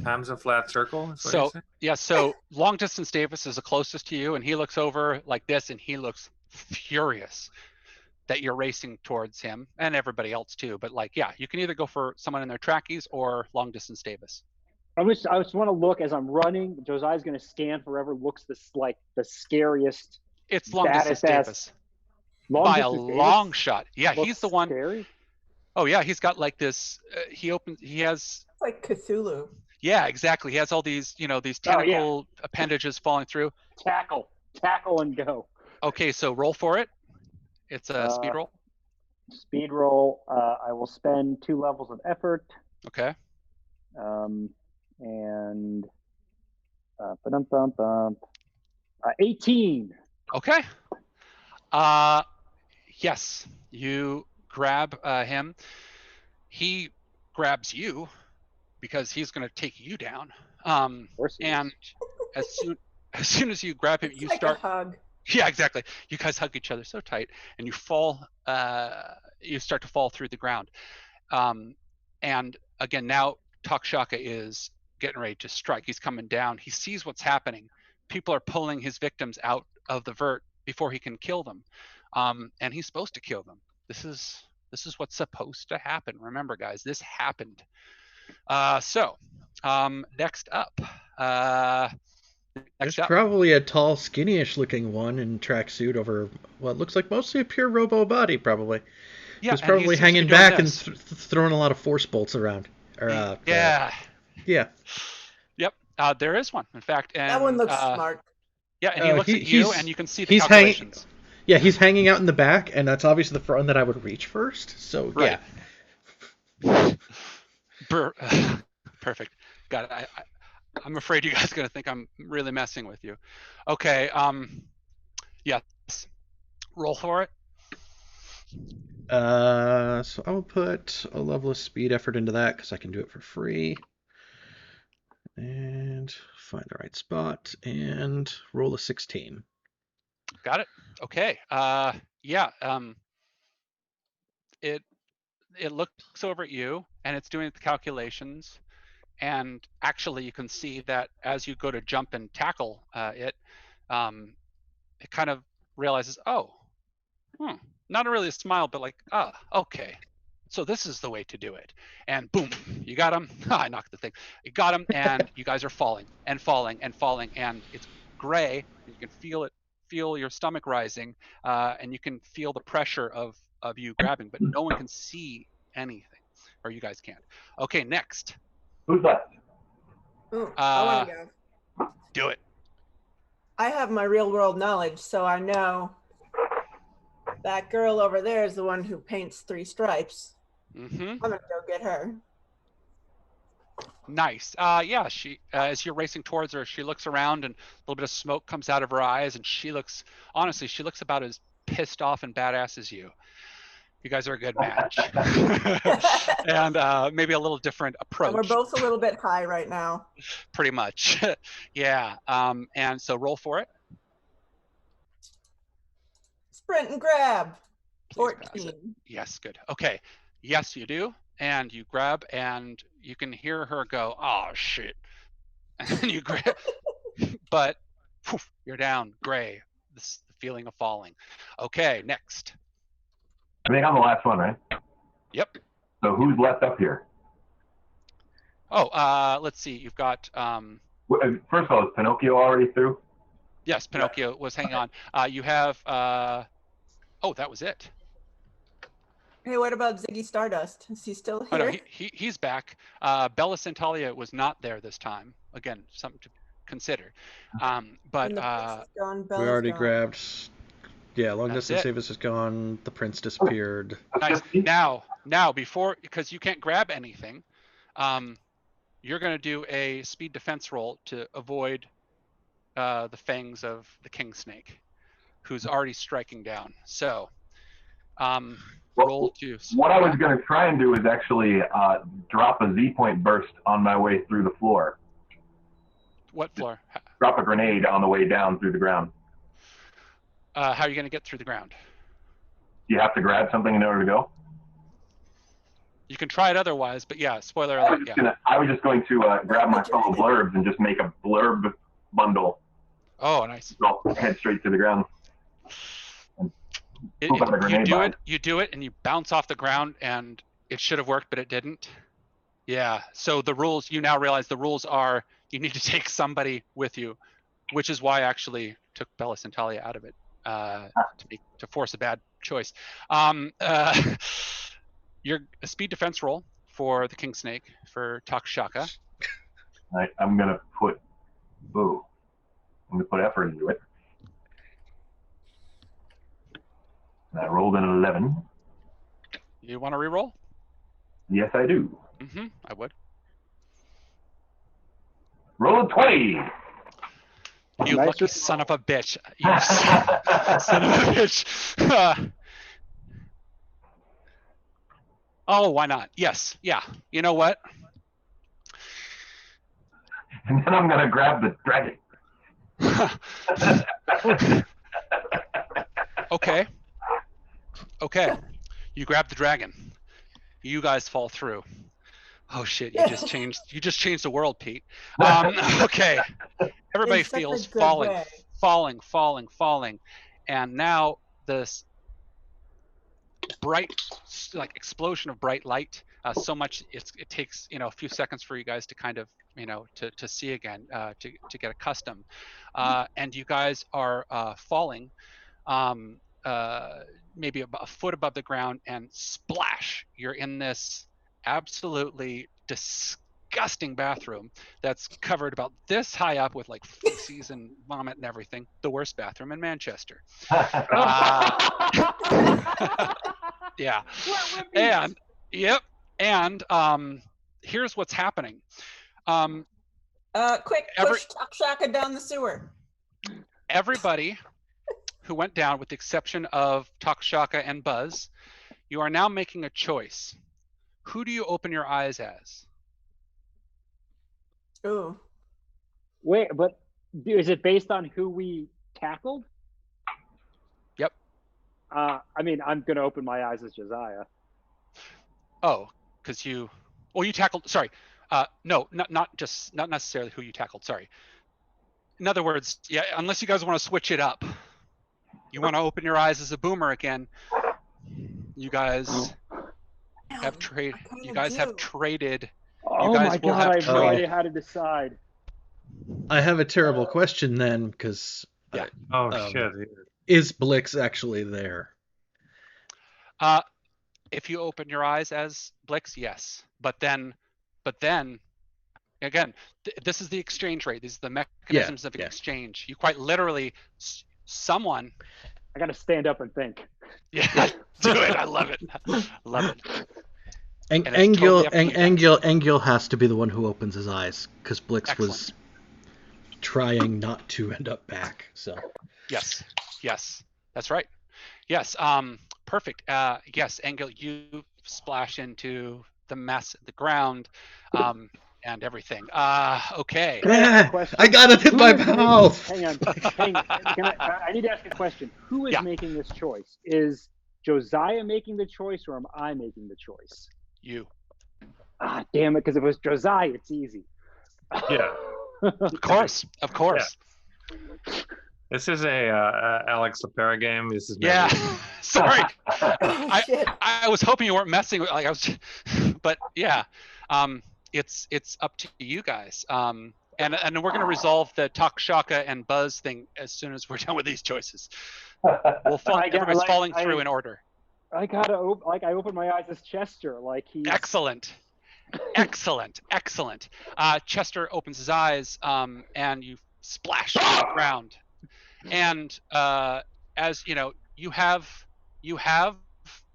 Time's a flat circle. So Long Distance Davis is the closest to you, and he looks over like this, and he looks furious that you're racing towards him, and everybody else too. But you can either go for someone in their trackies or Long Distance Davis. I just want to look as I'm running. Josiah's going to scan for whoever looks like the scariest. It's Long Distance Davis. By a long shot. Yeah, he's the one. Scary? Oh yeah, he's got like this. He has. It's like Cthulhu. Yeah, exactly. He has all these, these tentacle appendages falling through. Tackle and go. Okay, so roll for it. It's a speed roll. Speed roll. I will spend 2 levels of effort. Okay. And 18. Okay. Yes, you grab him. He grabs you because he's going to take you down. And as soon as you grab him, you start. A hug. Yeah, exactly. You guys hug each other so tight, and you fall. You start to fall through the ground. And again, now Takshaka is getting ready to strike. He's coming down. He sees what's happening. People are pulling his victims out of the Vurt before he can kill them, and he's supposed to kill them. This is what's supposed to happen. Remember, guys, this happened. Next up. There's probably a tall, skinny-ish looking one in tracksuit over what looks like mostly a pure robo body, probably. Yeah, was and he probably seems to be hanging doing back and this. throwing a lot of force bolts around. Or, Yeah. yeah. Yep. There is one, in fact, and That one looks smart. yeah, and he looks at you, and you can see the he's calculations. Yeah, he's hanging out in the back, and that's obviously the front that I would reach first. So Right. yeah. Perfect. Got it. I'm afraid you guys are gonna think I'm really messing with you. Okay. Yes. Roll for it. So I'll put a level of speed effort into that because I can do it for free. And find the right spot and roll a 16. Got it. Okay. Yeah. It looks over at you, and it's doing the calculations. And actually, you can see that as you go to jump and tackle it kind of realizes, oh, not really a smile, but like, okay. So this is the way to do it. And boom, you got him. I knocked the thing. You got him, and you guys are falling and falling and falling, and it's gray. And you can feel your stomach rising, and you can feel the pressure of you grabbing, but no one can see anything, or you guys can't. Okay, next. Who's left? Ooh, I want to go. Do it. I have my real world knowledge, so I know that girl over there is the one who paints 3 stripes. Mm-hmm. I'm gonna go get her. Nice. Yeah, she as you're racing towards her, she looks around and a little bit of smoke comes out of her eyes, and she looks about as pissed off and badass as you. You guys are a good match. And maybe a little different approach. And we're both a little bit high right now. Pretty much. Yeah. And so roll for it. Sprint and grab. Please 14. Yes, good. Okay. Yes, you do. And you grab, and you can hear her go, oh, shit. And you grab, but poof, you're down, gray. This the feeling of falling. Okay, next. I think I'm the last one, right? Yep. So who's left up here? Oh, let's see. You've got. First of all, is Pinocchio already through? Yes, Pinocchio was hanging on. You have. Oh, that was it. Hey, what about Ziggy Stardust? Is he still here? Oh, no, he's back. Bella Centalia was not there this time. Again, something to consider. But we already grabbed. Yeah, long distance Savis is gone. The prince disappeared. Nice. Now, before, because you can't grab anything, you're going to do a speed defense roll to avoid the fangs of the king snake, who's already striking down. So, roll to. What I was going to try and do is actually drop a Z-point burst on my way through the floor. What floor? Drop a grenade on the way down through the ground. How are you going to get through the ground? You have to grab something in order to go? You can try it otherwise, but yeah, spoiler alert, yeah. I was just going to grab my fellow blurbs and just make a blurb bundle. Oh, nice. So I'll head straight to the ground. You do it, and you bounce off the ground, and it should have worked, but it didn't. Yeah, so the rules, you now realize the rules are you need to take somebody with you, which is why I actually took Bella Centalia out of it. To force a bad choice. Your speed defense roll for the king snake for Takshaka. I'm gonna put effort into it. And I rolled an 11. You want to re-roll? Yes, I do. I would. Roll a 20. You lucky son of a bitch. You son of a bitch. Oh, why not? Yes. Yeah. You know what? And then I'm going to grab the dragon. Okay. You grab the dragon. You guys fall through. Oh shit, you just changed the world, Pete. Okay. Everybody feels falling. And now this bright, like, explosion of bright light, so much it takes, a few seconds for you guys to kind of, to see again, to get accustomed. And you guys are falling. maybe about a foot above the ground, and splash, you're in this absolutely disgusting bathroom that's covered about this high up with like feces and vomit and everything. The worst bathroom in Manchester. Yeah. And yep. And here's what's happening. Quick, push Shaka down the sewer. Everybody who went down, with the exception of Takshaka and Buzz, you are now making a choice. Who do you open your eyes as? Ooh. Wait, but is it based on who we tackled? Yep. I mean, I'm gonna open my eyes as Josiah. Oh, because you tackled. Sorry. No, not necessarily who you tackled. Sorry. In other words, yeah, unless you guys want to switch it up, you want to open your eyes as a boomer again. You guys have traded. You guys have traded. Oh my God! I have no idea how to decide. I have a terrible question then, because shit. Is Blix actually there? If you open your eyes as Blix, yes. But then again, this is the exchange rate. These are the mechanisms of exchange. You quite literally, someone. I got to stand up and think. Yeah, do it. I love it. Love it. Engil has to be the one who opens his eyes, because Blix was trying not to end up back. So. Yes, that's right. Yes, perfect. Yes, Engil, you splash into the mess at the ground, and everything. Okay. I got it in my mouth. Hang on. I need to ask a question. Who is making this choice? Is Josiah making the choice, or am I making the choice? You. Ah, damn it! Because if it was Josiah, it's easy. Yeah. Of course. Yeah. This is a Alex Lapera game. This is Sorry. I was hoping you weren't messing with but yeah. It's up to you guys. And we're going to resolve the Takshaka and Buzz thing as soon as we're done with these choices. Everybody's falling through in order. I gotta I open my eyes as Chester, like he's excellent. Chester opens his eyes, and you splash on the ground, and as you know, you have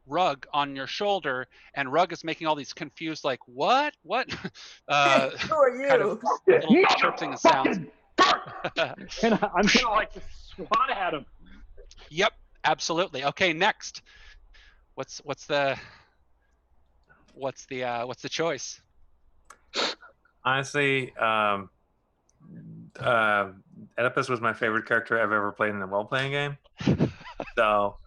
Rug on your shoulder, and Rug is making all these confused, like what? Who are you? Kind of little chirping sounds. And I'm gonna like swat at him. Yep, absolutely. Okay, next. What's the choice? Honestly, Oedipus was my favorite character I've ever played in a role-playing game. So.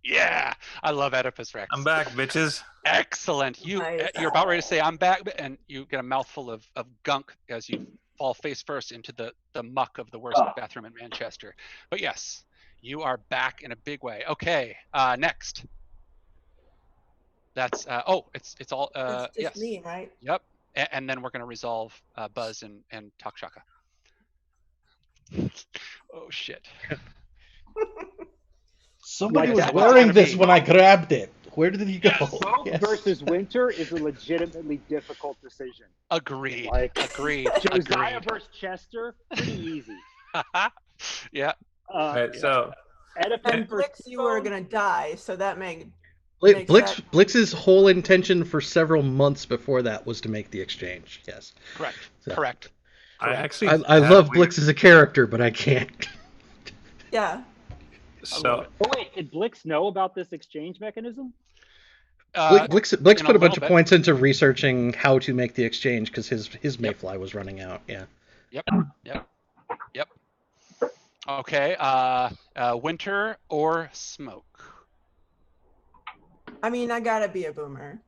Yeah, I love Oedipus Rex. I'm back, bitches. Excellent. You're about ready to say I'm back, and you get a mouthful of gunk as you fall face first into the muck of the worst bathroom in Manchester. But yes, you are back in a big way. Okay, next. That's it's all it's just yes. me, right? Yep. And then we're going to resolve Buzz and Takshaka. Oh shit. Somebody was wearing this when I grabbed it. Where did he go? Smoke versus Winter is a legitimately difficult decision. Agreed. Agreed. Josiah versus Chester, pretty easy. Yeah. So. And Blix, you were gonna die, so that made. Blix's whole intention for several months before that was to make the exchange. Yes. Correct. So, Correct. I love Blix as a character, but I can't. Yeah. So. Oh wait, did Blix know about this exchange mechanism? Blix put a bunch of points into researching how to make the exchange because his Mayfly was running out. Yeah. Yep. Okay. Winter or Smoke? I mean, I gotta be a boomer.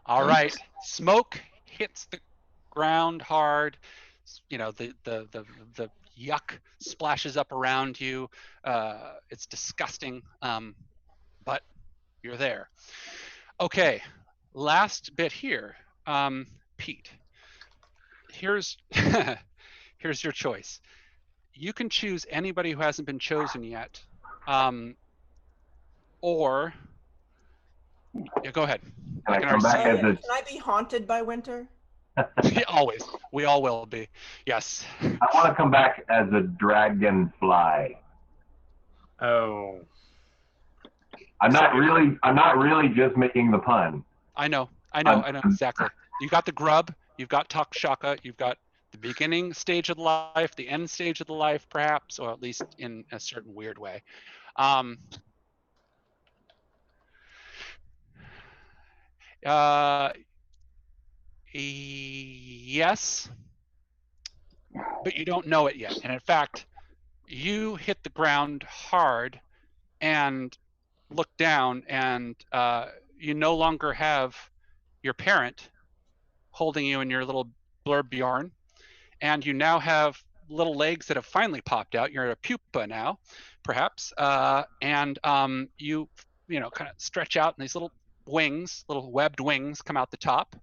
All right. Smoke hits the ground hard. You know, the yuck splashes up around you. It's disgusting, but you're there. Okay, last bit here. Pete, here's your choice. You can choose anybody who hasn't been chosen yet, or yeah, go ahead. Can I come back as a? Can I be haunted by winter? Always. We all will be. Yes. I want to come back as a dragonfly. Oh. I'm not really just making the pun. I know exactly. You got the grub, you've got Takshaka, you've got the beginning stage of the life, the end stage of the life, perhaps, or at least in a certain weird way. Yes, but you don't know it yet. And in fact, you hit the ground hard and look down, and you no longer have your parent holding you in your little blurb yarn, and you now have little legs that have finally popped out. You're a pupa now, perhaps, and you kind of stretch out, and these little wings, little webbed wings, come out the top,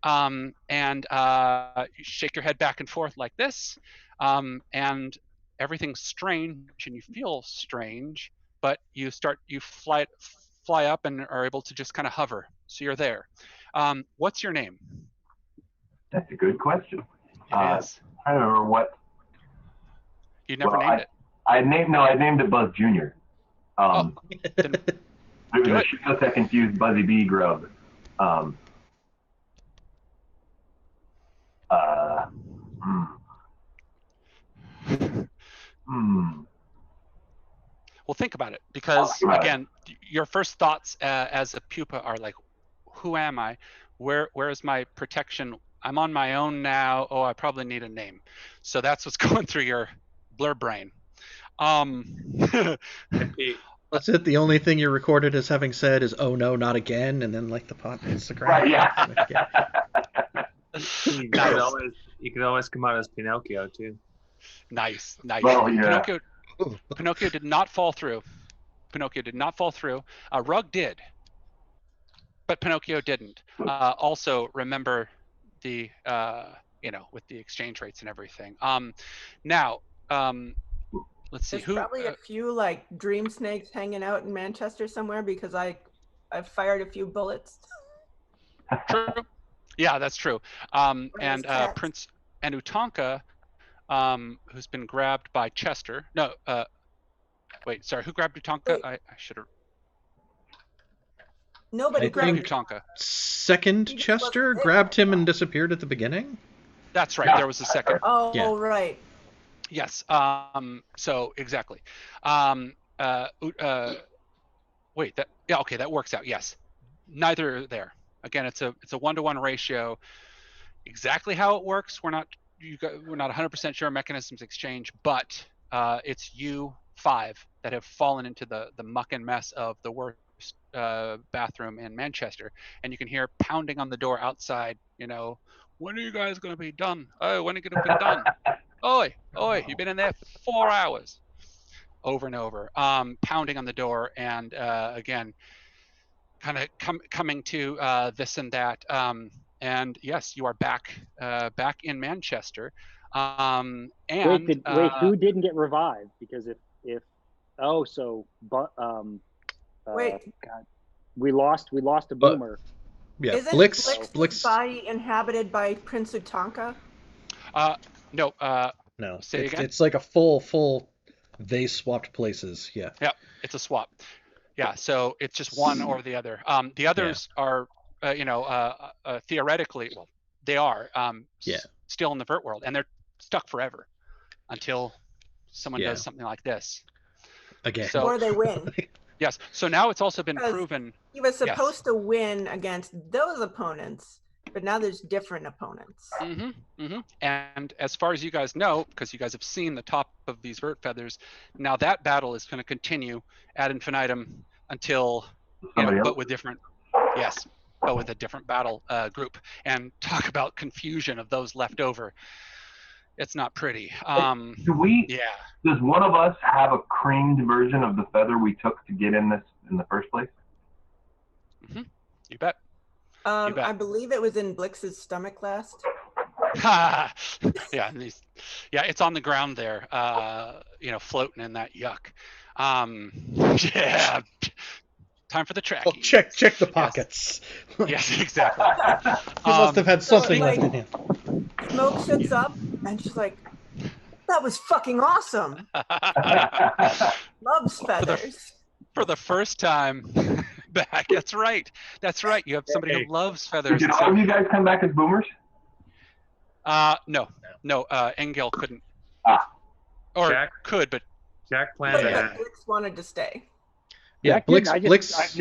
and you shake your head back and forth like this, and everything's strange, and you feel strange, but you fly up and are able to just kind of hover. So you're there. What's your name? That's a good question. It is. I don't remember what. You never named it. I named it Buzz Jr. It was a show that confused Buzzy B Grub. Well, think about it, because again, your first thoughts as a pupa are like, who am I? Where is my protection? I'm on my own now. Oh, I probably need a name. So that's what's going through your blur brain. That's it. The only thing you're recorded as having said is, "Oh no, not again," and then like the pot hits the ground. Right? Yeah. You could always come out as Pinocchio too. Nice. Well, yeah. Pinocchio did not fall through. Rug did, but Pinocchio didn't. Also, remember the with the exchange rates and everything. Now, let's see. There's probably a few like dream snakes hanging out in Manchester somewhere, because I've fired a few bullets. True. Yeah, that's true. And Prince Anutanka, who's been grabbed by Chester. No, wait, sorry, who grabbed Utanka? I should have. Nobody grabbed Utanka. Second Chester grabbed him and disappeared at the beginning? That's right, there was a second. Oh, yeah. Right. Yes, so exactly. Wait, that works out, yes. Neither are there. Again, it's a 1-to-1 ratio. Exactly how it works, we're not 100% sure mechanisms exchange, but it's you 5 that have fallen into the muck and mess of the worst bathroom in Manchester, and you can hear pounding on the door outside. When are you guys going to be done? Oh, when are you going to be done? Oi, you've been in there for 4 hours. Over and over, pounding on the door, and again, kind of coming to this and that. And yes, you are back in Manchester. Wait, who didn't get revived? Because wait, God, we lost a boomer. Yeah, Isn't Blix's body inhabited by Prince Utanka? No. No. Say again? It's like a full. They swapped places. Yeah. Yeah, it's a swap. Yeah, so it's just one or the other. The others are, theoretically, well, they are still in the Vurt world, and they're stuck forever until someone does something like this. Again. So, or they win. Yes. So now it's also been proven. He was supposed to win against those opponents, but now there's different opponents. And as far as you guys know, because you guys have seen the top of these Vurt feathers, now that battle is going to continue ad infinitum until, but with a different battle group. And talk about confusion of those left over. It's not pretty. Does one of us have a creamed version of the feather we took to get in the first place? You bet. I believe it was in Blix's stomach last. It's on the ground there, floating in that yuck. time for the track. Oh, check the pockets. Yes, exactly. He must have had something so, left like- in him. Smoke sits up and she's like, that was fucking awesome. Loves feathers. For the first time back. That's right. You have somebody who loves feathers. Did all of you guys come back as boomers? No. Engel couldn't. Or Jack? could, but Jack planned But that. Blix wanted to stay. Yeah, Blix, Blix.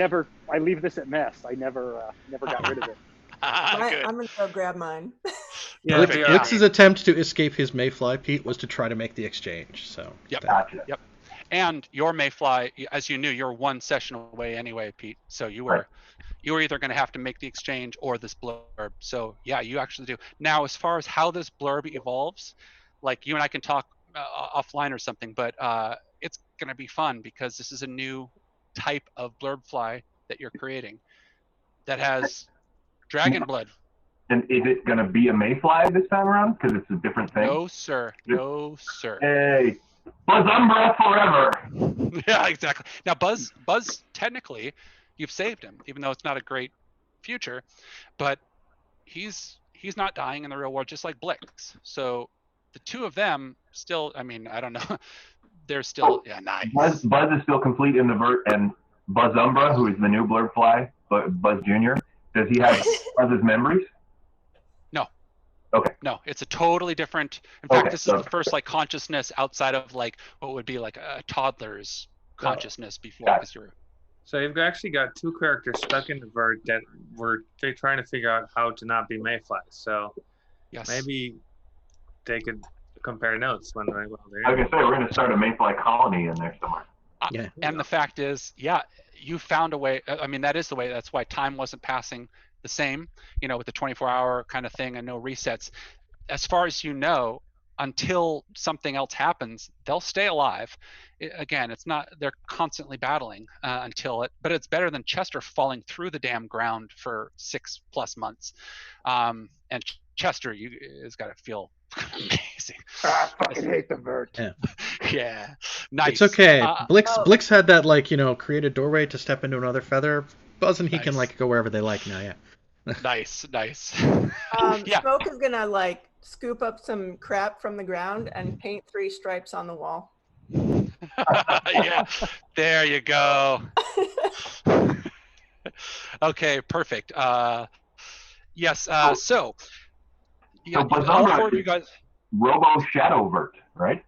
I leave this at mess. I never got rid of it. good. I'm gonna go grab mine. Yeah, Blix's attempt to escape his mayfly, Pete, was to try to make the exchange. So. Yep. Gotcha. Yep. And your mayfly, as you knew, you're one session away anyway, Pete. So you were either going to have to make the exchange or this blurb. So yeah, you actually do. Now, as far as how this blurb evolves, like you and I can talk offline or something, but it's going to be fun because this is a new type of blurb fly that you're creating that has dragon blood. And is it going to be a mayfly this time around? Because it's a different thing. No, sir. No, sir. Hey, Buzz Umbra forever. Yeah, exactly. Now, Buzz, technically, you've saved him, even though it's not a great future, but he's not dying in the real world, just like Blix. So the two of them still, I mean, I don't know, they're still, yeah, nice. Buzz is still complete in the Vurt, and Buzz Umbra, who is the new blurb fly, Buzz Jr., does he have Buzz's memories? No. Okay. No, it's a totally different. In fact, this is the first like consciousness outside of like what would be like a toddler's consciousness before. So you've actually got two characters stuck in the Vurt that were trying to figure out how to not be mayflies. So yes, maybe they could compare notes when they're. I was gonna say we're gonna start a mayfly colony in there somewhere. Yeah. And the fact is, yeah, you found a way. I mean, that is the way. That's why time wasn't passing the same, you know, with the 24-hour kind of thing and no resets. As far as you know, until something else happens, they'll stay alive. Again, it's not, they're constantly battling until it, but it's better than Chester falling through the damn ground for 6+ months. And Chester, has got to feel amazing. I fucking hate the Vurt. Yeah. Yeah, nice. It's okay. Blix had that, like, you know, create a doorway to step into another feather. Buzz and he can, like, go wherever they like now, yeah. Nice. Yeah. Smoke is gonna, like, scoop up some crap from the ground and paint 3 stripes on the wall. Yeah, there you go. Okay, perfect. Yes, so yeah, all 4 of you guys. Robo Shadow Vurt, right?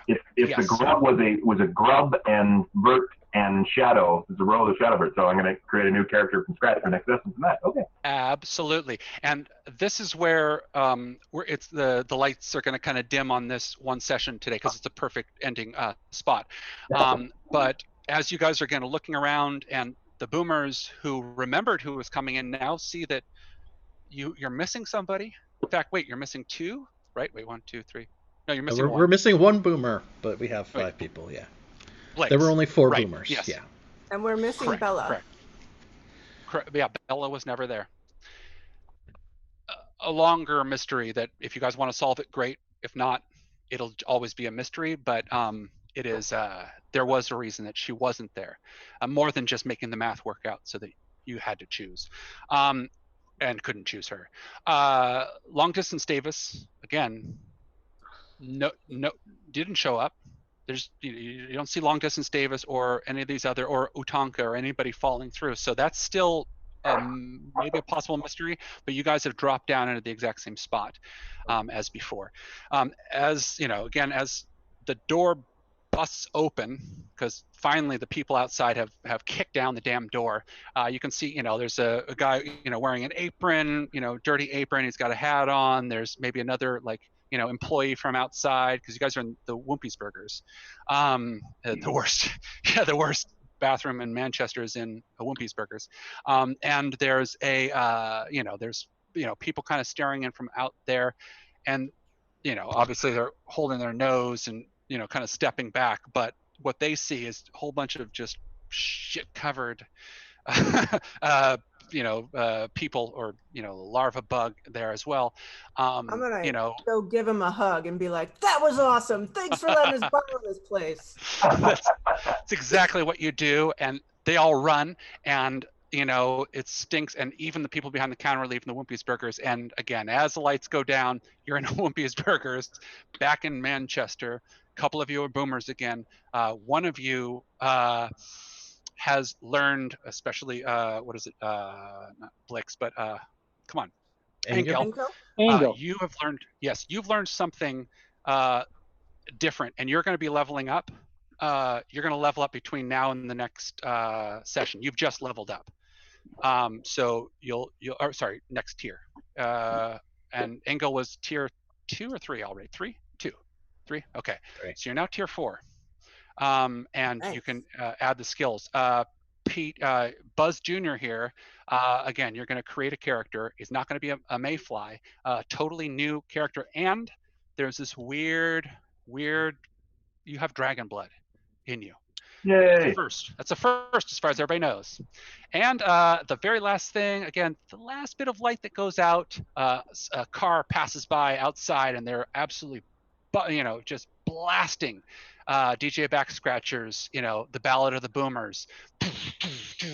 If Yes. the grub was a grub and Vurt and Shadow, it's a Robo Shadow Vurt. So I'm going to create a new character from scratch for next session from that. Okay. Absolutely, and this is where it's the lights are going to kind of dim on this one session today because it's a perfect ending spot. But as you guys are going to looking around, and the boomers who remembered who was coming in now see that you're missing somebody. In fact, wait, you're missing 2, right? Wait, 1, 2, 3. No, you're missing 1. We're missing 1 boomer, but we have 5 people, yeah. Blix. There were only 4 Right, boomers, yes. yeah. And we're missing Bella. Correct. Yeah, Bella was never there. A longer mystery that if you guys want to solve it, great. If not, it'll always be a mystery, but it is there was a reason that she wasn't there. More than just making the math work out so that you had to choose. And couldn't choose her. Long distance Davis, again, no, didn't show up. There's you don't see long distance Davis or any of these other, or Utanka or anybody falling through. So that's still maybe a possible mystery, but you guys have dropped down into the exact same spot as before. As you know, again, as the door busts open, because finally the people outside have kicked down the damn door. You can see, you know, there's a guy, you know, wearing an apron, you know, dirty apron. He's got a hat on. There's maybe another, like, you know, employee from outside, because you guys are in the Wimpy's Burgers. The worst bathroom in Manchester is in a Wimpy's Burgers. And there's there's people kind of staring in from out there, and you know, obviously they're holding their nose and, you know, kind of stepping back, but what they see is a whole bunch of just shit covered people, or, you know, larva bug there as well. I'm gonna go give him a hug and be like, that was awesome, thanks for letting us borrow this place. That's exactly what you do, and they all run, and it stinks, and even the people behind the counter are leaving the Wimpy's Burgers. And again, as the lights go down, you're in Wimpy's Burgers back in Manchester. A couple of you are boomers again. One of you has learned, especially what is it, not Blix, but come on, Angel. You have learned, yes, you've learned something different, and you're going to be leveling up. You're going to level up between now and the next session. You've just leveled up. So next tier. And Engel was tier 2 or 3 already? 3? 2. 3? Okay. Right. So you're now tier 4. And nice. You can add the skills. Pete, Buzz Jr. here, again, you're going to create a character. It's not going to be a mayfly, totally new character. And there's this weird, you have dragon blood in you. Yay. That's a first as far as everybody knows. And the very last thing, again, the last bit of light that goes out, a car passes by outside, and they're absolutely, just blasting DJ Back Scratchers, the Ballad of the Boomers,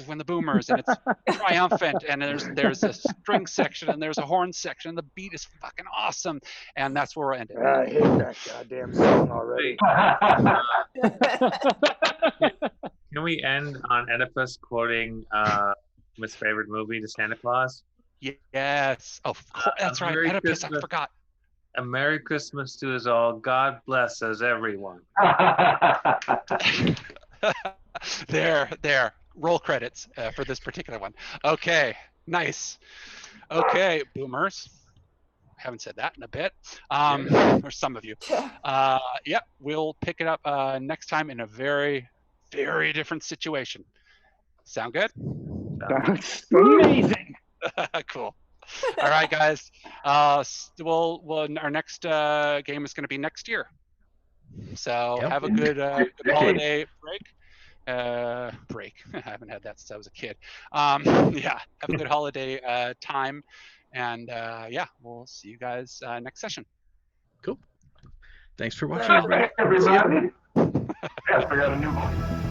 when the Boomers, and it's triumphant, and there's a string section, and there's a horn section, and the beat is fucking awesome, and that's where we're ending. I hate that goddamn song already. Can we end on Oedipus quoting his favorite movie, The Santa Claus? Yes. Oh, that's right. Oedipus, I forgot. A Merry Christmas to us all. God bless us, everyone. There. Roll credits for this particular one. Okay, nice. Okay, boomers. I haven't said that in a bit. Or some of you. Yeah, we'll pick it up next time in a very, very different situation. Sound good? That's amazing. Cool. All right, guys. Our next game is going to be next year. So have a good holiday break. Break. I haven't had that since I was a kid. Yeah, have a good holiday time, and we'll see you guys next session. Cool. Thanks for watching, everybody. Everybody. Yes, I got a new one.